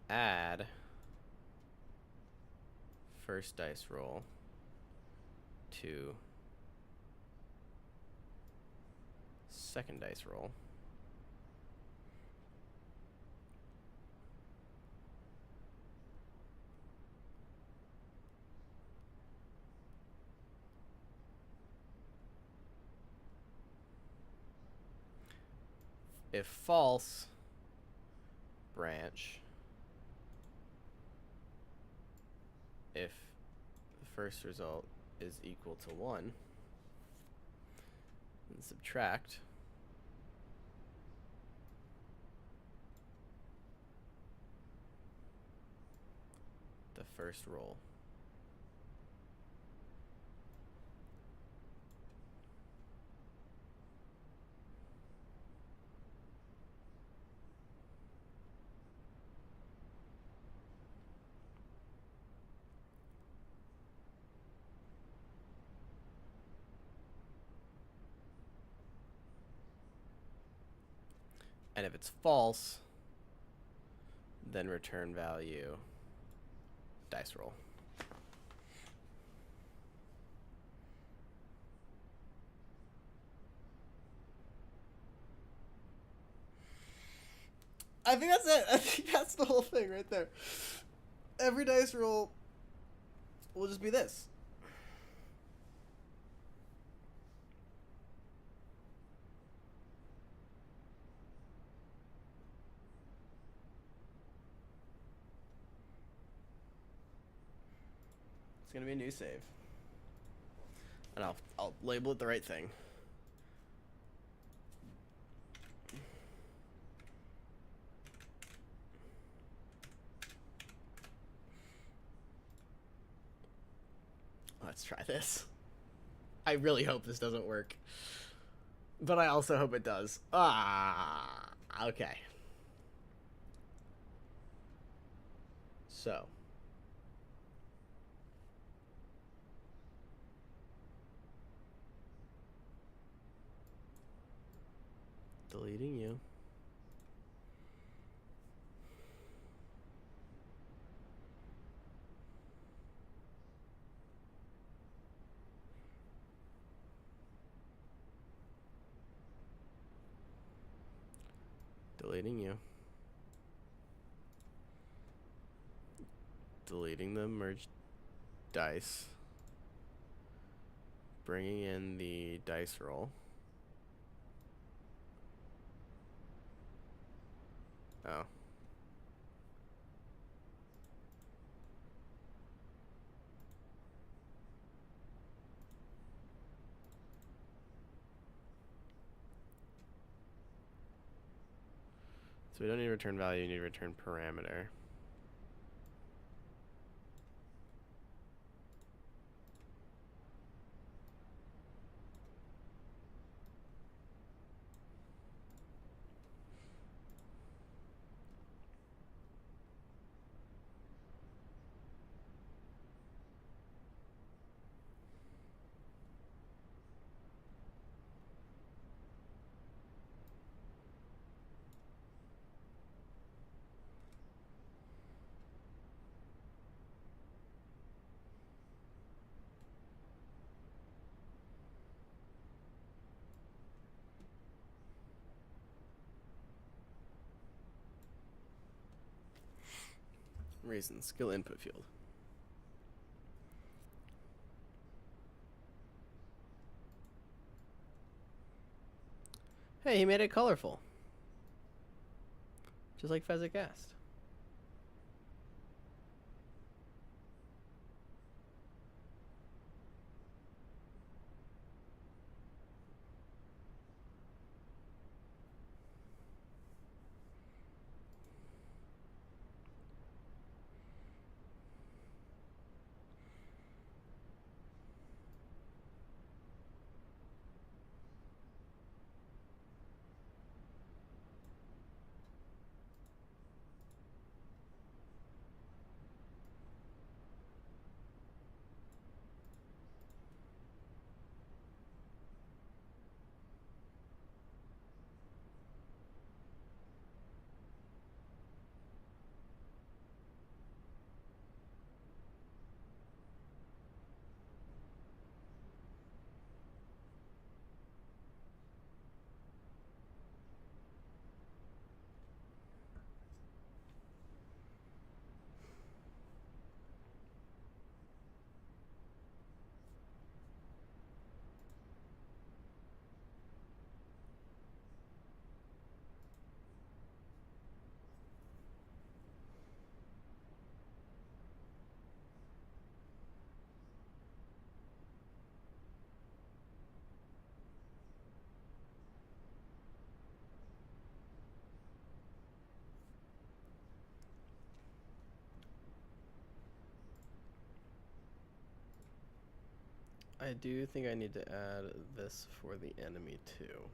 add first dice roll to second dice roll. If false, branch. If the first result is equal to 1, then subtract the first roll. And if it's false, then return value dice roll. I think that's it. I think that's the whole thing right there. Every dice roll will just be this. It's gonna be a new save, and I'll label it the right thing. Let's try this. I really hope this doesn't work, but I also hope it does. Okay. So. Deleting you. Deleting you. Deleting the merged dice. Bringing in the dice roll. Oh. So we don't need return value, we need return parameter. Reason, skill input field. Hey, he made it colorful. Just like Fezzik asked. I do think I need to add this for the enemy too.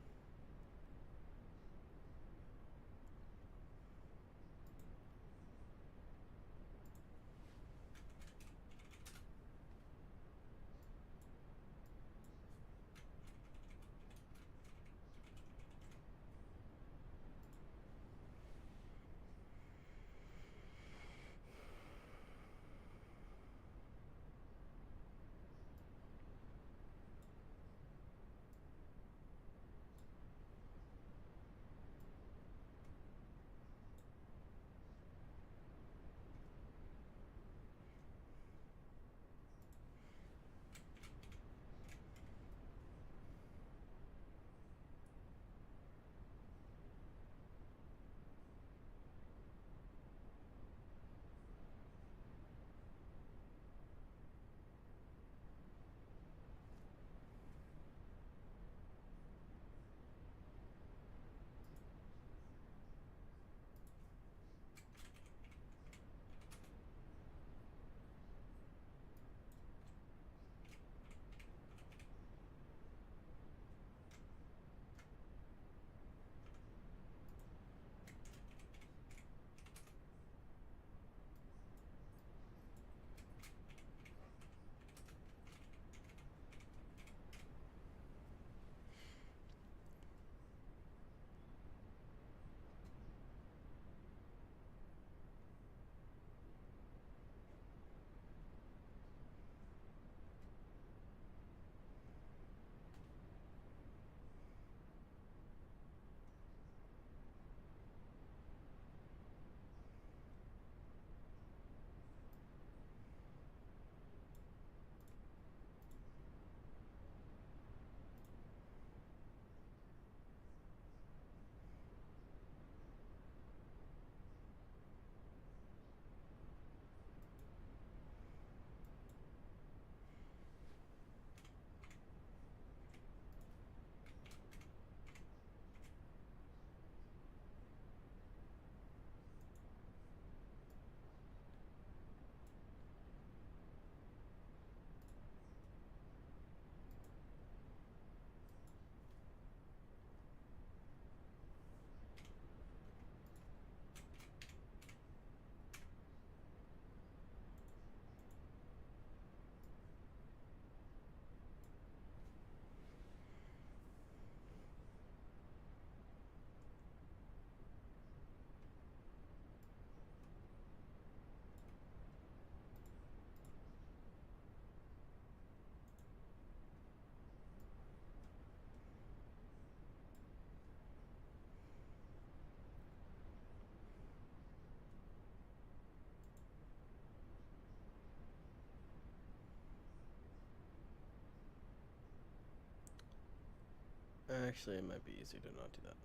Actually, it might be easier to not do that.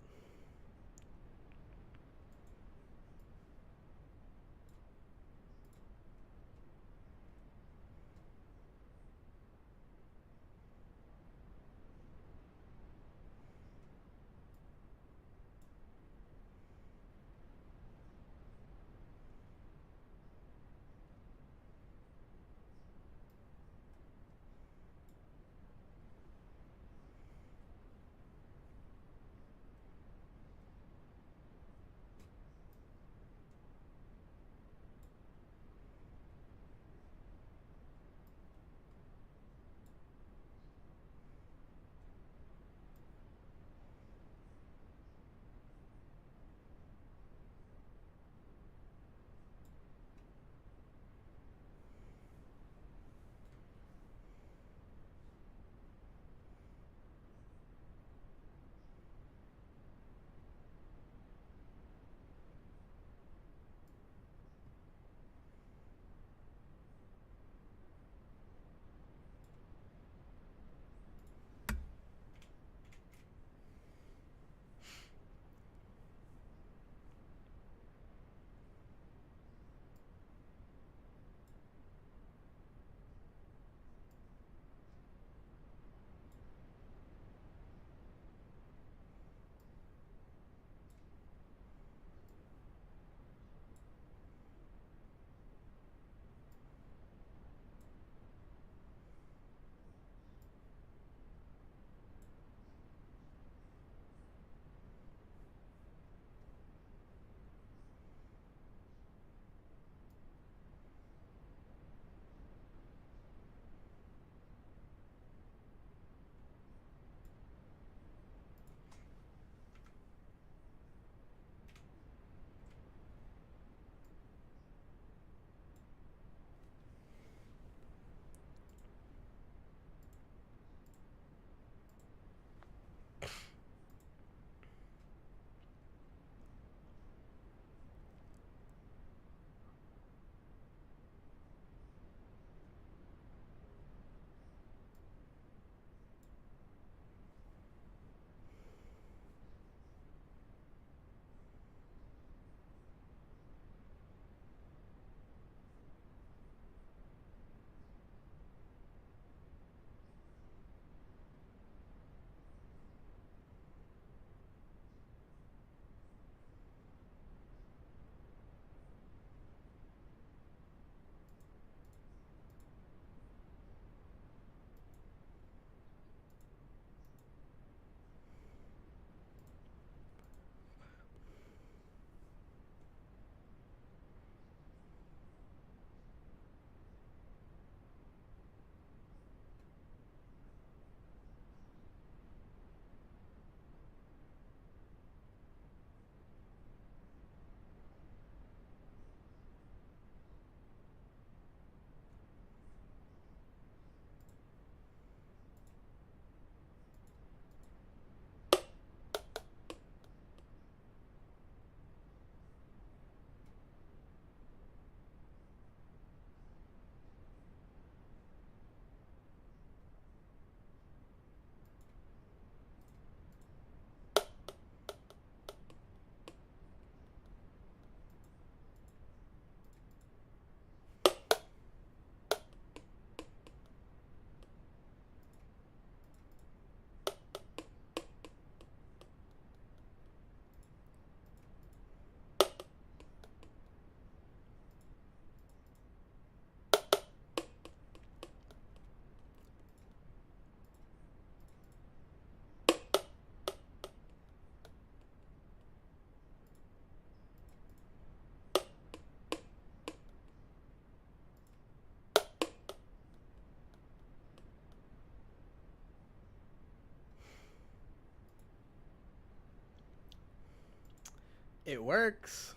It works.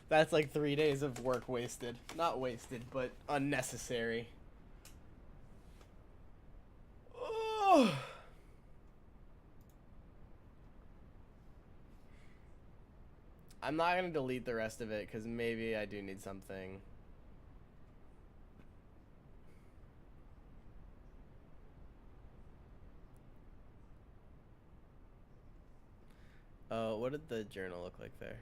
That's like 3 days of work wasted. Not wasted, but unnecessary. Oh. I'm not going to delete the rest of it because maybe I do need something. Oh, what did the journal look like there?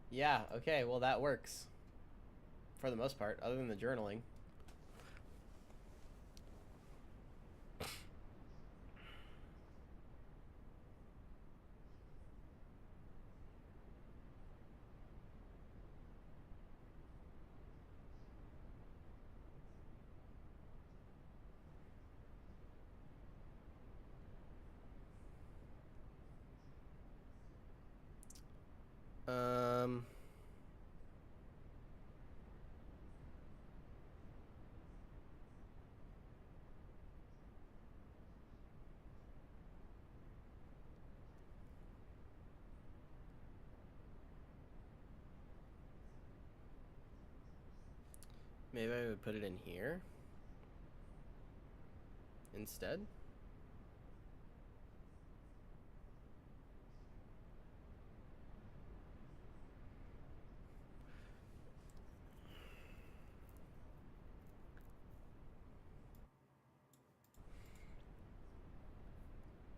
Yeah, okay, well that works. For the most part, other than the journaling. Maybe I would put it in here instead.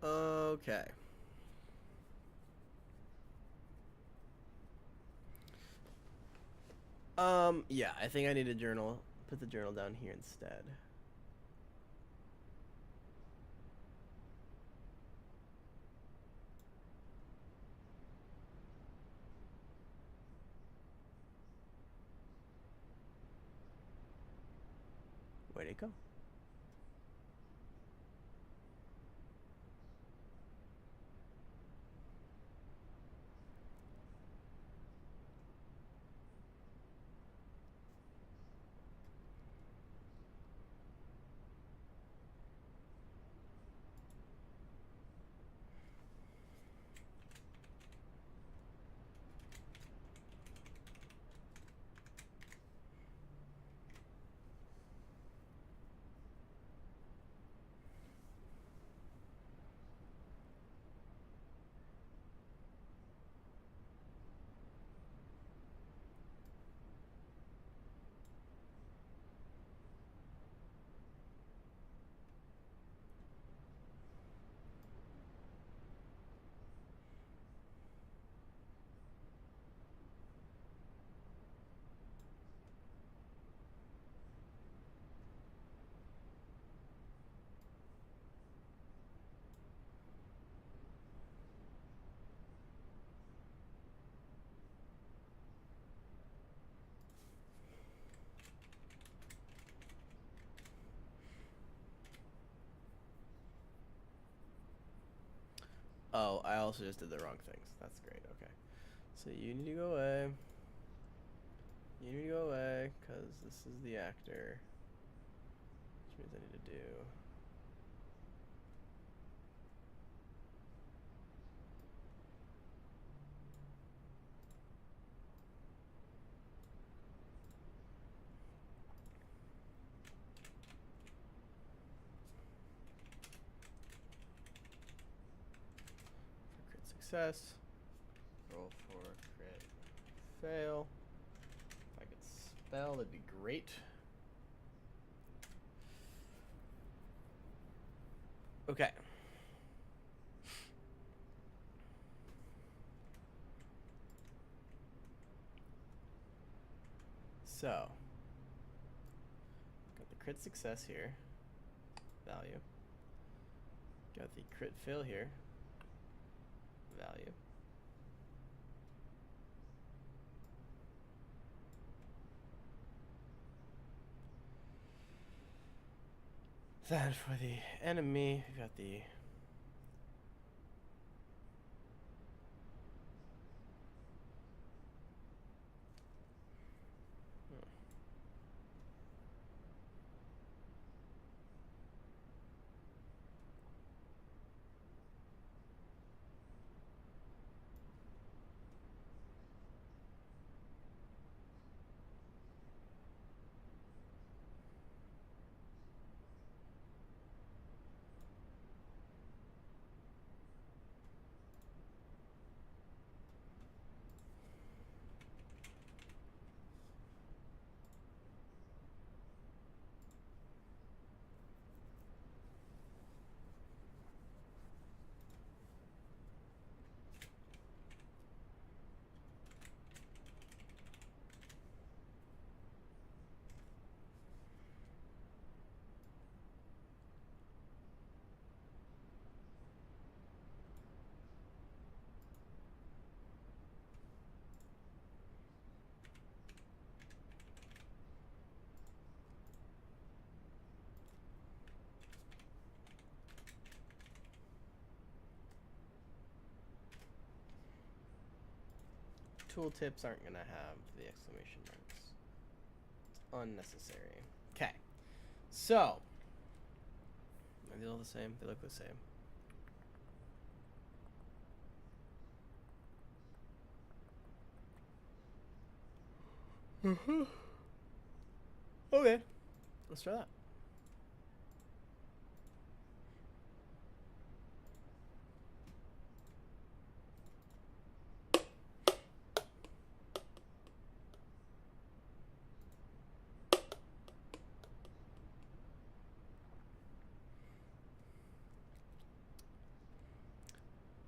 Okay. Yeah, I think I need a journal. Put the journal down here instead. Where'd it go? Oh, I also just did the wrong things. That's great. Okay. So you need to go away. You need to go away because this is the actor. Which means I need to do success. Roll for crit fail. If I could spell, that'd be great. Okay. So, got the crit success here, value. Got the crit fail here, value. Then for the enemy, we've got the tooltips aren't gonna have the exclamation marks. It's unnecessary. Okay, so are they all the same? They look the same. Okay, let's try that.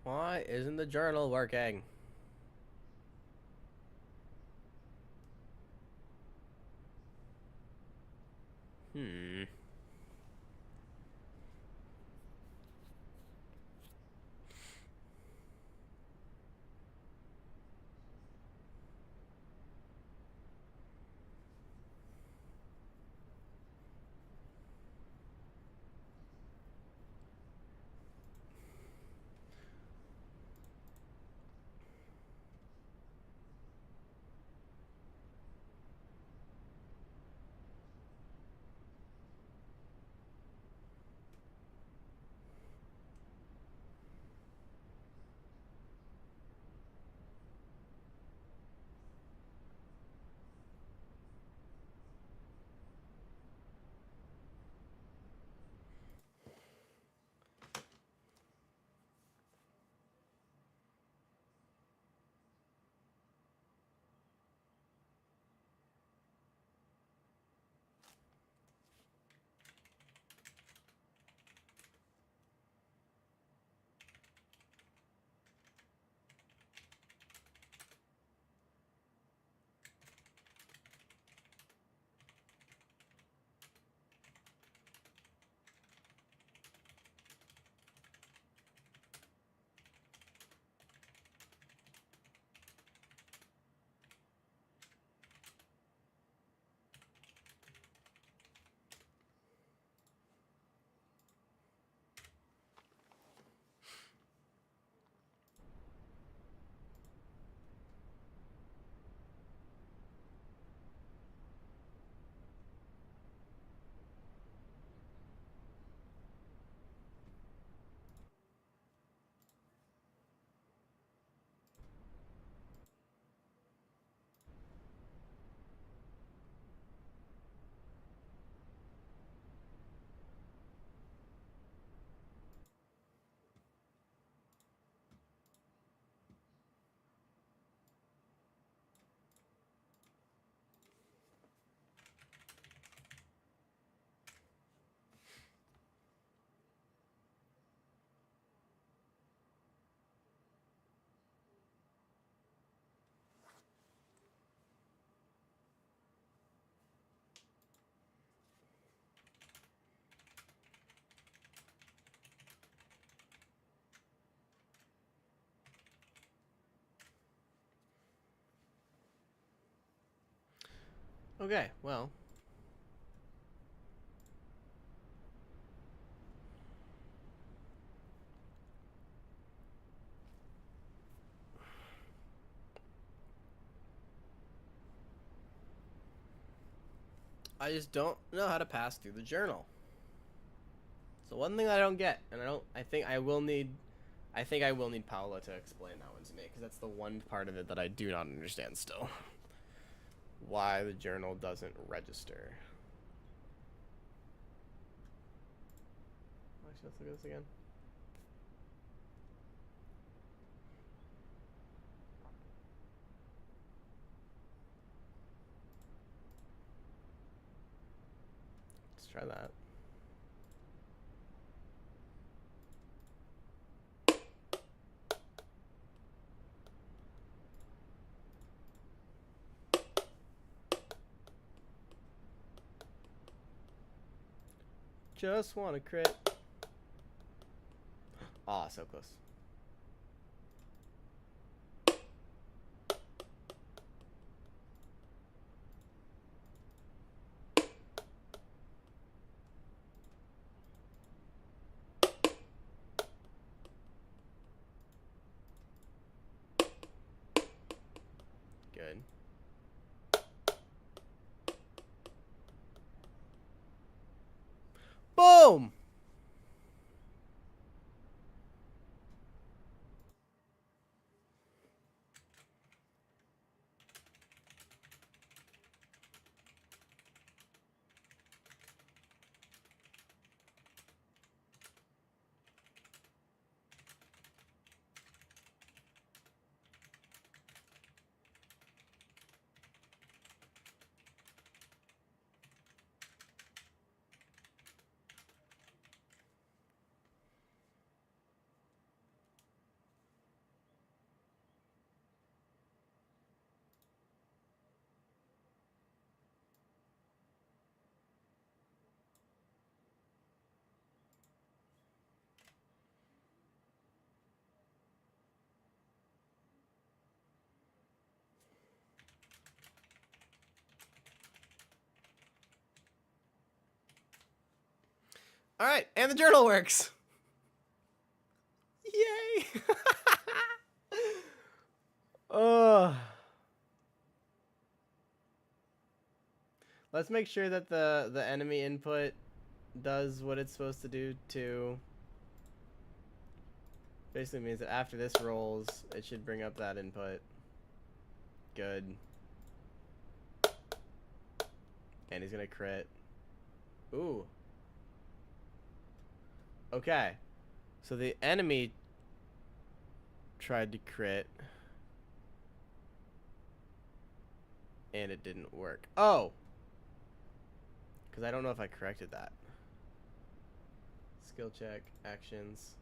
Why isn't the journal working? Okay, well. I just don't know how to pass through the journal. So one thing I don't get, and I think I will need Paula to explain that one to me, because that's the one part of it that I do not understand still. Why the journal doesn't register. Actually, let's look at this again. Let's try that. Just want to crit. Aw, so close. Good. Boom! All right, and the journal works. Yay! Let's make sure that the enemy input does what it's supposed to do too. Basically means that after this rolls, it should bring up that input. Good. And he's gonna crit. Ooh. Okay. So the enemy tried to crit. And it didn't work. Oh! Because I don't know if I corrected that. Skill check, actions.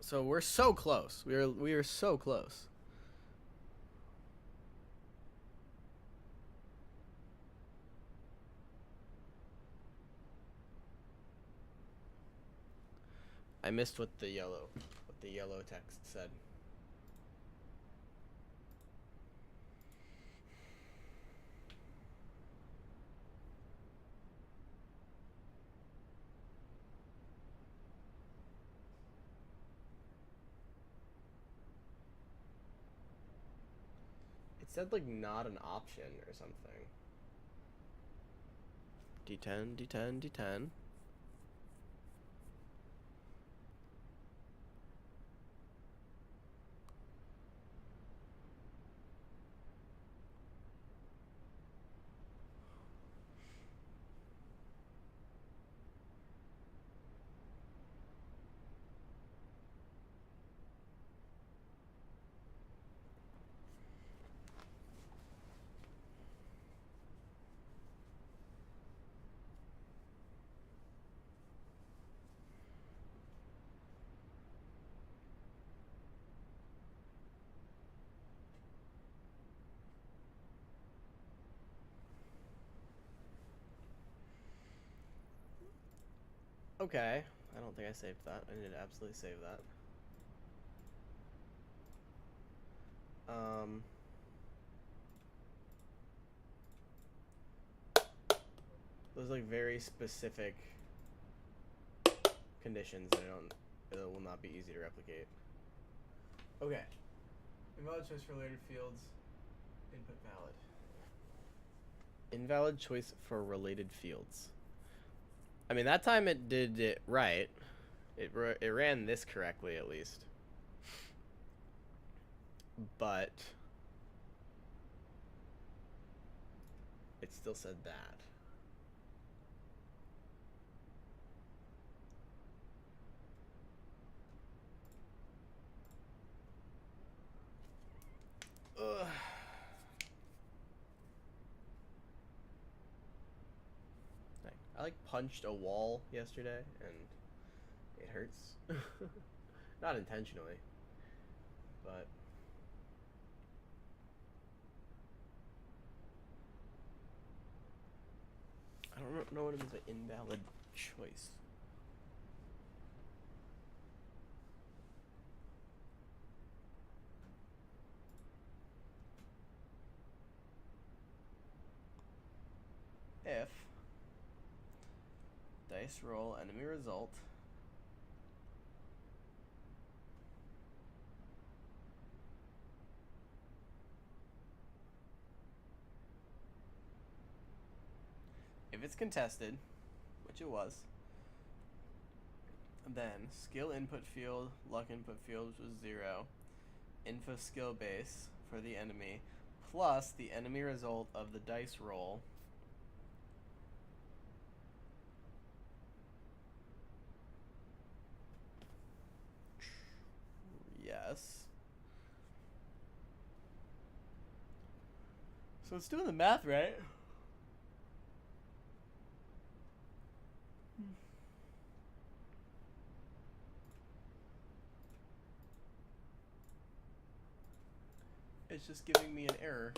So we're so close. We are so close. I missed what the yellow text said. It said like not an option or something. D10, D10, D10. Okay. I don't think I saved that. I need to absolutely save that. Those like very specific conditions that it will not be easy to replicate. Okay. Invalid choice for related fields. Input valid. Invalid choice for related fields. I mean, that time it did it right. It ran this correctly at least. But it still said that. Ugh. I like punched a wall yesterday and it hurts. Not intentionally, but I don't know what it means by invalid choice. If dice roll enemy result if it's contested, which it was, then skill input field, luck input field was 0, info skill base for the enemy, plus the enemy result of the dice roll yes. So it's doing the math right. It's just giving me an error.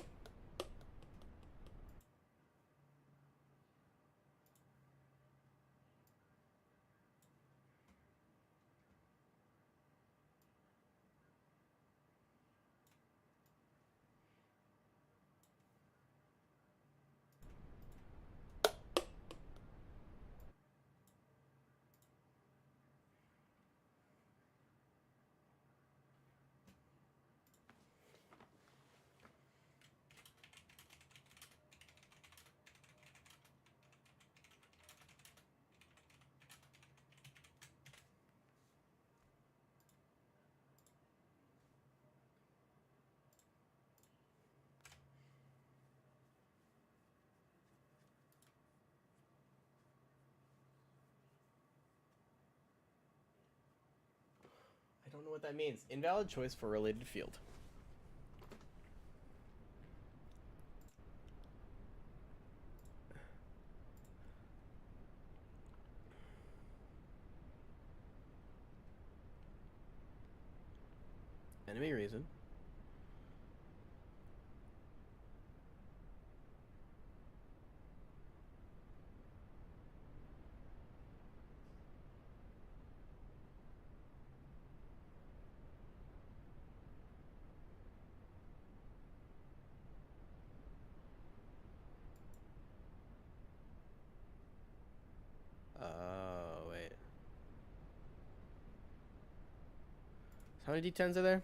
I don't know what that means. Invalid choice for related field. Enemy reason. Oh, wait. So how many D10s are there?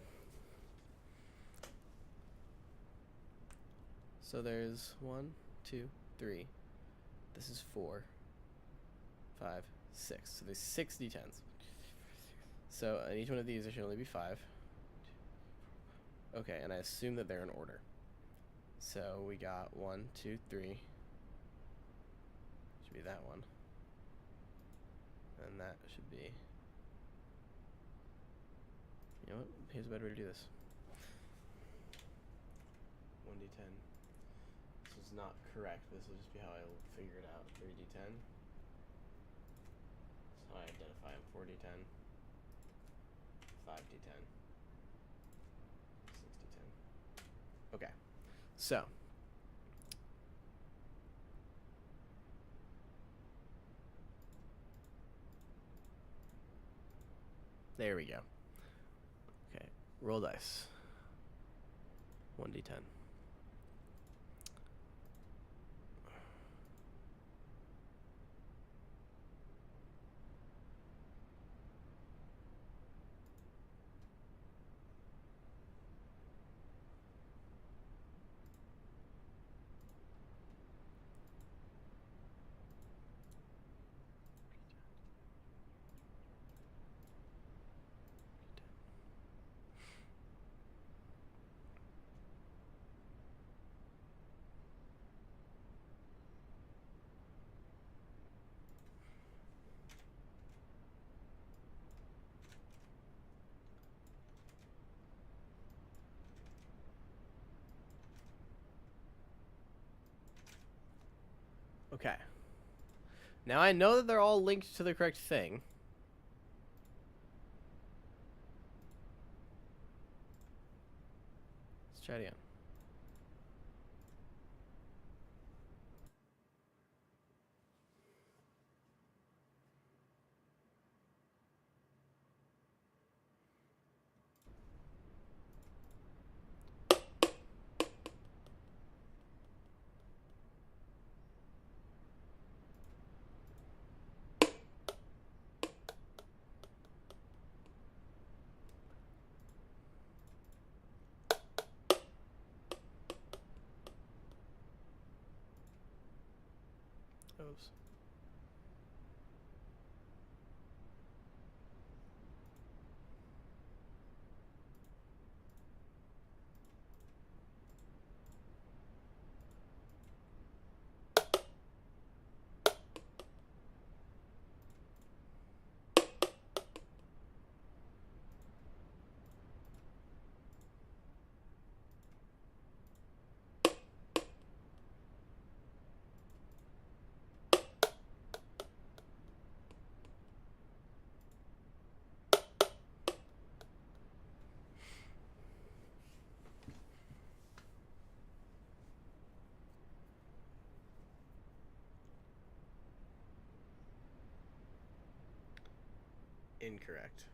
So there's 1, 2, 3. This is 4, 5, 6. So there's 6 D10s. So on each one of these, there should only be 5. Okay, and I assume that they're in order. So we got 1, 2, 3. Should be that one. And that should be... You know what? Here's a better way to do this. 1d10. This is not correct. This will just be how I will figure it out. 3d10. That's how I identify them. 4d10. 5d10. 6d10. Okay. So. There we go. Okay, roll dice. 1d10. Okay. Now I know that they're all linked to the correct thing. Let's try it again. Oops. Incorrect.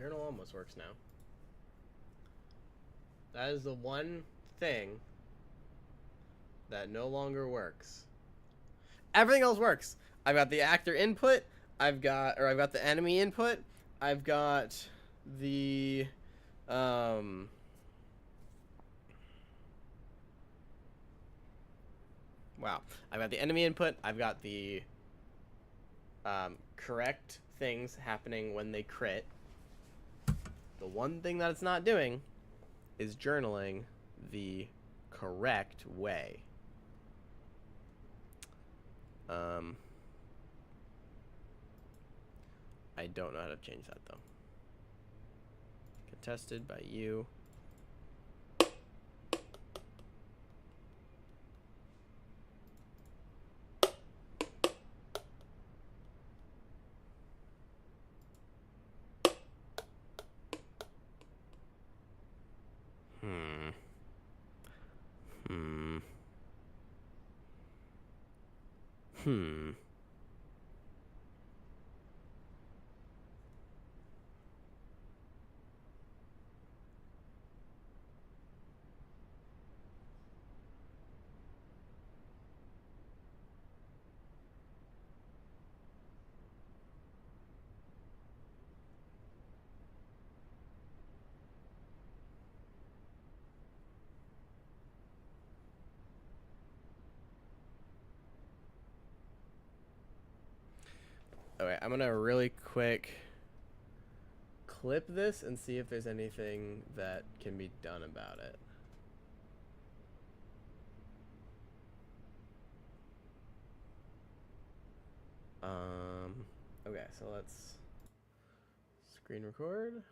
journal almost works now. That is the one thing that no longer works. Everything else works. I've got the actor input. I've got the enemy input. I've got the wow. I've got the enemy input. I've got the correct things happening when they crit. The one thing that it's not doing is journaling the correct way. I don't know how to change that though. Contested by you. Okay, I'm gonna really quick clip this and see if there's anything that can be done about it. Okay, so let's screen record.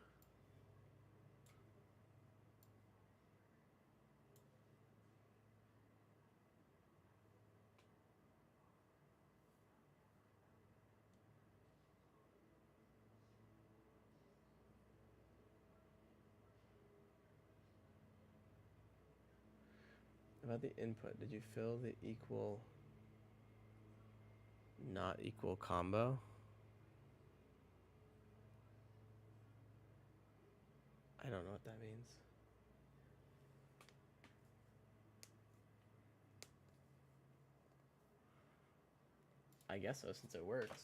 About the input, did you fill the equal, not equal combo? I don't know what that means. I guess so, since it works.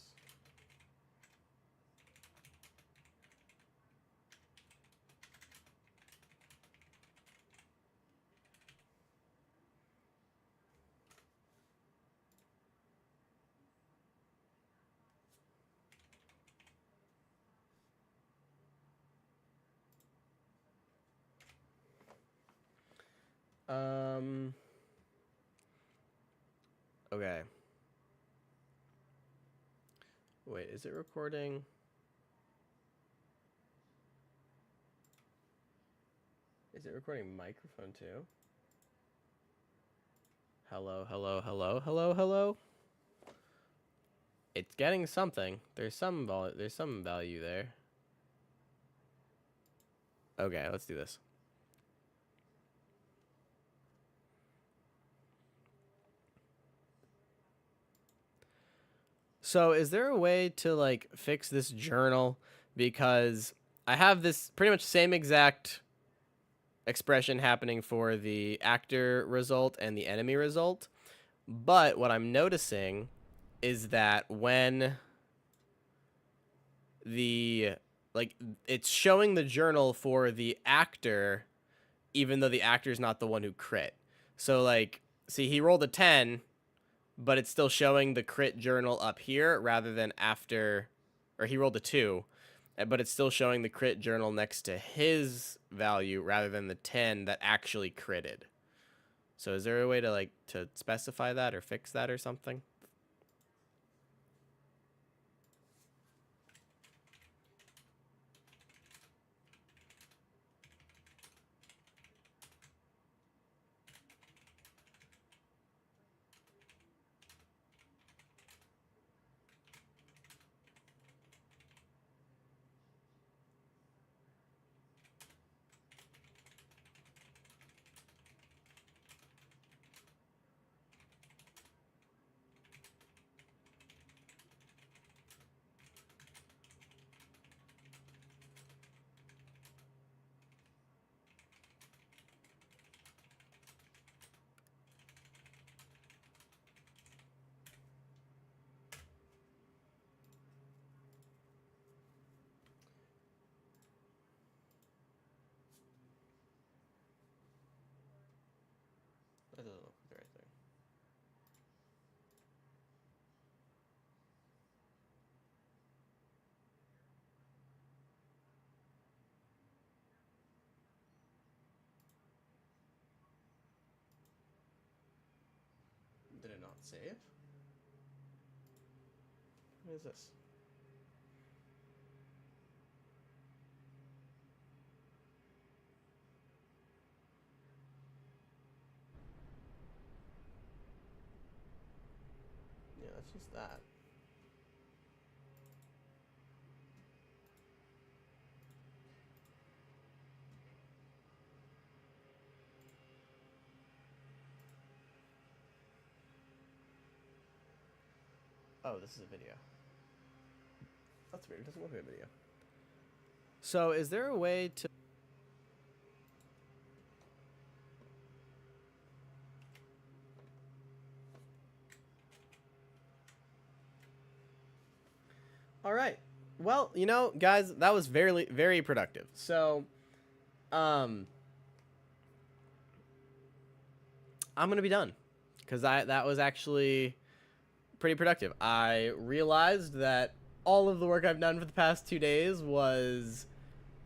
Okay. Wait, is it recording? Is it recording microphone too? Hello, hello, hello, hello, hello. It's getting something. There's some value there. Okay, let's do this. So is there a way to like fix this journal? Because I have this pretty much same exact expression happening for the actor result and the enemy result. But what I'm noticing is that when it's showing the journal for the actor, even though the actor is not the one who crit. So like, see, he rolled a 10, but it's still showing the crit journal up here rather than after, or he rolled a 2, but it's still showing the crit journal next to his value rather than the 10 that actually critted. So is there a way to like to specify that or fix that or something? That doesn't look like the right thing. Did it not save? What is this? Yeah, that's just that. Oh, this is a video. That's weird. It doesn't look like a video. So, is there a way to... All right. Well, you know, guys, that was very, very productive. So, I'm gonna be done because that was actually pretty productive. I realized that all of the work I've done for the past 2 days was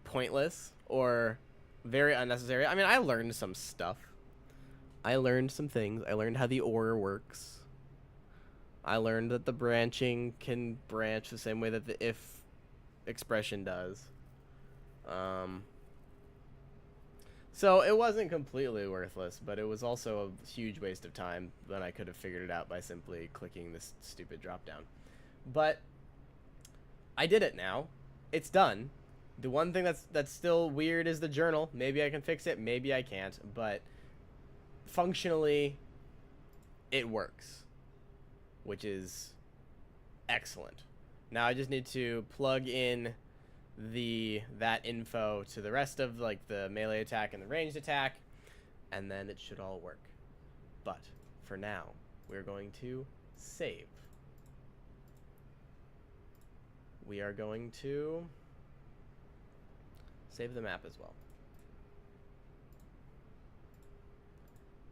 pointless or very unnecessary. I mean, I learned some stuff. I learned some things. I learned how the OR works. I learned that the branching can branch the same way that the if expression does. So it wasn't completely worthless, but it was also a huge waste of time when I could have figured it out by simply clicking this stupid drop down. But I did it now. It's done. The one thing that's still weird is the journal. Maybe I can fix it, maybe I can't, but functionally it works, which is excellent. Now I just need to plug in that info to the rest of like the melee attack and the ranged attack, and then it should all work. But for now, we're going to save. We are going to save the map as well.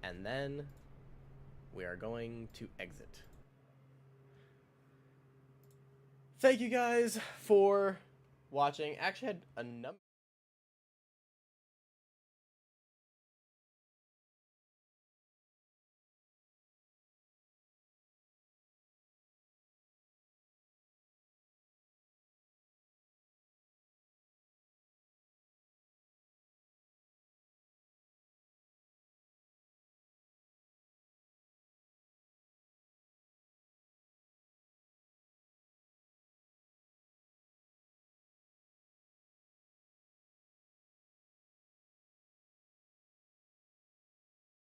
And then we are going to exit. Thank you guys for watching. Actually had a number